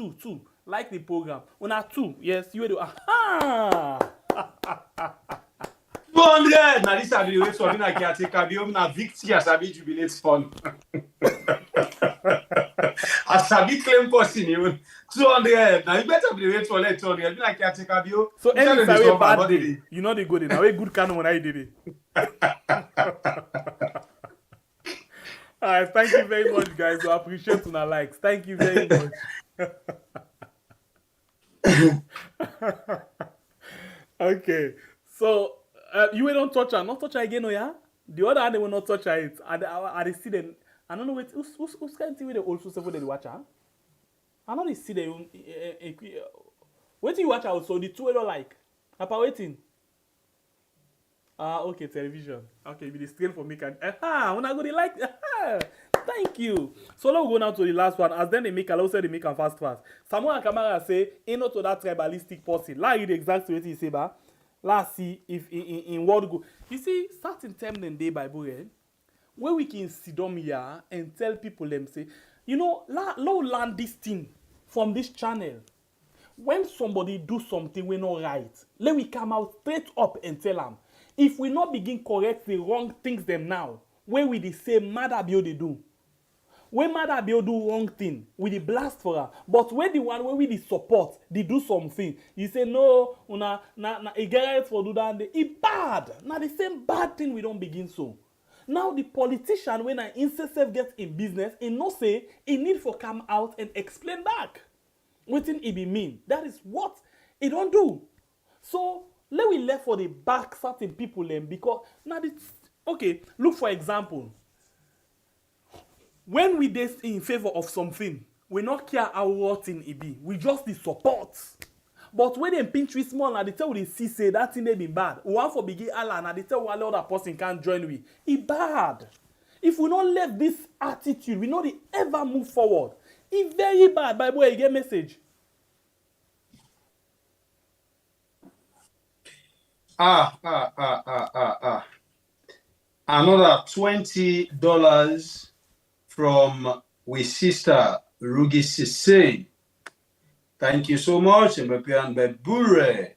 Speaker 9: Like the program. Una 2, yes, you do. Aha!
Speaker 2: 200. Now this are the way so na caretaker be na victim as I be jubilate fund. As I be claim person even 200. Now you better be wait for let 200. Be like caretaker be.
Speaker 9: So any way bad day, you know the good day. Now we good can when I did it. Alright, thank you very much, guys. I appreciate una likes. Thank you very much. Okay, so you will not touch her. Not touch her again, oh yeah? The other hand they will not touch her it. I see them. I don't know who's kind of thing with the also say they watch her. I know they see them. Wait till you watch her also. The 2 don't like. Apa waiting. Okay, television. Okay, be the screen for me. When I go they like. Thank you. So let's go now to the last one. As then they make a lot, say they make a fast. Samura Kamara say, ain't not to that tribalistic person. Like read the exact way he say, ba. Let's see if in what go. You see, starting term then day by boy, where we can sit down here and tell people them say, you know, learn this thing from this channel. When somebody do something we not right, let we come out straight up and tell them. If we not begin correct the wrong things them now, where we the same mother build they do. When mother build do wrong thing, we the blast for her. But when the one where we the support, they do something. You say no, na get for do that. It bad. Now the same bad thing we don't begin so. Now the politician when I insist get in business, he no say he need for come out and explain back. What thing it be mean? That is what he don't do. So let we left for the back certain people then because now it's okay. Look for example. When we dey in favor of something, we not care how rotten it be. We just the support. But when they pinch we small and they tell they see say that thing they be bad. We want for begin Allah and they tell one other person can't join we. It bad. If we not let this attitude, we not ever move forward. It very bad. By the way, you get message.
Speaker 2: Another $20 from we sister Rugi Sisse. Thank you so much, Mbepian Bebure,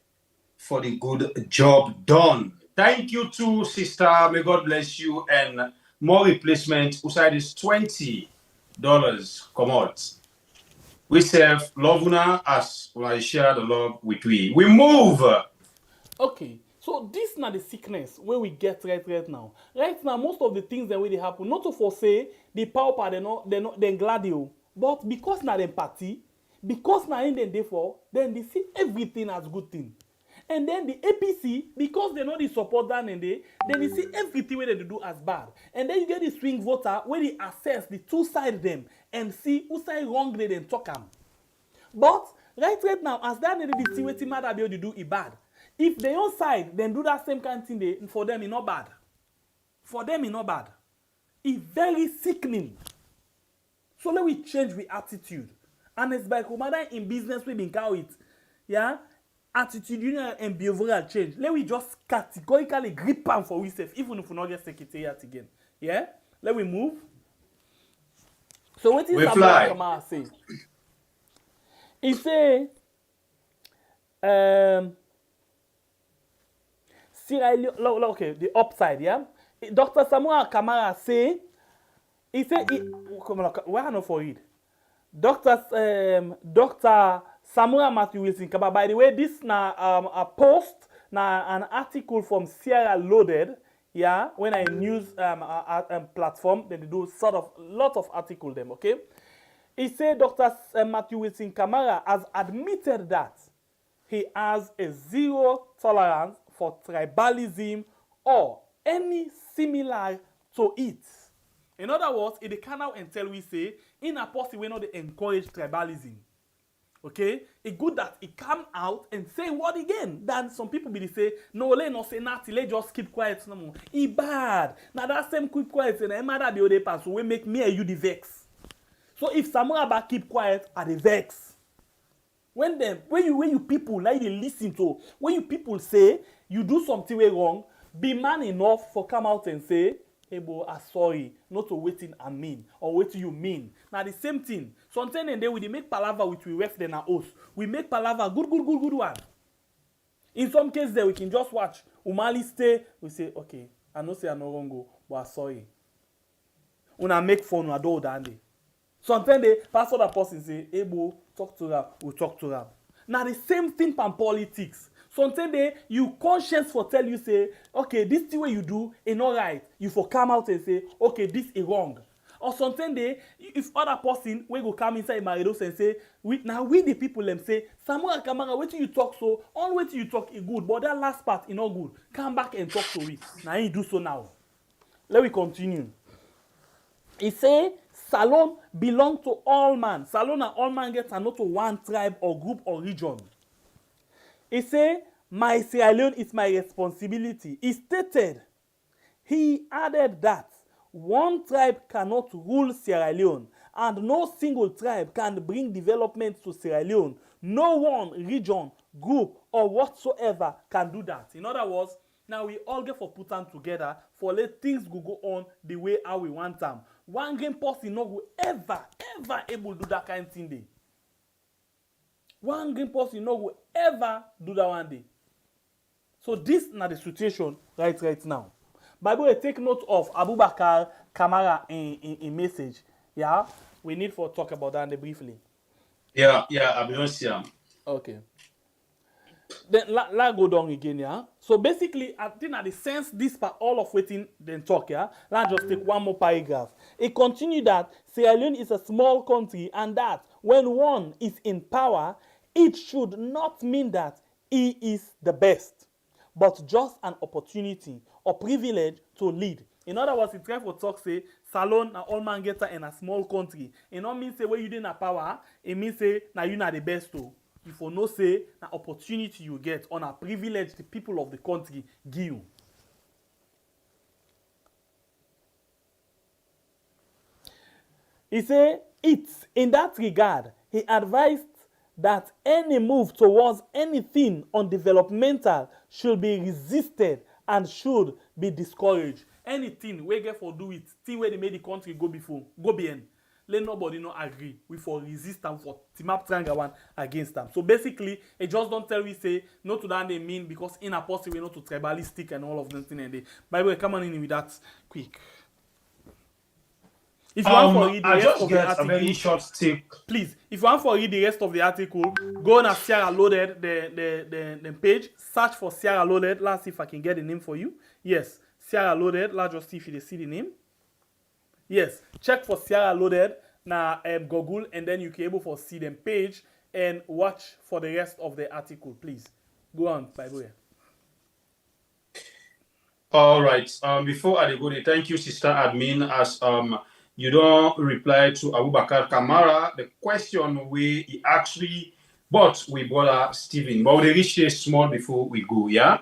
Speaker 2: for the good job done. Thank you too, sister. May God bless you. And more replacement. Uside is $20. Come out. We serve love una as I share the love with we. We move.
Speaker 9: Okay. So this is not the sickness where we get right now. Right now, most of the things that really happen, not to foresee the pauper, they're glad you, but because now them party, because now in them therefore, then they see everything as good thing. And then the APC, because they know the support down in there, then they see everything where they do as bad. And then you get the swing voter where they assess the 2 sides them and see who side wrong they then talk them. But right now, as that they see what matter be able to do it bad. If they on side, then do that same kind of thing, for them it's not bad. For them it's not bad. It's very sickening. So let we change the attitude. And it's by commander in business we been call it. Yeah? Attitudinal and behavioral change. Let we just categorically grip them for ourselves, even if we not get secretariat again. Yeah? Let we move. So what is Samura Kamara say? He say, Sierra Leone, okay, the upside, yeah. Dr. Samura Kamara say, he say, come on, where I know for it. Dr. Samura Matthew Wilson Kaba. By the way, this na a post, na an article from Sierra Leone, yeah. When I news platform, then they do sort of lot of article them, okay. He said Dr. Matthew Wilson Kamara has admitted that he has a zero tolerance for tribalism or any similar to it. In other words, it can now and tell we say, in a person we know they encourage tribalism. Okay? It's good that it come out and say what again? Then some people be say, no, let not say nothing, let just keep quiet no more. It's bad. Now that same keep quiet and matter the other person will make me and you the vex. So if Samura ba keep quiet, are the vex. When you people like they listen to, when you people say you do something way wrong, be man enough for come out and say, hey bro, I'm sorry, not to waiting I mean, or what you mean. Now the same thing. Sometimes and then we make palaver which we ref then our oath. We make palaver good one. In some cases there we can just watch. Umali stay, we say, okay, I know say I no wrong go, but I'm sorry. Una make fun of all that day. Sometimes they pass other person say, hey bro, talk to them, we'll talk to them. Now the same thing from politics. Sometimes they you conscience for tell you say, okay, this thing way you do ain't all right. You for come out and say, okay, this is wrong. Or sometimes they, if other person we go come inside my house and say, we the people them say, Samura Kamara, wait till you talk so, all wait till you talk is good, but that last part is not good. Come back and talk to it. Now you do so now. Let me continue. He say, Salon belong to all man. Salon and all man get not to one tribe or group or region. He say, my Sierra Leone is my responsibility. He stated, he added that one tribe cannot rule Sierra Leone and no single tribe can bring development to Sierra Leone. No one region, group or whatsoever can do that. In other words, now we all get for put them together for let things go on the way how we want them. One game person no go ever able to do that kind of thing day. One game person no go ever do that one day. So this is the situation right now. Bible take note of Abubakar Kamara in message. Yeah, we need for talk about that briefly.
Speaker 2: Yeah, I be on see am.
Speaker 9: Okay. Then la go down again, yeah. So basically, I think at the sense this part all of waiting then talk, yeah. Let's just take one more paragraph. It continued that Sierra Leone is a small country and that when one is in power, it should not mean that he is the best, but just an opportunity or privilege to lead. In other words, it's try for talk say Salon na all man getter in a small country. It not mean say where you didn't power, it means say now you not the best too. If you no say na opportunity you get on a privilege the people of the country give you. He say it's in that regard he advised that any move towards anything undevelopmental should be resisted and should be discouraged. Anything we get for do it, thing where they made the country go behind. Let nobody not agree. We for resist them for team up triangle one against them. So basically, it just don't tell we say no to that they mean because in a possible way not to tribalistic and all of them thing and they. By the way, come on in with that quick. If you want to read the rest of the article,
Speaker 2: a very short tip.
Speaker 9: Please, if you want to read the rest of the article, go on Sierra Leone, the page, search for Sierra Leone. Let's see if I can get the name for you. Yes, Sierra Leone. Let's just see if you see the name. Yes, check for Sierra Leone na Google and then you can able to see the page and watch for the rest of the article. Please, go on, by the way.
Speaker 2: All right. Before I go, thank you, Sister Admin, as you don't reply to Abubakar Kamara the question we actually, but we bother Stephen. But we reach here small before we go, yeah.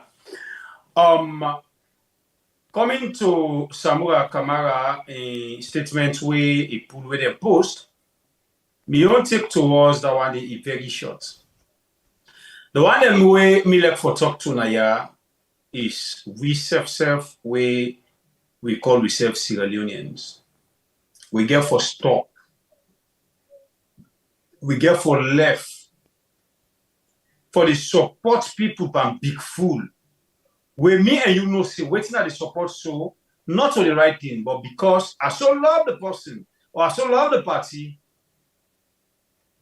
Speaker 2: Coming to Samura Kamara, a statement where he put with a post, me don't take towards the one is very short. The one that me like for talk to Naya is we self we call ourselves Sierra Leoneans. We get for stop. We get for left for the support people from big fool. Where me and you know say waiting at the support so not for the right thing, but because I so love the person or I so love the party,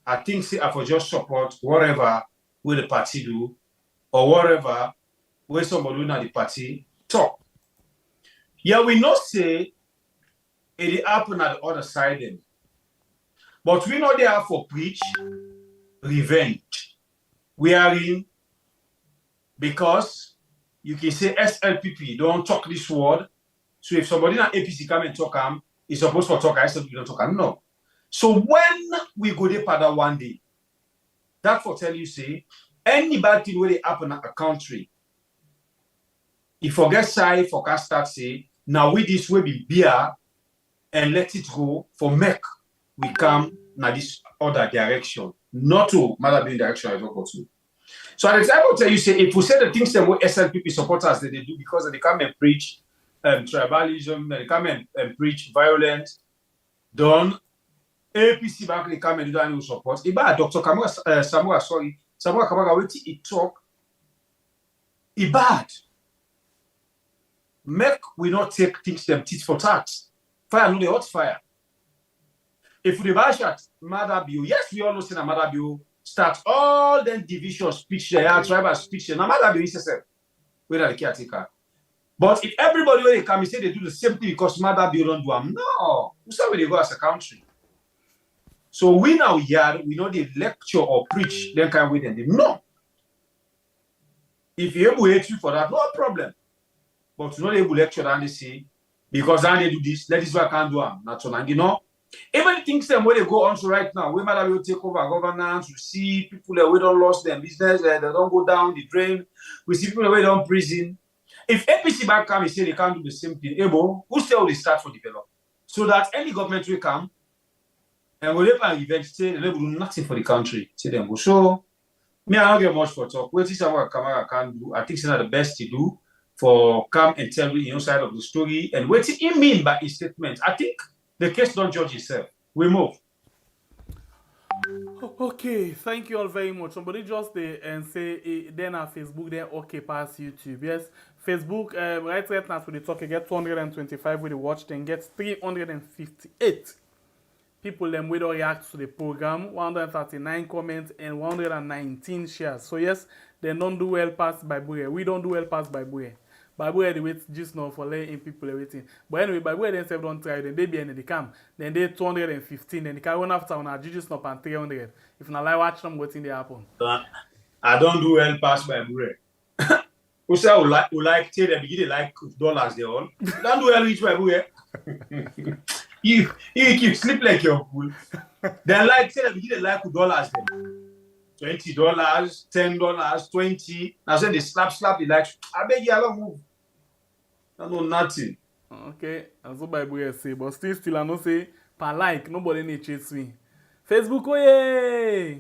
Speaker 2: I think say I for just support whatever will the party do or whatever where somebody in the party talk. Yeah, we not say it happen at the other side then. But we know they are for preach revenge. We are in because you can say SLPP don't talk this word. So if somebody in an APC come and talk it's supposed to talk SLPP don't talk no. So when we go there pada one day, that for tell you say any bad thing where they happen at a country, if forget side for can start say now we this way be beer and let it go for make we come now this other direction, not to matter being direction I don't go to. So at the time I'll tell you say if we say the things that what SLPP supporters they do because they come and preach tribalism, they come and preach violence, done APC back they come and do that support. Iba Dr. Samura Kamara wait he talk. Ibad. Make we not take things them tit for tat. Fire no the hot fire. If we bash at Madabio, yes, we all know say Madabio start all them division speech there, tribal speech there. Madabio is yourself. Whether the caretaker. But if everybody when they come, you say they do the same thing because Madabio don't do them. No, we say where they go as a country. So we now here, we know they lecture or preach, then can we then no. If you able hate you for that, no problem. But you know they will lecture and they say, because then they do this, that is what I can't do. Not so long, you know. Even things them where they go on to right now, we might have to take over governance, we see people that we don't lost their business, they don't go down the drain. We see people that we don't prison. If APC back come and say they can't do the same thing, who still they start for develop? So that any government will come and will have an event say they will do nothing for the country. Say them go. So me, I don't get much for talk. What is Samura Kamara can do? I think it's not the best to do for come and tell me the inside of the story and what he mean by his statement. I think the case don't judge itself. We move.
Speaker 9: Okay, thank you all very much. Somebody just and say then our Facebook then okay pass YouTube. Yes, Facebook right now for the talk get 225 with the watch, then get 358 people them we don't react to the program, 139 comments and 119 shares. So yes, they don't do well past by Buye. We don't do well past by Buye. By Buye they wait just now for letting people waiting. But anyway, by Buye themselves don't try, then they be in the camp. Then they 215, then they can run after on our judges not and 300. If not like watch them waiting they happen.
Speaker 2: I don't do well past by Buye. Who say who like tell them you like dollars they all. Don't do well reach by Buye. You keep sleep like your fool. Then like tell them you like dollars them. $20, $10, 20. Now say they slap the like. I beg you, I don't move. I know nothing.
Speaker 9: Okay, and so Bible say, but still I know say per like nobody need chase me. Facebook, oh yeah.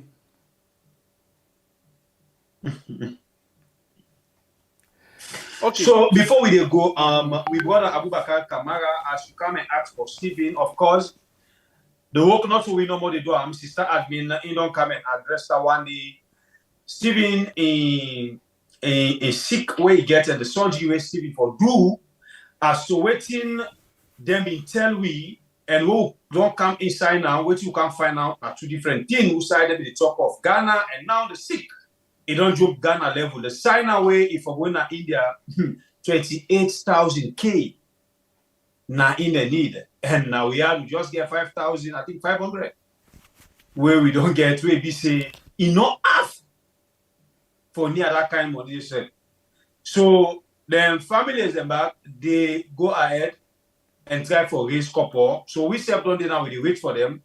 Speaker 9: Okay.
Speaker 2: So before we go, we brought Abubakar Kamara as you come and ask for Stephen. Of course, the work not so we know more they do. Sister admin, he don't come and address that one day. Stephen in a sick way get and the surgery way Stephen for do as to waiting them in tell we and who don't come inside now, what you can find out are two different things who side them in the top of Ghana and now the sick. It don't jump Ghana level. The sign away if we're going to India 28,000 K now in the need. And now we have to just get 5,000, I think 500. Where we don't get where we say enough half for near that kind of money. So then families them back, they go ahead and try for raise couple. So we step down there now, we wait for them.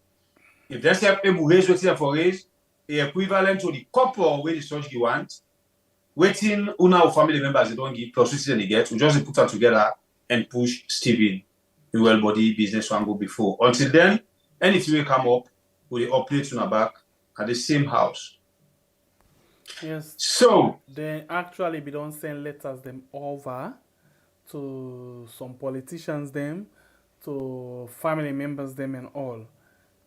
Speaker 2: If they step able raise waiting for raise, equivalent to the couple where the surgery want, waiting una family members they don't give plus what they get, we just put them together and push Stephen in well body business one go before. Until then, anything will come up, we update on back at the same house.
Speaker 9: Yes.
Speaker 2: So
Speaker 9: they actually we don't send letters them over to some politicians them, to family members them and all.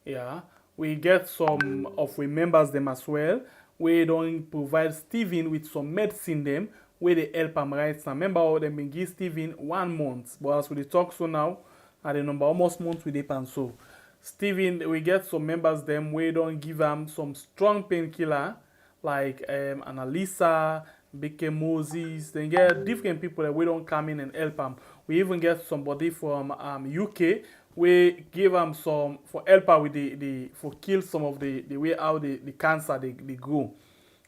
Speaker 9: Yeah. We get some of we members them as well. we don't provide Stephen with some medicine them where they help him right now. Remember how them been give Stephen 1 month, but as we dey talk so now, at the number almost month with the and so. Stephen, we get some members them we don't give him some strong painkiller like Annalisa, Beke Moses. Then get different people that we don't come in and help him. We even get somebody from UK. We give them some for help her with the for kill some of the way how the cancer they grow,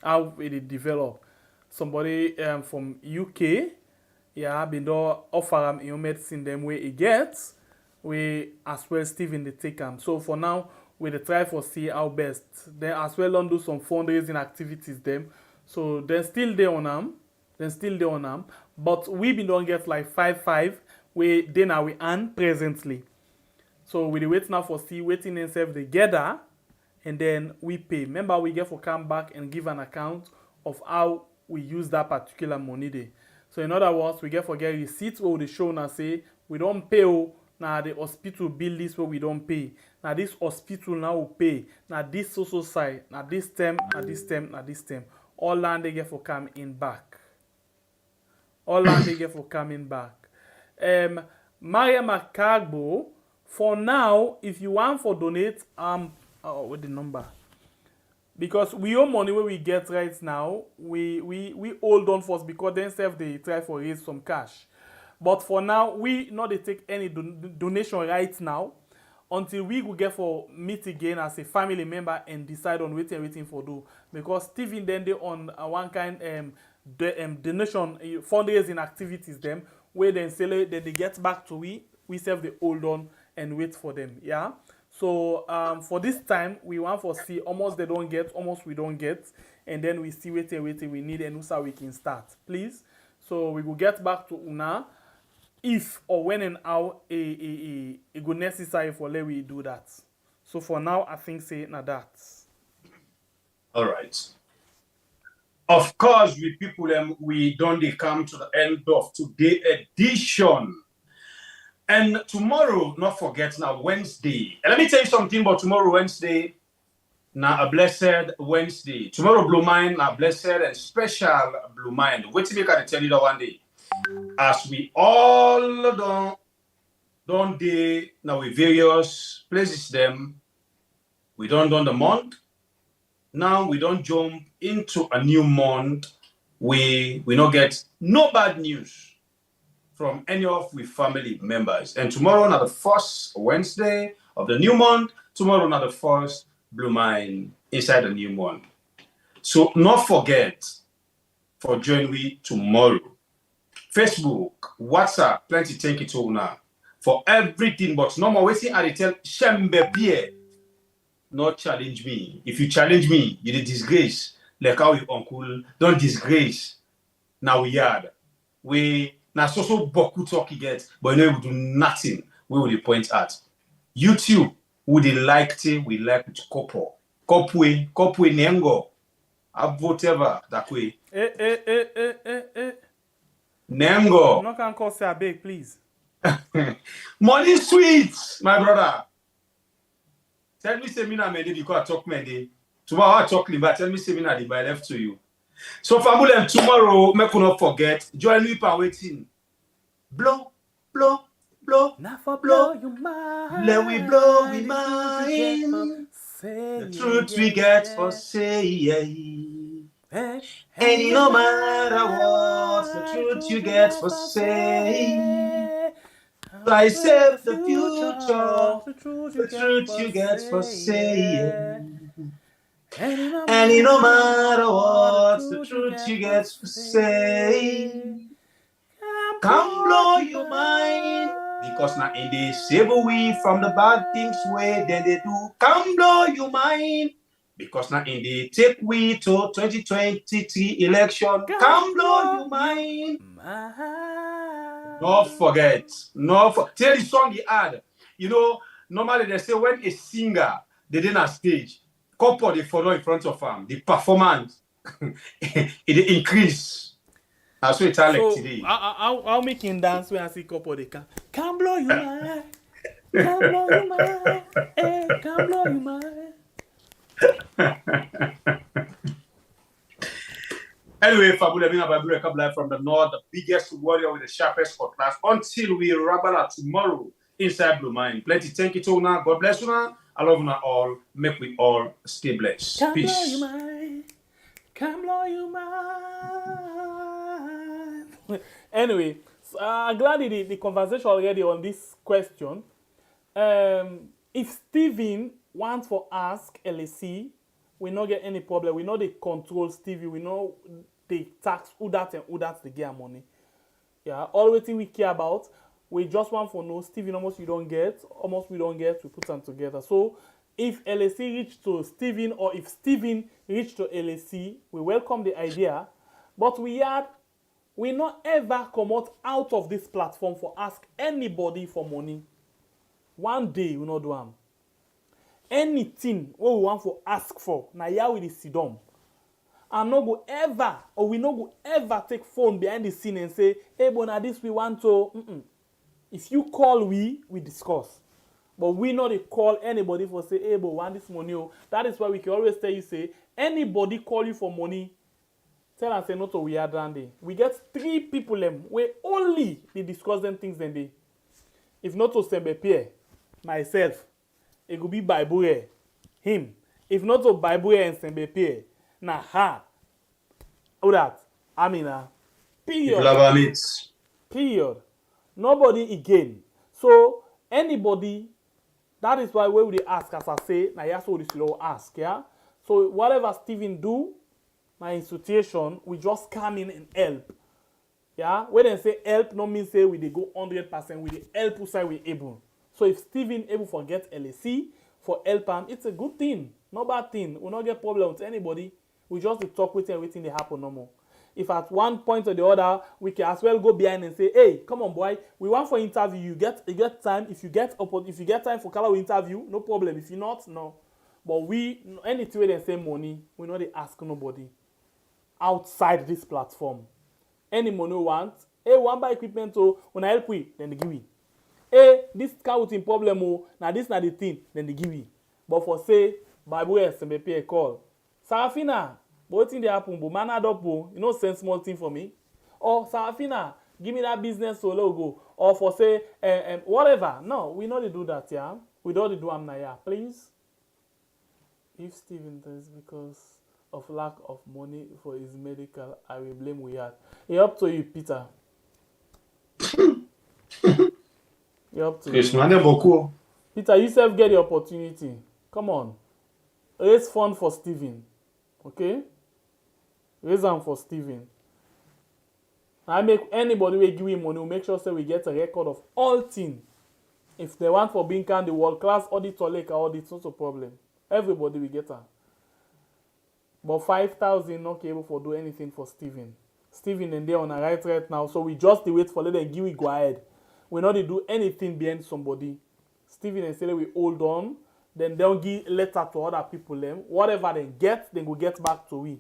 Speaker 9: how they develop. Somebody from UK, yeah, been there offer him medicine them way he gets. We as well Stephen they take them. So for now, we dey try for see how best. Then as well don't do some fundraising activities them. So then still there on them. But we been don't get like 5-5 we then now we earn presently. So we dey wait now for see waiting themselves together and then we pay. Remember we get for come back and give an account of how we use that particular money there. So in other words, we get for get receipts where they show now say we don't pay now the hospital bill list where we don't pay. Now this hospital now will pay. Now this social side, now this term, now this term, now this term. All land they get for coming back. Maria Macagbo, for now, if you want for donate, what the number? Because we owe money where we get right now, we hold on first because then self they try for raise some cash. But for now, we not they take any donation right now until we will get for meet again as a family member and decide on waiting for do. Because Stephen then they on one kind donation fundraising activities them where then say then they get back to we self they hold on and wait for them. Yeah. So for this time we want for see almost they don't get, almost we don't get, and then we see waiting we need and so we can start. Please. So we will get back to Una if or when and how it go necessary for let we do that. So for now I think say na that.
Speaker 2: All right. Of course, we people we don't come to the end of today's edition. And tomorrow, not forget now, Wednesday. And let me tell you something about tomorrow, Wednesday. Now a blessed Wednesday. Tomorrow, Blue Mind, a blessed and special Blue Mind. Wait till I tell you that one day. As we all don't day now with various places them, we don't done the month. Now we don't jump into a new month. We not get no bad news from any of we family members. And tomorrow, not the first Wednesday of the new month. Tomorrow, not the first Blue Mind inside the new month. So not forget for join we tomorrow. Facebook, WhatsApp, plenty thank you to now for everything. But no more waiting. I tell Shembe Pierre, not challenge me. If you challenge me, you the disgrace. Like how your uncle don't disgrace. Now we yard. We now so boku talk you get, but you know we do nothing. We will point at YouTube. Would they like to? We like to couple nengo. Whatever that way. Nengo.
Speaker 9: I'm not gonna call say a big, please.
Speaker 2: Money sweet, my brother. Tell me say me na MENDE because I talk MENDE. Tomorrow I talk Limba. Tell me say me na the by left to you. So family and tomorrow, make you not forget. Join me for waiting. Blow.
Speaker 9: Now for blow your mind.
Speaker 2: Let we blow we mind. The truth we get for say. And no matter what, the truth you get for say. I save the future. The truth you get for say. And no matter what, the truth you get for say. Come blow your mind. Because now in they save we from the bad things where then they do. Come blow your mind. Because now in they take we to 2023 election. Come blow your mind. Don't forget. Tell the song he had. You know, normally they say when a singer they didn't stage, couple they follow in front of him, the performance it increase. That's what it's like today.
Speaker 9: I'll make him dance when I see couple they can blow your mind. Can blow your mind. Can blow your mind.
Speaker 2: Anyway, Fabula Mina Babura Kabla from the north, the biggest warrior with the sharpest cutlass. Until we rabble tomorrow inside Blue Mind. Plenty thank you to now. God bless you now. I love you all. Make we all stay blessed.
Speaker 9: Come
Speaker 2: Peace.
Speaker 9: blow you mind. Come blow you mind. Anyway, so, glad the conversation already on this question. If Steven wants for ask LAC, we not get any problem. We know they control Stevie. We know they tax who that and who that they get money. Yeah, all the thing we care about, we just want for know Steven almost we don't get, almost we don't get, we put them together. So if LAC reach to Steven or if Steven reach to LAC, we welcome the idea, but we not ever come out of this platform for ask anybody for money. One day we not do them. Anything what we want for ask for, now here we sit down. And no go ever, or we no go ever take phone behind the scene and say, hey, but now this we want to. If you call we discuss. But we not dey call anybody for say, hey, but want this money. Oh. That is why we can always tell you, say, anybody call you for money, tell and say, no to we are dandy. We get 3 people where only they discuss them things then they. If not to Sembe Pierre, myself, it could be Bible him. If not to Bible and Sembe Pierre, nah ha. All that. I mean, period. Period. Nobody again. So anybody, that is why when we ask, as I say, now that's what this law ask, yeah. So whatever Steven do, my institution, we just come in and help. Yeah, when they say help, no mean say we they go 100%, we they help who say we able. So if Steven able forget LAC for help him, it's a good thing, no bad thing. We not get problem with anybody. We just talk with everything they happen no more. If at one point or the other we can as well go behind and say, hey, come on boy, we want for interview. You get time. If you get time for color interview, no problem. If you not, no. But we anything where they say money, we not they ask nobody outside this platform. Any money we want, hey, one buy equipment to when I help we, then they give we. Hey, this car with problem oh, now this not the thing, then they give we. But for say, Bible SMBP a call. Sarafina, what thing they happen, but man add up, you know, send small thing for me. Or Sarafina, give me that business so logo. Or for say, whatever. No, we know they do that, yeah. We don't do them now, yeah. Please. If Steven does because of lack of money for his medical, I will blame we had. It's up to you, Peter. It's up to you. Peter, you self get the opportunity. Come on. Raise fund for Steven. Okay? Raise them for Steven. I make anybody we give him money, we'll make sure say we get a record of all things. If they want for being the world class auditor like audit, not a problem. Everybody will get her. But 5,000 not able for do anything for Steven. Steven and they on a right now, so we just wait for let them give it go ahead. We not do anything behind somebody. Steven and say we hold on, then they'll give letter to other people. Whatever they get, then we get back to we.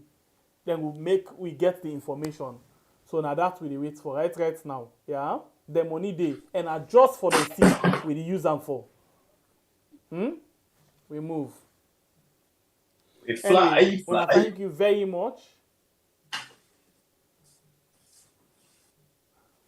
Speaker 9: Then we get the information. So now that we wait for right now. Yeah? The money they and adjust for the thing we use them for. We move.
Speaker 2: We fly.
Speaker 9: Anyway, well, thank you very much.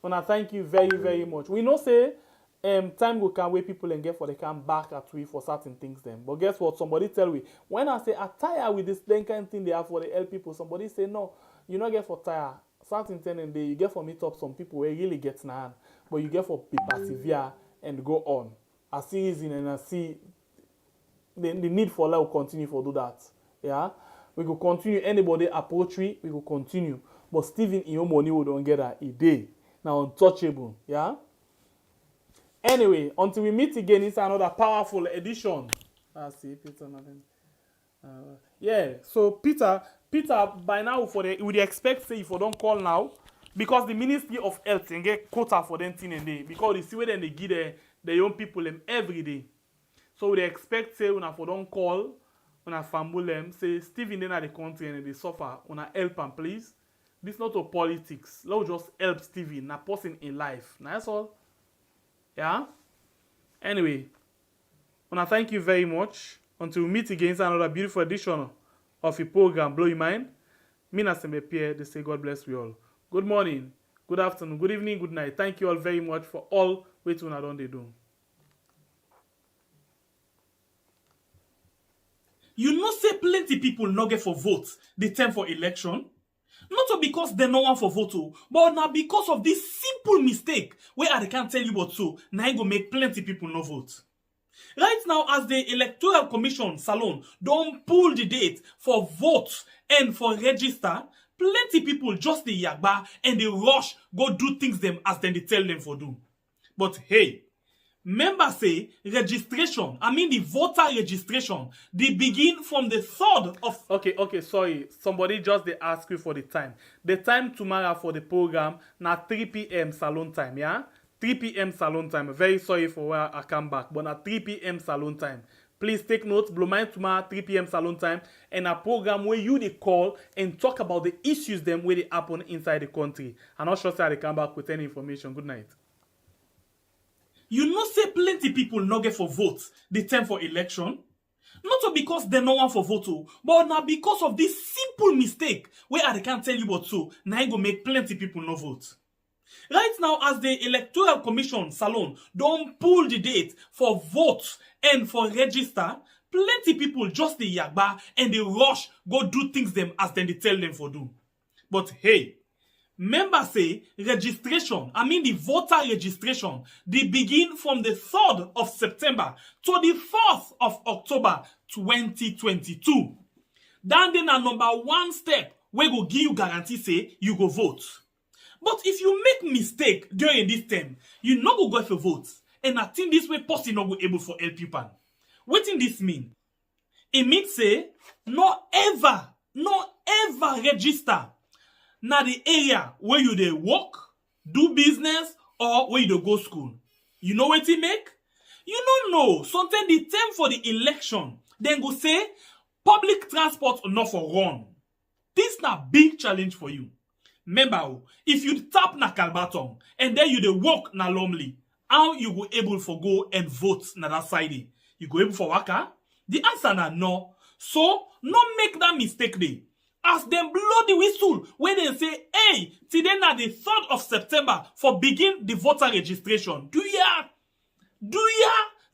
Speaker 9: Well, thank you very, very much. We know say time will come where people and get for they come back at we for certain things then. But guess what? Somebody tell me when I say I tire with this then kind of thing they have for the help people, somebody say no, you not get for tire. Certain thing and they you get for meet up some people where really gets na, but you get for persevere and go on. I see reason and I see the need for life will continue for do that. Yeah, we could continue. Anybody approach we could continue. But Steven in your money we don't get a day now untouchable. Yeah. Anyway, until we meet again, it's another powerful edition. I see Peter. Yeah. So Peter, by now we expect say if we don't call now because the Ministry of Health can get quota for them thing and day because they see where then they give the young people them every day. So we expect say when I don't call. When I fumble them, say Steven in the country and they suffer. When I help them, please. This not a politics. Let's just help Steven, a person in life. That's all. Yeah. Anyway, when I thank you very much. Until we meet again, it's another beautiful edition of your program, Blow Your Mind. Me na Pierre, they say God bless we all. Good morning, good afternoon, good evening, good night. Thank you all very much for all wetin una don dey do.
Speaker 1: You know say plenty people no get for vote the time for election? Not because they no want for vote, but now because of this simple mistake where I can't tell you what so, now go make plenty people no vote. Right now, as the Electoral Commission Salon don't pull the date for vote and for register, plenty people just the yagba and they rush go do things them as then they tell them for do. But hey, members say registration, the voter registration, they begin from the 3rd of...
Speaker 9: Okay, sorry. Somebody just they ask you for the time. The time tomorrow for the program, na 3 p.m. salon time, yeah? 3 p.m. salon time. Very sorry for where I come back, but at 3 p.m. salon time. Please take note, blow mind tomorrow, 3 p.m. salon time, and a program where you they call and talk about the issues them where they happen inside the country. I'm not sure say I come back with any information. Good night.
Speaker 1: You know say plenty people no get for vote the time for election? Not because they no want for vote, but now because of this simple mistake where I can't tell you what so, now go make plenty people no vote. Right now, as the Electoral Commission Salon don't pull the date for vote and for register, plenty people just the yagba and they rush go do things them as then they tell them for do. But hey, members say registration, the voter registration, they begin from the 3rd of September to the 4th of October 2022. Then a number 1 step where go give you guarantee say you go vote. But if you make mistake during this time, you no go for vote. And I think this way person no go able for help you pan. What in this mean? It means say no ever register na the area where you dey work, do business, or where you dey go school. You know what it make? You don't know. Sometimes the time for the election, then go say public transport not for run. This na big challenge for you. Remember, if you tap na Kalbaton and then you dey walk na Lomley, how you go able for go and vote na that side? You go able for waka? The answer na no. So, no make that mistake dey. As them blow the whistle, when they say, hey, today na the 3rd of September for begin the voter registration. Do ya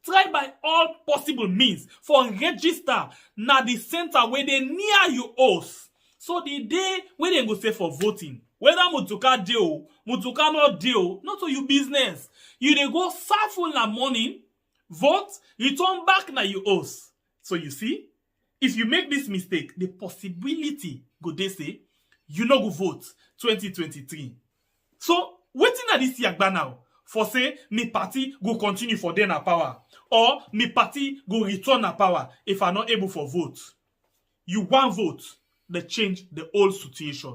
Speaker 1: try by all possible means for register na the center where they near you house. So the day when they go say for voting, whether Mutuka deal, Mutuka not deal, not to your business. You dey go serve na morning, vote, return back na your house. So you see, if you make this mistake, the possibility go they say you no go vote 2023. So waiting at this yagba now for say me party go continue for then power or me party go return a power if I'm not able for vote. You want vote, they change the whole situation.